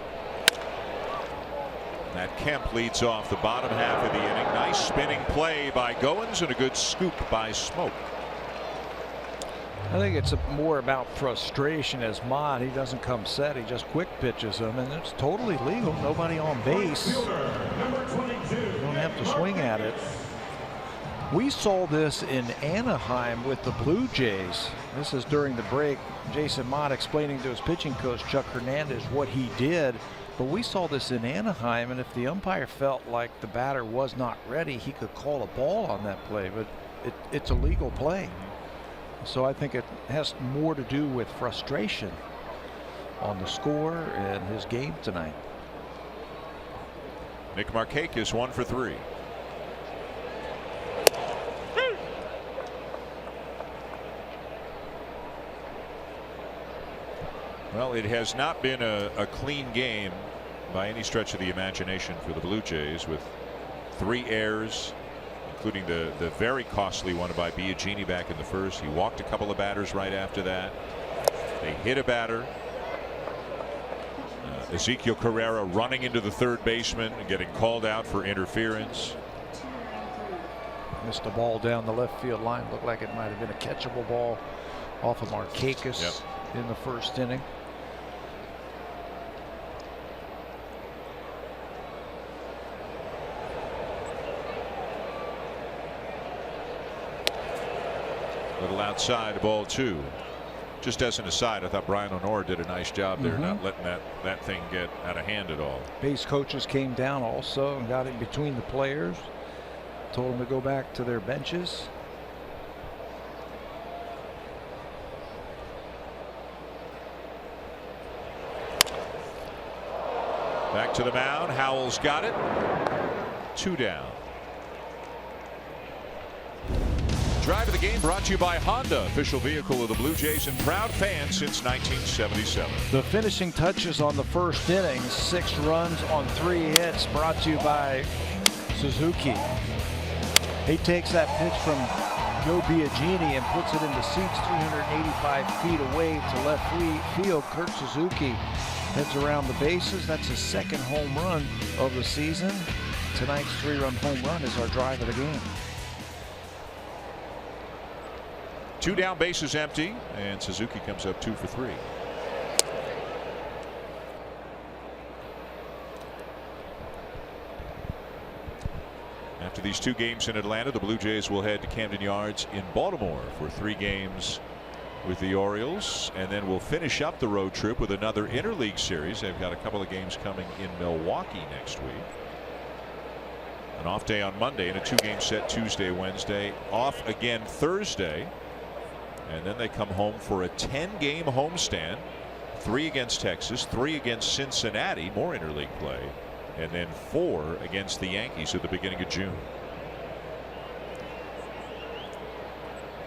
Matt Kemp leads off the bottom half of the inning. Nice spinning play by Goins and a good scoop by Smoak. I think it's more about frustration as Mott. He doesn't come set. He just quick pitches him, and it's totally legal. Nobody on base. You don't have to swing at it. We saw this in Anaheim with the Blue Jays. This is during the break. Jason Mott explaining to his pitching coach, Chuck Hernandez, what he did. But we saw this in Anaheim, and if the umpire felt like the batter was not ready, he could call a ball on that play. But it's a legal play. So I think it has more to do with frustration on the score and his game tonight. Nick Markakis 1 for 3. Well, it has not been a clean game by any stretch of the imagination for the Blue Jays, with 3 errors, including the very costly one by Biagini back in the first. He walked a couple of batters right after that. They hit a batter. Ezekiel Carrera running into the third baseman and getting called out for interference. Missed a ball down the left field line. Looked like it might have been a catchable ball off of Markakis in the first inning. Little outside, ball 2. Just as an aside, I thought Brian Honora did a nice job there, not letting that thing get out of hand at all. Base coaches came down also and got in between the players, told them to go back to their benches. Back to the mound. Howell's got it. 2 down. Drive of the game brought to you by Honda, official vehicle of the Blue Jays and proud fan since 1977. The finishing touches on the first inning, 6 runs on 3 hits, brought to you by Suzuki. He takes that pitch from Joe Biagini and puts it in the seats 385 feet away to left field. Kurt Suzuki heads around the bases. That's his 2nd home run of the season. Tonight's 3-run home run is our drive of the game. 2 down, bases empty, and Suzuki comes up 2 for 3. After these 2 games in Atlanta, the Blue Jays will head to Camden Yards in Baltimore for 3 games with the Orioles, and then we'll finish up the road trip with another interleague series. They've got a couple of games coming in Milwaukee next week. An off day on Monday and a 2-game set Tuesday, Wednesday. Off again Thursday. And then they come home for a 10-game homestand. 3 against Texas, 3 against Cincinnati, more interleague play, and then 4 against the Yankees at the beginning of June.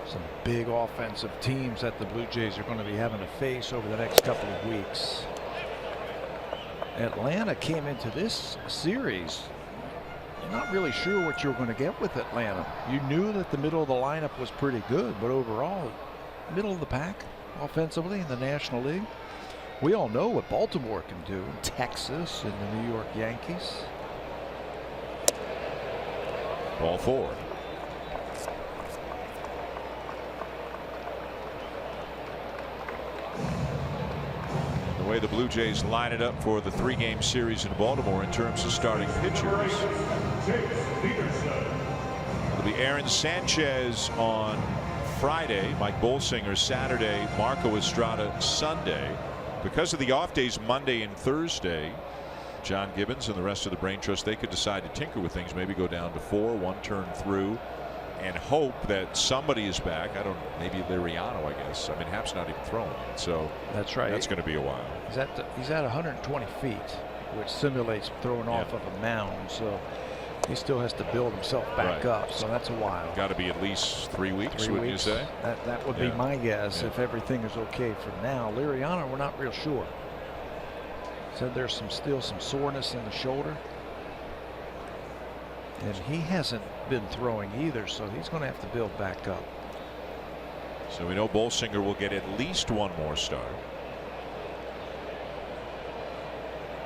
Some big offensive teams that the Blue Jays are going to be having to face over the next couple of weeks. Atlanta came into this series not really sure what you were going to get with Atlanta. You knew that the middle of the lineup was pretty good, but overall, middle of the pack offensively in the National League. We all know what Baltimore can do, Texas and the New York Yankees. Ball 4. The way the Blue Jays line it up for the 3-game series in Baltimore in terms of starting pitchers. It'll be Aaron Sanchez on Friday, Mike Bolsinger Saturday, Marco Estrada Sunday. Because of the off days Monday and Thursday, John Gibbons and the rest of the Brain Trust, they could decide to tinker with things, maybe go down to 4, 1 turn through, and hope that somebody is back. I don't know, maybe Liriano, I guess. I mean, Happ's not even throwing it, so that's right. That's going to be a while. He's at 120 feet, which simulates throwing off of a mound, so he still has to build himself back up, so that's a while. Got to be at least 3 weeks, wouldn't you say? That would be my guess if everything is okay for now. Liriano, we're not real sure. Said there's still some soreness in the shoulder. And he hasn't been throwing either, so he's going to have to build back up. So we know Bolsinger will get at least one more start.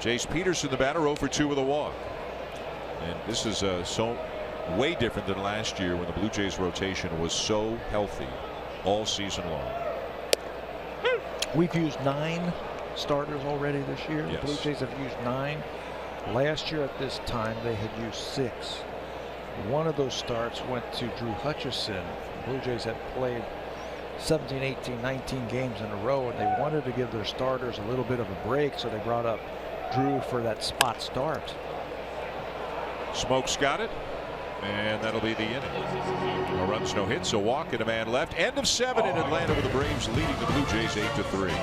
Jace Peterson, the batter, 0 for 2 with a walk. And this is so way different than last year when the Blue Jays rotation was so healthy all season long. We've used 9 starters already this year. Yes. The Blue Jays have used 9. Last year at this time they had used 6. One of those starts went to Drew Hutchison. The Blue Jays had played 17, 18, 19 games in a row, and they wanted to give their starters a little bit of a break, so they brought up Drew for that spot start. Smoak's got it, and that'll be the inning. No runs, no hits, a walk, and a man left. End of 7 in Atlanta with the Braves leading the Blue Jays 8-3.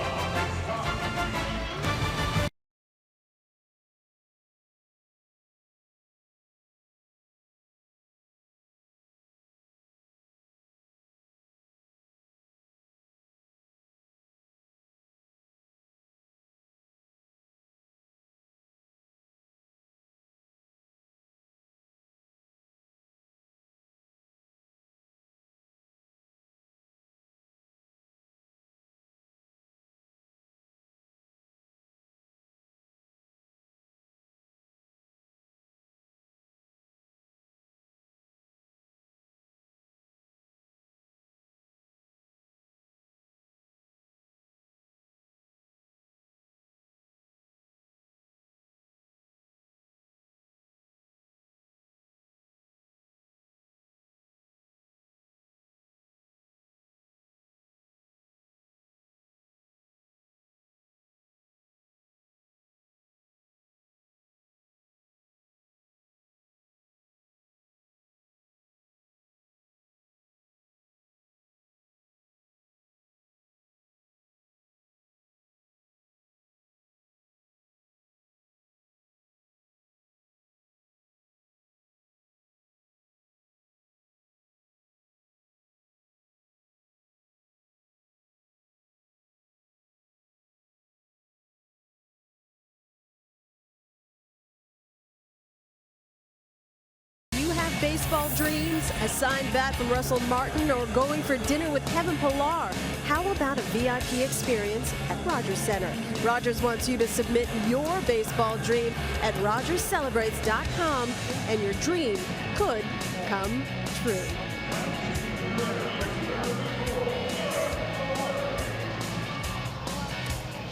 Baseball dreams, a signed bat from Russell Martin, or going for dinner with Kevin Pillar? How about a VIP experience at Rogers Center? Rogers wants you to submit your baseball dream at RogersCelebrates.com, and your dream could come true.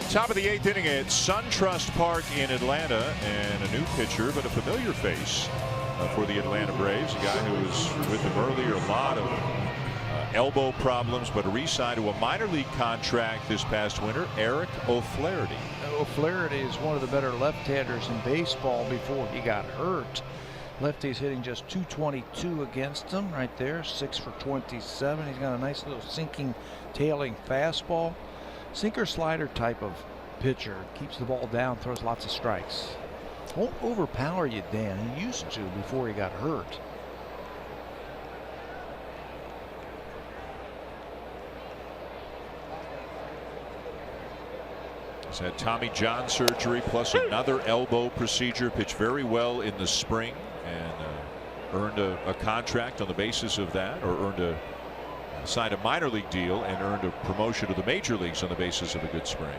Top of the 8th inning at SunTrust Park in Atlanta, and a new pitcher, but a familiar face for the Atlanta Braves, a guy who was with them earlier, a lot of elbow problems, but re-signed to a minor league contract this past winter, Eric O'Flaherty. O'Flaherty is one of the better left-handers in baseball before he got hurt. Lefty's hitting just .222 against him right there, 6 for 27. He's got a nice little sinking, tailing fastball. Sinker slider type of pitcher, keeps the ball down, throws lots of strikes. Won't overpower you, Dan. He used to before he got hurt. He's had Tommy John surgery plus another elbow procedure. Pitched very well in the spring and earned a contract on the basis of that, or signed a minor league deal and earned a promotion to the major leagues on the basis of a good spring.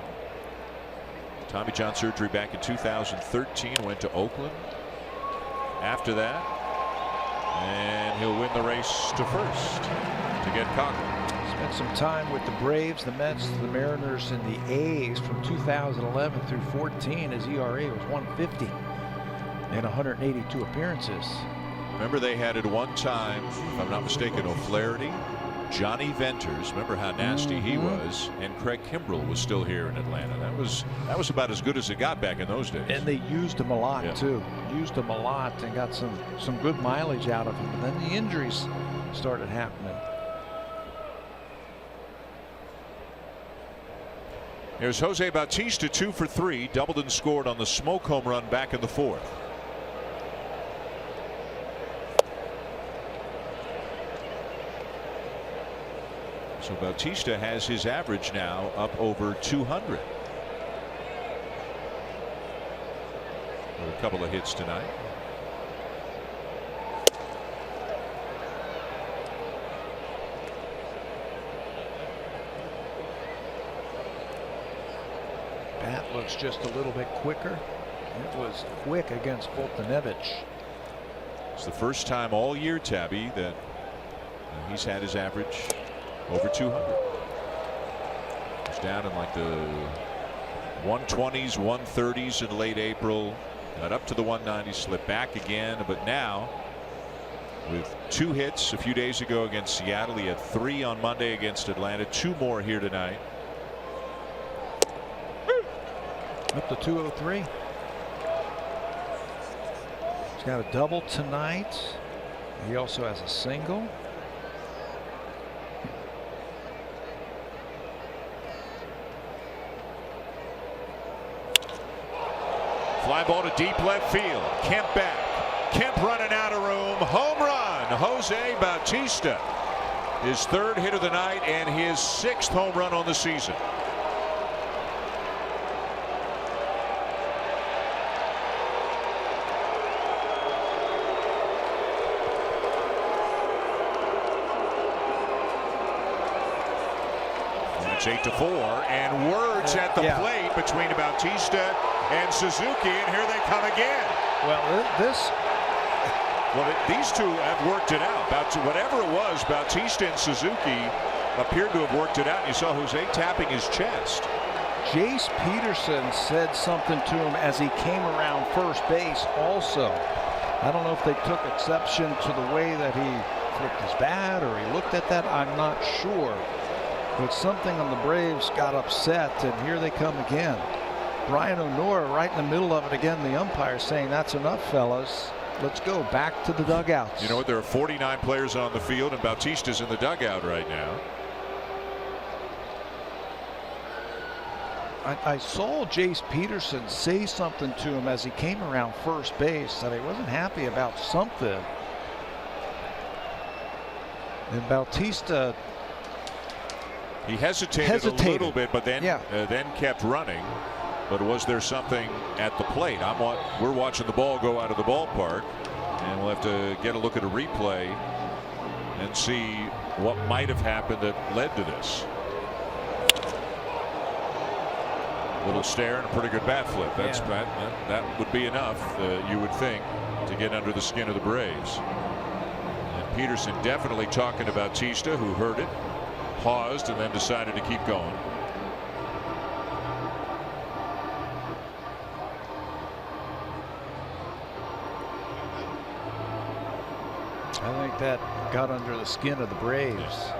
Tommy John surgery back in 2013, went to Oakland after that, and he'll win the race to first to get Coughlin. Spent some time with the Braves, the Mets, the Mariners, and the A's from 2011 through 14. His ERA was 150 in 182 appearances. Remember, they had at one time, if I'm not mistaken, O'Flaherty, Johnny Venters, remember how nasty he was, and Craig Kimbrell was still here in Atlanta. That was about as good as it got back in those days. And they used him a lot too. Used him a lot and got some good mileage out of him. And then the injuries started happening. Here's Jose Bautista, 2 for 3, doubled and scored on the Smoak home run back in the 4th. So Bautista has his average now up over 200. couple of hits tonight. Bat looks just a little bit quicker. It was quick against Foltynewicz. It's the first time all year, Tabby, that he's had his average over 200. He's down in like the 120s, 130s in late April. Got up to the 190s, slipped back again, but now with 2 hits a few days ago against Seattle, he had 3 on Monday against Atlanta, 2 more here tonight. Up to 203. He's got a double tonight. He also has a single. Fly ball to deep left field. Kemp back. Kemp running out of room. Home run. Jose Bautista. His 3rd hit of the night and his 6th home run on the season. It's 8-4, and words at the plate between Bautista and Suzuki, and here they come again. Well, these two have worked it out. Whatever it was, Bautista and Suzuki appeared to have worked it out. You saw Jose tapping his chest. Jace Peterson said something to him as he came around first base also. I don't know if they took exception to the way that he flipped his bat or he looked at that. I'm not sure. But something on the Braves got upset, and here they come again. Brian O'Nora right in the middle of it again. The umpire saying, "That's enough, fellas. Let's go back to the dugouts." You know what? There are 49 players on the field, and Bautista's in the dugout right now. I saw Jace Peterson say something to him as he came around first base that he wasn't happy about something. And Bautista. He hesitated a little bit, but then kept running. But was there something at the plate? We're watching the ball go out of the ballpark, and we'll have to get a look at a replay and see what might have happened that led to this. Little stare and a pretty good bat flip. That would be enough, you would think, to get under the skin of the Braves. And Peterson definitely talking to Bautista, who heard it, paused, and then decided to keep going. I think that got under the skin of the Braves.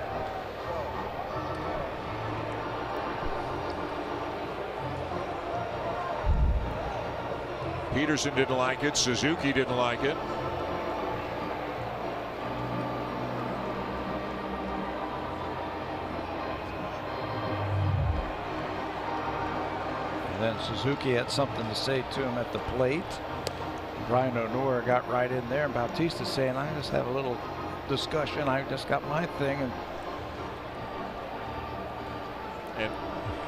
Peterson didn't like it. Suzuki didn't like it. Then Suzuki had something to say to him at the plate. Brian O'Nora got right in there, and Bautista saying, "I just had a little discussion. I just got my thing." And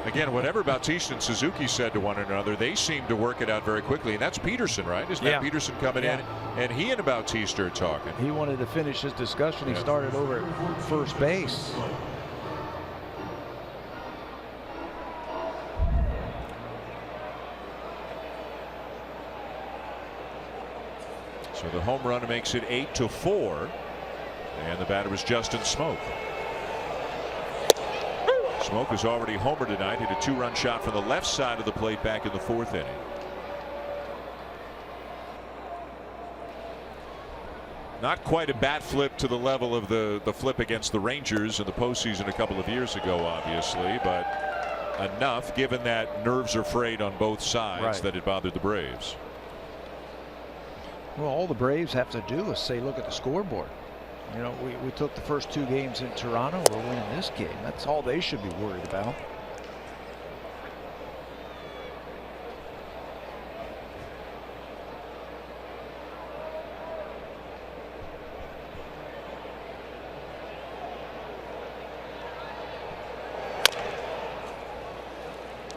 again, whatever Bautista and Suzuki said to one another, they seemed to work it out very quickly. And that's Peterson, right? Isn't that Peterson coming in? And he and Bautista are talking. He wanted to finish his discussion. He started over at first base. So the home run makes it 8-4, and the batter was Justin Smoak. Smoak has already homered tonight. Hit a 2-run shot from the left side of the plate back in the 4th inning. Not quite a bat flip to the level of the flip against the Rangers in the postseason a couple of years ago, obviously, but enough given that nerves are frayed on both sides that it bothered the Braves. Well, all the Braves have to do is say, look at the scoreboard. You know, we took the first 2 games in Toronto. We're winning this game. That's all they should be worried about.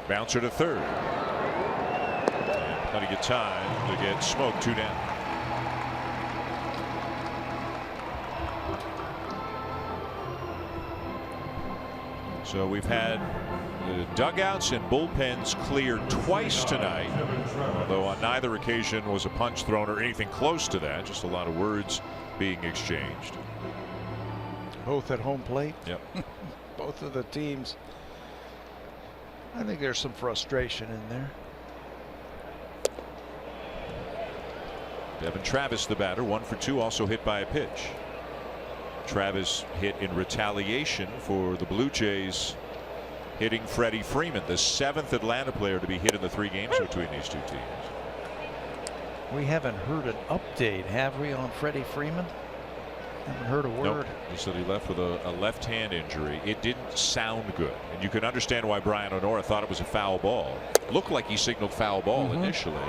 Bouncer to third. Plenty of time to get Smoak 2 down. So we've had the dugouts and bullpens cleared twice tonight, although on neither occasion was a punch thrown or anything close to that. Just a lot of words being exchanged. Both at home plate. Yep. Both of the teams. I think there's some frustration in there. Devin Travis, the batter, 1 for 2, also hit by a pitch. Travis hit in retaliation for the Blue Jays hitting Freddie Freeman, the 7th Atlanta player to be hit in the 3 games between these two teams. We haven't heard an update, have we, on Freddie Freeman? Haven't heard a word. Nope. He said he left with a left hand injury. It didn't sound good, and you can understand why Brian Honora thought it was a foul ball. Looked like he signaled foul ball initially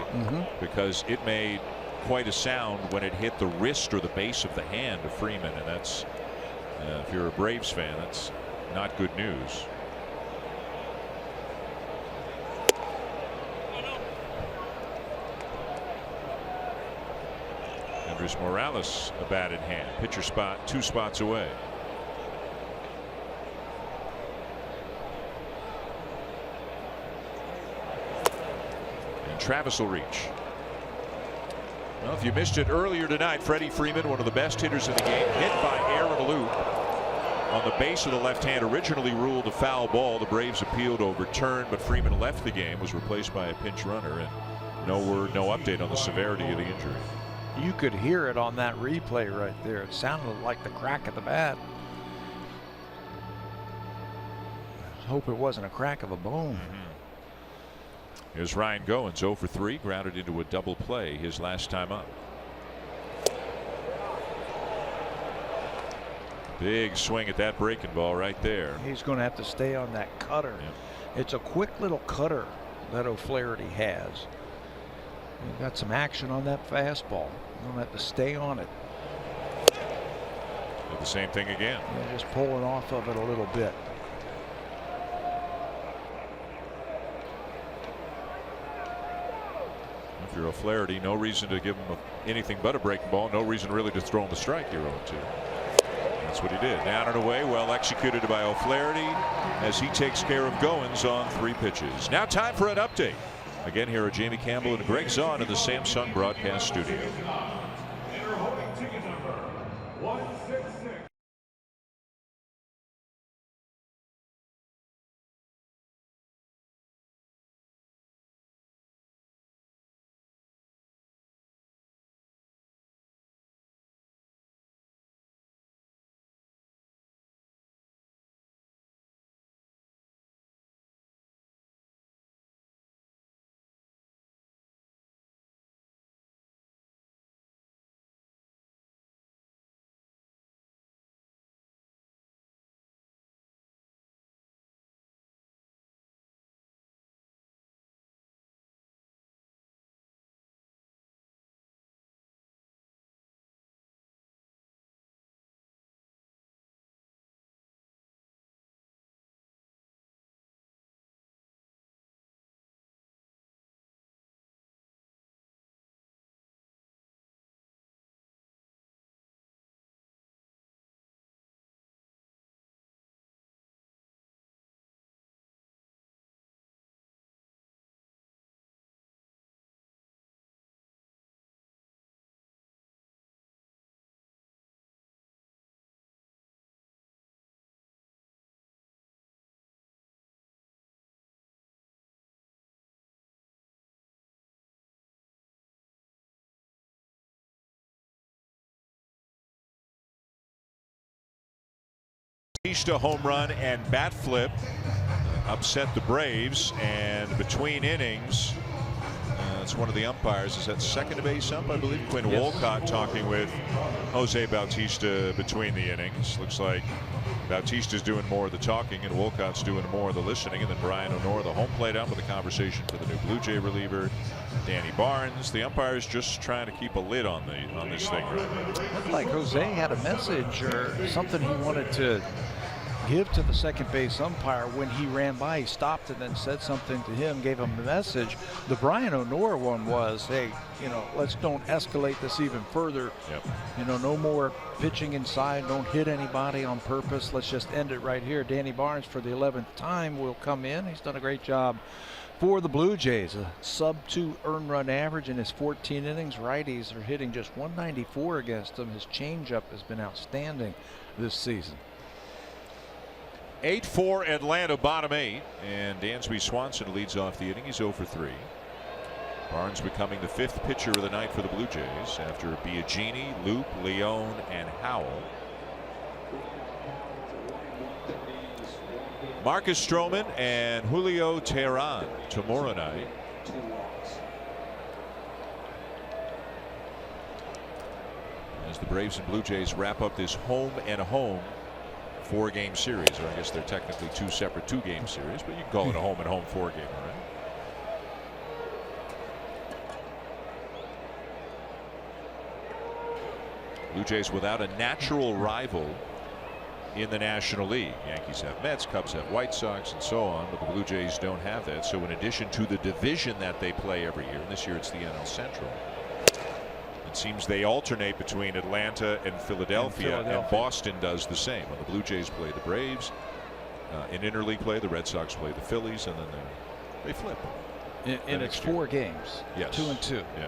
because it made quite a sound when it hit the wrist or the base of the hand of Freeman, and that's if you're a Braves fan, that's not good news. Andres Morales, a bat in hand, pitcher spot 2 spots away. And Travis will reach. Well, if you missed it earlier tonight, Freddie Freeman, one of the best hitters in the game, hit by Aaron Loop on the base of the left hand, originally ruled a foul ball. The Braves appealed, overturned, but Freeman left the game, was replaced by a pinch runner, and no word, no update on the severity of the injury. You could hear it on that replay right there. It sounded like the crack of the bat. Hope it wasn't a crack of a bone. Here's Ryan Goins, 0 for 3, grounded into a double play his last time up. Big swing at that breaking ball right there. He's going to have to stay on that cutter. It's a quick little cutter that O'Flaherty has. You've got some action on that fastball. You don't have to stay on it. Did the same thing again. You're just pulling off of it a little bit. If you're O'Flaherty, no reason to give him anything but a breaking ball. No reason really to throw him the strike you're 0-2. That's what he did. Down and away, well executed by O'Flaherty as he takes care of Goins on 3 pitches. Now time for an update. Again, here are Jamie Campbell and Greg Zahn in the Samsung broadcast studio. Ticket number 166. Bautista home run and bat flip upset the Braves, and between innings, it's one of the umpires. Is that second base ump, I believe? Quinn Wolcott talking with Jose Bautista between the innings. Looks like Bautista's doing more of the talking and Wolcott's doing more of the listening. And then Brian Honora, the home plate ump, with a conversation for the new Blue Jay reliever, Danny Barnes. The umpires just trying to keep a lid on this thing right now. Looked like Jose had a message or something he wanted to give to the second base umpire when he ran by. He stopped and then said something to him, gave him the message. The Brian O'Nora one was, hey, let's don't escalate this even further. Yep. No more pitching inside. Don't hit anybody on purpose. Let's just end it right here. Danny Barnes, for the 11th time, will come in. He's done a great job for the Blue Jays. A sub-2 earned run average in his 14 innings. Righties are hitting just 194 against him. His changeup has been outstanding this season. 8-4 Atlanta, bottom 8, and Dansby Swanson leads off the inning. He's 0 for 3. Barnes becoming the 5th pitcher of the night for the Blue Jays after Biagini, Luke, Leone, and Howell. Marcus Stroman and Julio Teheran tomorrow night. As the Braves and Blue Jays wrap up this home and home 4-game series, or I guess they're technically 2 separate 2-game series, but you can call it a home and home 4-game, right? Blue Jays without a natural rival in the National League. Yankees have Mets, Cubs have White Sox, and so on, but the Blue Jays don't have that. So in addition to the division that they play every year, and this year it's the NL Central, it seems they alternate between Atlanta and Philadelphia, and Boston does the same. When the Blue Jays play the Braves, in interleague play, the Red Sox play the Phillies, and then they flip. And it's 4 games. Yes. 2 and 2. Yeah.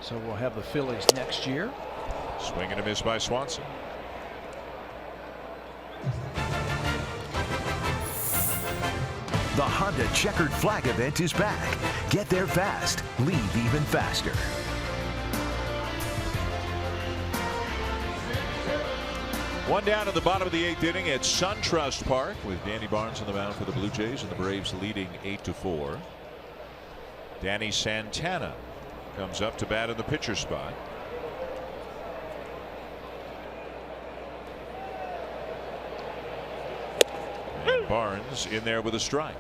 So we'll have the Phillies next year. Swing and a miss by Swanson. The Honda Checkered Flag event is back. Get there fast. Leave even faster. One down at the bottom of the 8th inning at SunTrust Park with Danny Barnes on the mound for the Blue Jays and the Braves leading 8-4. Danny Santana comes up to bat in the pitcher spot. And Barnes in there with a strike.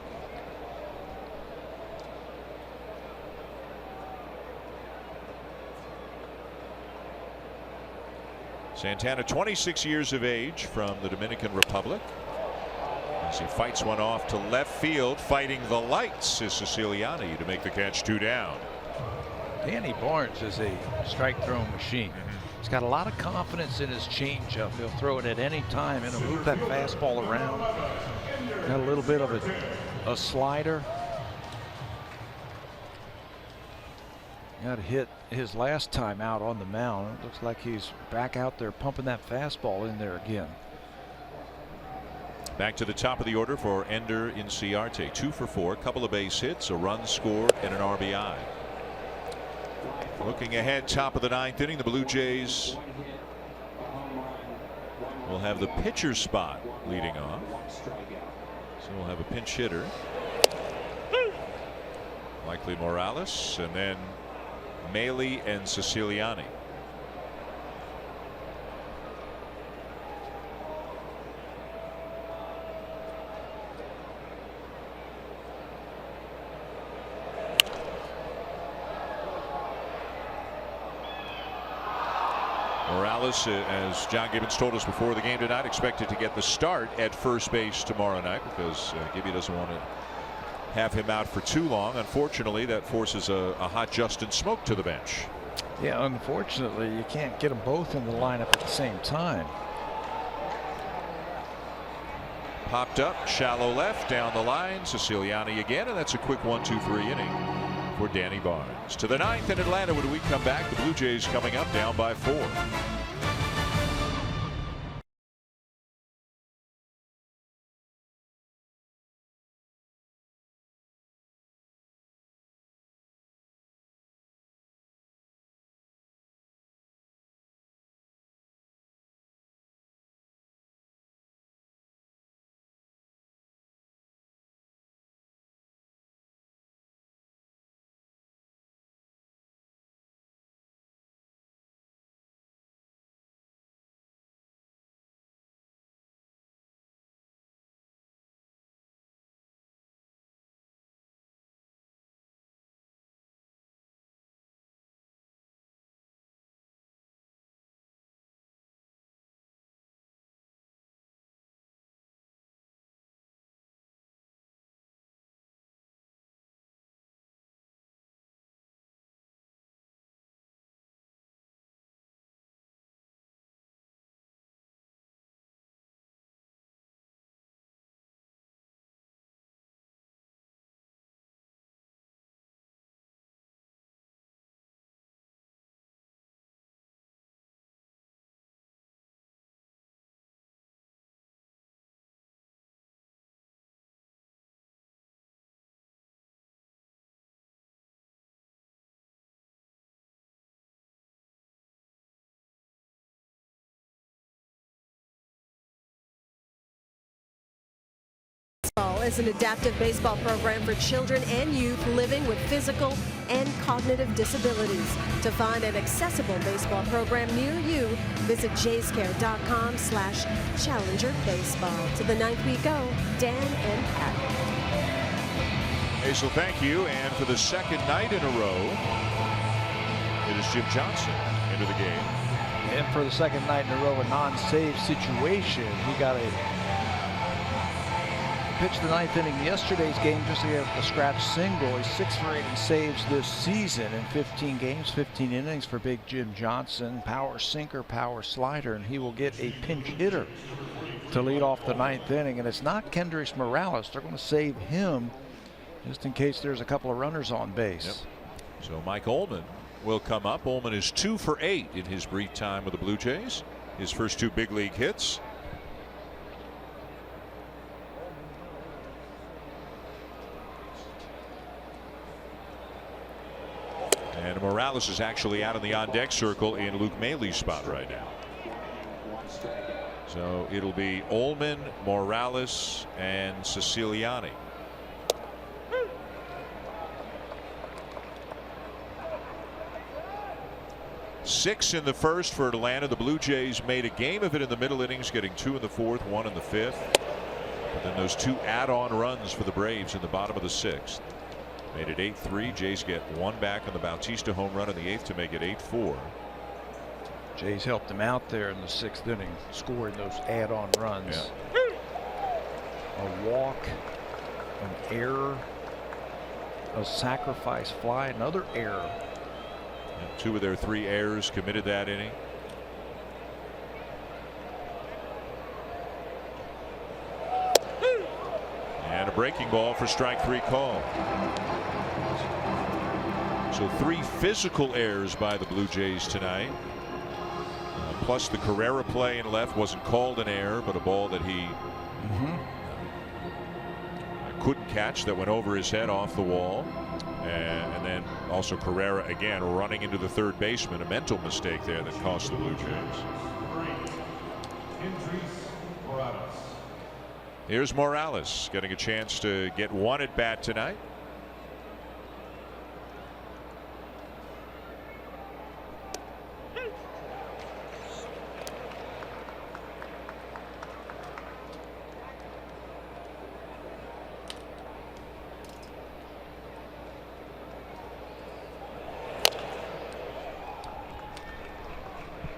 Santana, 26 years of age, from the Dominican Republic, as he fights one off to left field. Fighting the lights is Siciliani to make the catch. 2 down. Danny Barnes is a strike throwing machine. He's got a lot of confidence in his changeup. He'll throw it at any time and he'll move that fastball around. Got a little bit of a slider. Got hit his last time out on the mound. It looks like he's back out there pumping that fastball in there again. Back to the top of the order for Ender Inciarte. 2 for 4, couple of base hits, a run scored, and an RBI. Looking ahead, top of the 9th inning, the Blue Jays will have the pitcher spot leading off. So we'll have a pinch hitter, likely Morales, and then Maile and Siciliani. Morales, as John Gibbons told us before the game tonight, expected to get the start at first base tomorrow night because Gibby doesn't want to have him out for too long. Unfortunately, that forces a hot Justin Smoak to the bench. Yeah, unfortunately, you can't get them both in the lineup at the same time. Popped up, shallow left, down the line, Siciliani again, and that's a quick 1-2-3 inning for Danny Barnes. To the 9th in Atlanta when we come back. The Blue Jays coming up down by 4. is an adaptive baseball program for children and youth living with physical and cognitive disabilities. To find an accessible baseball program near you, visit jayscare.com/challengerbaseball. To the ninth we go, Dan and Pat. Hazel, thank you. And for the second night in a row, it is Jim Johnson into the game. And for the second night in a row, a non-save situation. He got a pitched the ninth inning yesterday's game just to get a scratch single. He's 6 for 8 in saves this season in 15 games, 15 innings for Big Jim Johnson. Power sinker, power slider, and he will get a pinch hitter to lead off the ninth inning. And it's not Kendrys Morales. They're going to save him just in case there's a couple of runners on base. Yep. So Mike Ullman will come up. Ullman is 2 for 8 in his brief time with the Blue Jays. His first 2 big league hits. And Morales is actually out in the on-deck circle in Luke Mailey's spot right now. So it'll be Ullman, Morales, and Siciliani. Six in the first for Atlanta. The Blue Jays made a game of it in the middle innings, getting 2 in the fourth, 1 in the fifth. But then those 2 add-on runs for the Braves in the bottom of the sixth made it 8-3. Jays get 1 back on the Bautista home run in the 8th to make it 8-4. Jays helped him out there in the 6th inning, scoring those add-on runs. Yeah. A walk, an error, a sacrifice fly, another error. And 2 of their 3 errors committed that inning. And a breaking ball for strike 3 call. So 3 physical errors by the Blue Jays tonight. Plus the Carrera play in left wasn't called an error, but a ball that he couldn't catch that went over his head off the wall. And then also Carrera again running into the third baseman, a mental mistake there that cost the Blue Jays. Here's Morales getting a chance to get 1 at bat tonight.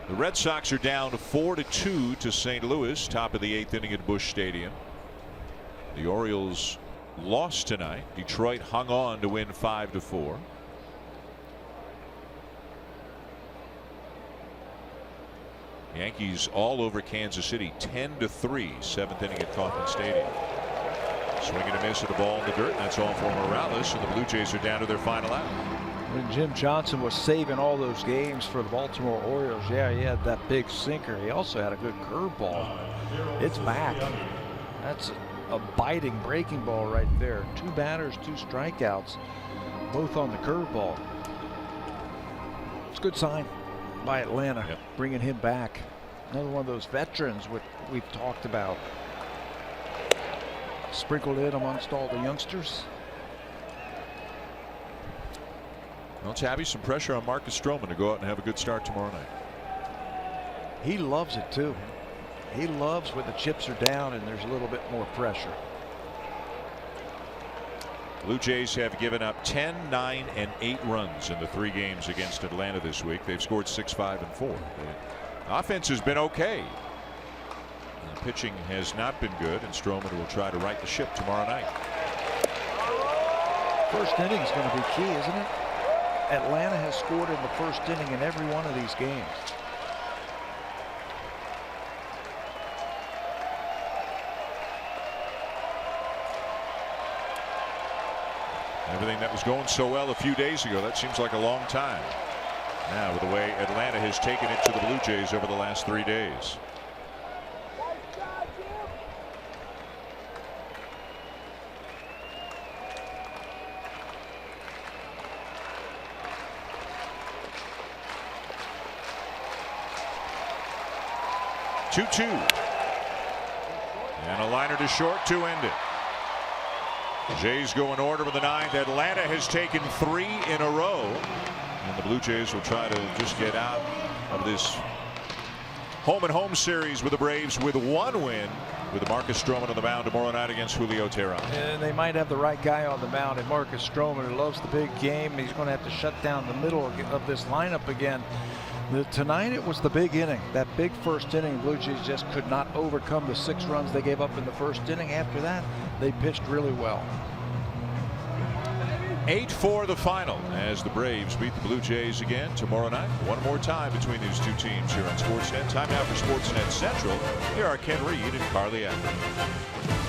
The Red Sox are down 4-2 to St. Louis, top of the 8th inning at Busch Stadium. The Orioles lost tonight. Detroit hung on to win 5-4. Yankees all over Kansas City 10-3, 7th inning at Kauffman Stadium. Swing and a miss at the ball in the dirt. That's all for Morales, and the Blue Jays are down to their final out. When Jim Johnson was saving all those games for the Baltimore Orioles, yeah, he had that big sinker. He also had a good curveball. It's back. That's a biting breaking ball right there. 2 batters, 2 strikeouts, both on the curveball. It's a good sign by Atlanta, bringing him back. Another one of those veterans we've talked about. Sprinkled in amongst all the youngsters. Well, Tabby, some pressure on Marcus Stroman to go out and have a good start tomorrow night. He loves it too. He loves when the chips are down and there's a little bit more pressure. Blue Jays have given up 10, 9, and 8 runs in the 3 games against Atlanta this week. They've scored 6, 5, and 4. The offense has been okay. The pitching has not been good, and Stroman will try to right the ship tomorrow night. First inning is going to be key, isn't it? Atlanta has scored in the first inning in every one of these games. Everything that was going so well a few days ago, that seems like a long time. Now, with the way Atlanta has taken it to the Blue Jays over the last 3 days. Two-two. And a liner to short to end it. Jays go in order with the 9th. Atlanta has taken 3 in a row. And the Blue Jays will try to just get out of this home-and-home series with the Braves with 1 win, with Marcus Stroman on the mound tomorrow night against Julio Teheran. And they might have the right guy on the mound, and Marcus Stroman, who loves the big game. He's going to have to shut down the middle of this lineup again. Tonight it was the big inning, that big first inning. Blue Jays just could not overcome the 6 runs they gave up in the first inning. After that, they pitched really well. 8-4 the final as the Braves beat the Blue Jays again tomorrow night. One more time between these two teams here on Sportsnet. Time now for Sportsnet Central. Here are Ken Reed and Carly Atwood.